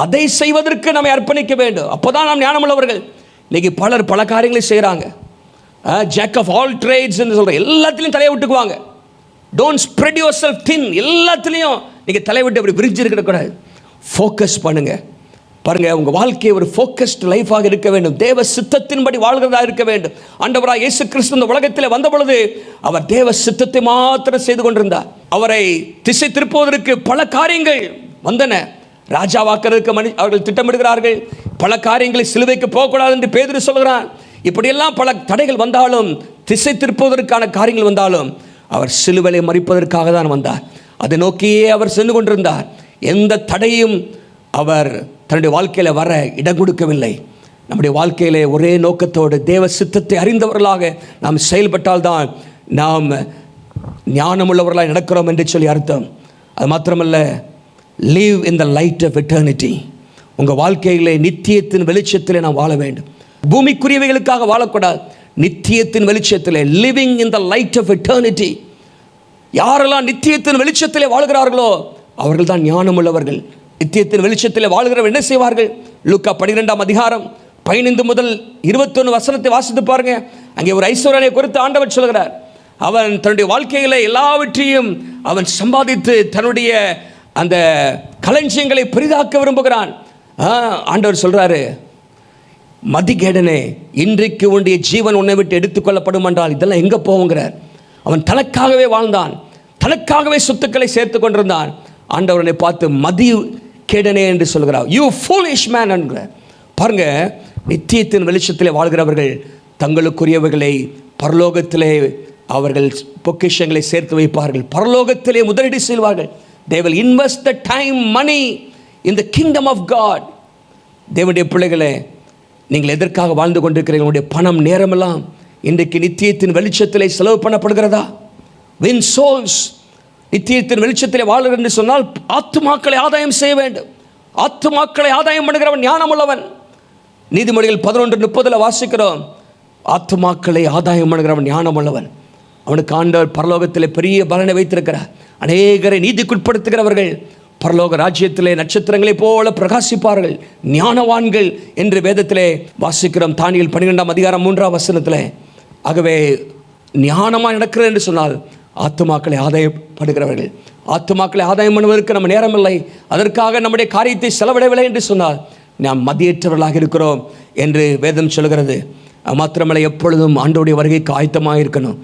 அதை செய்வதற்கு நம்மை அர்ப்பணிக்க வேண்டும். அப்போதான் நாம் ஞானமுள்ளவர்கள். இன்னைக்கு பலர் பல காரியங்களை செய்கிறாங்க. ஜாக் ஆஃப் ஆல் ட்ரேட்ஸ் என்று சொல்கிற எல்லாத்துலேயும் தலையை விட்டுக்குவாங்க. டோன்ட் ஸ்ப்ரெட் யுவர் செல்ஃப் தின். எல்லாத்துலேயும் நீங்கள் தலையை விட்டு அப்படி விரிஞ்சு இருக்கக்கூடாது. ஃபோக்கஸ் பண்ணுங்கள். பாருங்கள், உங்கள் வாழ்க்கையை ஒரு ஃபோக்கஸ்டு லைஃபாக இருக்க வேண்டும். தேவ சித்தத்தின்படி வாழ்கிறதா இருக்க வேண்டும். ஆண்டவராக இயேசு கிறிஸ்து இந்த உலகத்தில் வந்த பொழுது அவர் தேவ சித்தத்தை மாத்திரம் செய்து கொண்டிருந்தார். அவரை திசை திருப்புவதற்கு பல காரியங்கள் வந்தன. ராஜாவாக்கிறதுக்கு அவர்கள் திட்டமிடுகிறார்கள். பல காரியங்களை சிலுவைக்கு போகக்கூடாது என்று பேதுரு சொல்கிறான். இப்படியெல்லாம் பல தடைகள் வந்தாலும், திசை திருப்புவதற்கான காரியங்கள் வந்தாலும், அவர் சிலுவையை மறிப்பதற்காக தான் வந்தார். அதை நோக்கியே அவர் சென்று கொண்டிருந்தார். எந்த தடையும் அவர் தன்னுடைய வாழ்க்கையில் வர இடம் கொடுக்கவில்லை. நம்முடைய வாழ்க்கையிலே ஒரே நோக்கத்தோடு தேவ சித்தத்தை அறிந்தவர்களாக நாம் செயல்பட்டால்தான் நாம் ஞானமுள்ளவர்களாக நடக்கிறோம் என்று சொல்லி அர்த்தம். அது மாத்திரமல்ல, live in the light of eternity. உங்கள் வாழ்க்கையிலே நித்தியத்தின் வெளிச்சத்திலே நாம் வாழ வேண்டும். பூமிக்குரியவைகளுக்காக வாழக்கூடாது. நித்தியத்தின் வெளிச்சத்திலே, living in the light of eternity. யாரெல்லாம் நித்தியத்தின் வெளிச்சத்திலே வாழ்கிறார்களோ அவர்கள் தான் ஞானமுள்ளவர்கள். நித்தியத்தின் வெளிச்சத்தில் வாழ்கிறவர் என்ன செய்வார்கள்? லூக்கா 12ஆம் அதிகாரம் 15 முதல் 21 வசனத்தை வாசித்து பாருங்க. அங்கே ஒரு ஐஸ்வர்யனை குறித்து ஆண்டவர் சொல்கிறார். அவன் தன்னுடைய வாழ்க்கையில் எல்லாவற்றையும் அவன் சம்பாதித்து தன்னுடைய அந்த களஞ்சியங்களை பெரிதாக்க விரும்புகிறான். ஆண்டவர் சொல்றாரு, மதிகேடனே, இன்றைக்கு உன்னுடைய ஜீவன் உன்னை விட்டு எடுத்துக்கொள்ளப்படும் என்றால் இதெல்லாம் எங்கே போகுங்கிறார். அவன் தனக்காகவே வாழ்ந்தான், தனக்காகவே சொத்துக்களை சேர்த்து கொண்டிருந்தான். ஆண்டவனை பார்த்து மதி கேடனே என்று சொல்கிறார். யூ ஃபூலிஷ் மேன் என்கிறார். பாருங்க, நித்தியத்தின் வெளிச்சத்திலே வாழ்கிறவர்கள் தங்களுக்குரியவர்களை பரலோகத்திலே அவர்கள் பொக்கிஷங்களை சேர்த்து வைப்பார்கள், பரலோகத்திலே முதலீடு செய்வார்கள். they will invest the time, money in the kingdom of God. தேவனுடைய பிள்ளைகளே, நீங்கள் எதற்காக வாழ்ந்து கொண்டிருக்கிறீர்கள்? உங்களுடைய பணம், நேரமெல்லாம் இன்றைக்கு நித்தியத்தின் வெளிச்சத்திலே செலவு பண்ணப்படுகிறதா? Win souls. நித்தியத்தின் வெளிச்சத்திலே வாழ்கிறது என்று சொன்னால் ஆத்துமாக்களை ஆதாயம் செய்ய வேண்டும். ஆத்துமாக்களை ஆதாயம் பண்ணுகிறவன் ஞானமுள்ளவன். நீதிமொழிகள் 11:30 வாசிக்கிறோம், ஆத்துமாக்களை ஆதாயம் பண்ணுகிறவன் ஞானமுள்ளவன். அவனுக்கு ஆண்டவர் பரலோகத்தில் பெரிய பலனை வைத்திருக்கிறார். அநேகரை நீதிக்குட்படுத்துகிறவர்கள் பரலோக ராஜ்யத்திலே நட்சத்திரங்களைப் போல பிரகாசிப்பார்கள், ஞானவான்கள் என்று வேதத்திலே வாசிக்கிறோம். தானியேல் 12ஆம் அதிகாரம் 3ஆம் வசனத்தில். ஆகவே ஞானமாக நடக்கிறது என்று சொன்னால் ஆத்துமாக்களை ஆதாயப்படுகிறவர்கள். ஆத்துமாக்களை ஆதாயம் பண்ணுவதற்கு நம்ம நேரம் இல்லை, அதற்காக நம்முடைய காரியத்தை செலவிடவில்லை என்று சொன்னால் நாம் மதியற்றவர்களாக இருக்கிறோம் என்று வேதம் சொல்கிறது. மாத்திரமல்ல, எப்பொழுதும் ஆண்டவருடைய வருகைக்கு ஆயத்தமாக இருக்கணும்.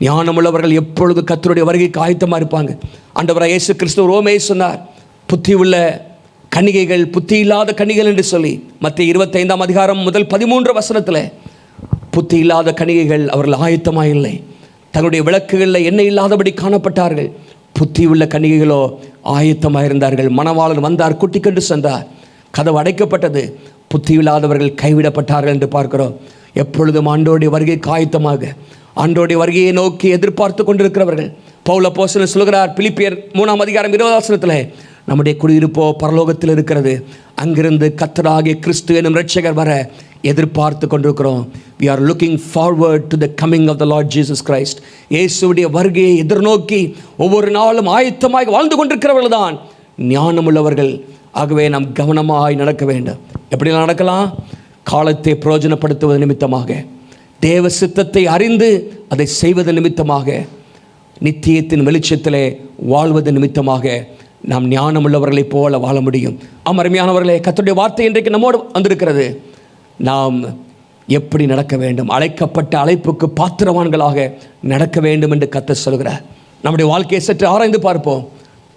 ஞானமுள்ளவர்கள் எப்பொழுது கர்த்தருடைய வருகைக்கு ஆயத்தமாக இருப்பாங்க. ஆண்டவராகிய இயேசு கிறிஸ்து ரோமையை சொன்னார், புத்தி உள்ள கன்னிகைகள், புத்தி இல்லாத கன்னிகைகள் என்று சொல்லி. மத்திய 25ஆம் அதிகாரம் முதல் 13 வசனத்தில் புத்தி இல்லாத கன்னிகைகள் அவர்கள் ஆயத்தமாக இல்லை, தங்களுடைய விளக்குகளில் எண்ணெய் இல்லாதபடி காணப்பட்டார்கள். புத்தி உள்ள கன்னிகைகளோ ஆயத்தமாக இருந்தார்கள். மணவாளன் வந்தார், கூட்டி கொண்டு சென்றார், கதவு அடைக்கப்பட்டது. புத்தி இல்லாதவர்கள் கைவிடப்பட்டார்கள் என்று பார்க்கிறோம். எப்பொழுதும் ஆண்டோடைய வருகைக்கு ஆயத்தமாக, ஆண்டோடைய வருகையை நோக்கி எதிர்பார்த்து கொண்டிருக்கிறவர்கள். பவுல் அப்போஸ்தலன் சொல்கிறார், பிலிப்பியர் 3ஆம் அதிகாரம் 20ஆம் வசனத்தில், நம்முடைய குடியிருப்போ பரலோகத்தில் இருக்கிறது, அங்கிருந்து கர்த்தராகிய கிறிஸ்து எனும் இரட்சகர் வர எதிர்பார்த்து கொண்டிருக்கிறோம். we are looking forward to the coming of the Lord Jesus Christ. இயேசுவுடைய வருகையை எதிர்நோக்கி ஒவ்வொரு நாளும் ஆயத்தமாக வாழ்ந்து கொண்டிருக்கிறவர்கள் தான் ஞானமுள்ளவர்கள். ஆகவே நாம் கவனமாய் நடக்க வேண்டும். எப்படி நடக்கலாம்? காலத்தை பிரயோஜனப்படுத்துவது நிமித்தமாக, தேவ சித்தத்தை அறிந்து அதை செய்வது நிமித்தமாக, நித்தியத்தின் வெளிச்சத்திலே வாழ்வது நிமித்தமாக நாம் ஞானமுள்ளவர்களைப் போல வாழ முடியும். அருமையானவர்களே, கர்த்தருடைய வார்த்தை இன்றைக்கு நம்மோடு வந்திருக்கிறது. நாம் எப்படி நடக்க வேண்டும்? அழைக்கப்பட்ட அழைப்புக்கு பாத்திரவான்களாக நடக்க வேண்டும் என்று கர்த்தர் சொல்கிறார். நம்முடைய வாழ்க்கையை சற்று ஆராய்ந்து பார்ப்போம்.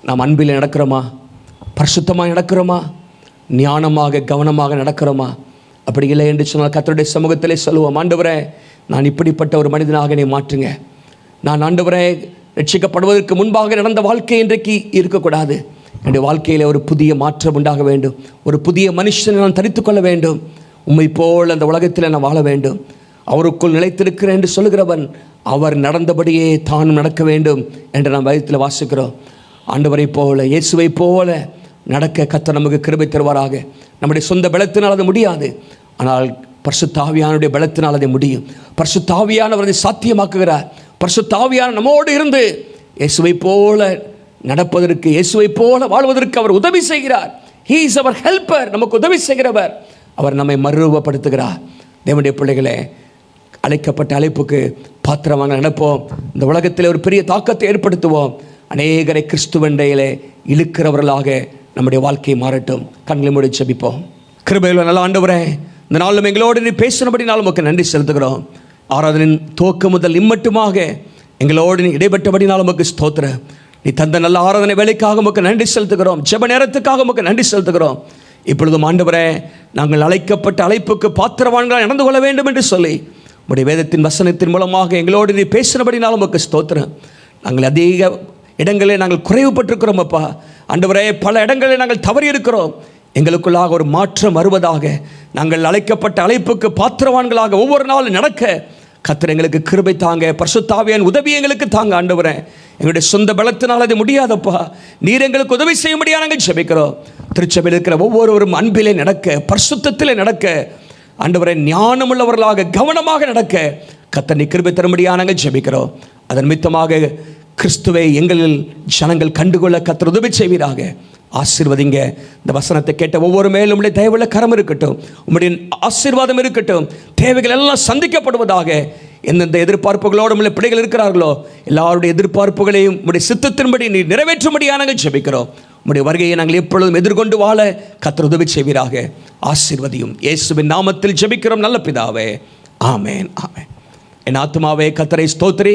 நாம் அன்பில் நடக்கிறோமா? பரிசுத்தமாக நடக்கிறோமா? ஞானமாக கவனமாக நடக்கிறோமா? அப்படி இல்லை என்று சொன்னால் கர்த்தருடைய சமூகத்திலே சொல்லுவோம், ஆண்டவரே, நான் இப்படிப்பட்ட ஒரு மனிதனாக என்னை மாற்றுங்க. நான் ஆண்டவரே ரட்சிக்கப்படுவதற்கு முன்பாக நடந்த வாழ்க்கை இன்றைக்கு இருக்கக்கூடாது. என்னுடைய வாழ்க்கையில் ஒரு புதிய மாற்றம் உண்டாக வேண்டும். ஒரு புதிய மனுஷனை நான் தரித்து கொள்ள வேண்டும். உம்மை போல் அந்த உலகத்தில் நான் வாழ வேண்டும். அவருக்குள் நிலைத்திருக்கிறேன் என்று சொல்லுகிறவன் அவர் நடந்தபடியே தானும் நடக்க வேண்டும் என்று நாம் வேதத்தில் வாசிக்கிறோம். ஆண்டவரை போல, இயேசுவை போல நடக்க கர்த்தர் நமக்கு கிருபை தருவாராக. நம்முடைய சொந்த பலத்தினால் அது முடியாது, ஆனால் பரிசுத்த ஆவியானுடைய பலத்தினால் அதை முடியும். பரிசுத்த ஆவியானவர் அதை சாத்தியமாக்குகிறார். பரிசுத்த ஆவியான நம்மோடு இருந்து இயேசுவை போல நடப்பதற்கு, இயேசுவை போல வாழ்வதற்கு அவர் உதவி செய்கிறார். He is our helper. நமக்கு உதவி செய்கிறவர். அவர் நம்மை மறுரூபப்படுத்துகிறார். தேவனுடைய பிள்ளைகளே, அழைக்கப்பட்ட அழைப்புக்கு பாத்திரமாக நடப்போம். இந்த உலகத்தில் ஒரு பெரிய தாக்கத்தை ஏற்படுத்துவோம். அநேகரை கிறிஸ்துவண்டையிலே இழுக்கிறவர்களாக நம்முடைய வாழ்க்கை மாறட்டும். கண்களை மூடி ஜெபிப்போம். கிருபையுள்ள நல்ல ஆண்டவரே, இந்த நாளும் எங்களோடு நீ பேசினபடினாலும் உமக்கு நன்றி செலுத்துகிறோம். ஆராதனின் துவக்கம் முதல் இம்மட்டுமாக எங்களோடு நீ இடைப்பட்டபடினாலும் உமக்கு ஸ்தோத்திரம். நீ தந்த நல்ல ஆராதனை வேலைக்காக உமக்கு நன்றி செலுத்துகிறோம். ஜெப நேரத்துக்காக உமக்கு நன்றி செலுத்துகிறோம். இப்பொழுதும் ஆண்டவரே, நாங்கள் அழைக்கப்பட்ட அழைப்புக்கு பாத்திரவான்களாக நடந்து கொள்ள வேண்டும் என்று சொல்லி உடைய வேதத்தின் வசனத்தின் மூலமாக எங்களோடு நீ பேசினபடினாலும் உமக்கு ஸ்தோத்திரம். நாங்கள் அதிக இடங்களில் நாங்கள் குறைவுபட்டிருக்கிறோம் அப்பா. ஆண்டவரே, பல இடங்களில் நாங்கள் தவறி இருக்கிறோம். எங்களுக்குள்ளாக ஒரு மாற்றம் வருவதாக, நாங்கள் அழைக்கப்பட்ட அழைப்புக்கு பாத்திரவான்களாக ஒவ்வொரு நாளும் நடக்க கர்த்தர் எங்களுக்கு கிருபை தாங்க. பரிசுத்த ஆவியான் உதவி எங்களுக்கு தாங்க. ஆண்டவரே, எங்களுடைய சொந்த பலத்தினால் அது முடியாதப்பா, நீர் எங்களுக்கு உதவி செய்ய முடியாது நாங்கள் ஜெபிக்கிறோம். திருச்சபையில் இருக்கிற ஒவ்வொருவரும் அன்பிலே நடக்க, பரிசுத்தத்திலே நடக்க, ஆண்டவரே ஞானமுள்ளவர்களாக கவனமாக நடக்க கர்த்தர் நீ கிருபை தரும்படியாக நாங்கள் ஜெபிக்கிறோம். அதன் நிமித்தமாக கிறிஸ்துவை எங்களில் ஜனங்கள் கண்டுகொள்ள கர்த்தர் உதவி செய்வீராக. ஆசீர்வதிங்க. இந்த வசனத்தை கேட்ட ஒவ்வொரு மேலும் உம்முடைய தயவுள்ள கரம் இருக்கட்டும், உம்முடைய ஆசீர்வாதம் இருக்கட்டும். தேவைகள் எல்லாம் சந்திக்கப்படுவதாக. எந்தெந்த எதிர்பார்ப்புகளோடு உள்ள பிள்ளைகள் இருக்கிறார்களோ எல்லாருடைய எதிர்பார்ப்புகளையும் உம்முடைய சித்தத்தின்படி நீர் நிறைவேற்றும்படியாக நாங்கள் ஜெபிக்கிறோம். உம்முடைய வருகையை நாங்கள் எப்பொழுதும் எதிர்கொண்டு வாழ கர்த்தர் உதவி செய்வீராக. ஆசீர்வதியும். இயேசுவின் நாமத்தில் ஜெபிக்கிறோம் நல்ல பிதாவே, ஆமென், ஆமென். என் ஆத்துமாவே கர்த்தரை ஸ்தோத்திரி,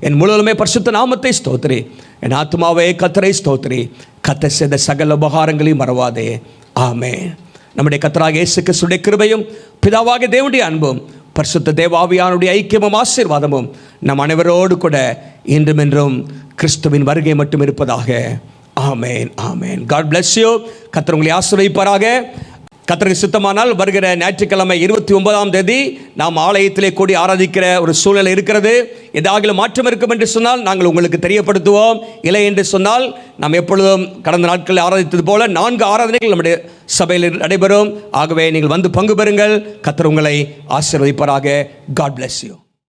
என் முழுவதுமே பரிசுத்த நாமத்தை ஸ்தோத்திரி. என் ஆத்துமாவே கர்த்தரை ஸ்தோத்திரி, கர்த்தர் செய்த சகல உபகாரங்களையும் மறவாதே. ஆமென். நம்முடைய கர்த்தராகிய இயேசு கிறிஸ்துவின் கிருபையும் பிதாவாகிய தேவனுடைய அன்பும் பரிசுத்த தேவாவியானுடைய ஐக்கியமும் ஆசீர்வாதமும் நம் அனைவரோடு கூட இன்றும் என்றும் கிறிஸ்துவின் வருகை மட்டும் இருப்பதாக. ஆமென், ஆமென். God bless you. கர்த்தர் உங்களை ஆசீர்வதிப்பாராக. கர்த்தருக்கு சித்தமானால் வருகிற ஞாயிற்றுக்கிழமை 29ஆம் தேதி நாம் ஆலயத்திலே கூடி ஆராதிக்கிற ஒரு சூழ்நிலை இருக்கிறது. ஏதாவது மாற்றம் இருக்கும் என்று சொன்னால் நாங்கள் உங்களுக்கு தெரியப்படுத்துவோம். இல்லை என்று சொன்னால் நாம் எப்பொழுதும் கடந்த நாட்களில் ஆராதித்தது போல 4 ஆராதனைகள் நம்முடைய சபையில் நடைபெறும். ஆகவே நீங்கள் வந்து பங்கு பெறுங்கள். கர்த்தர் உங்களை ஆசீர்வதிப்பாராக. God bless you.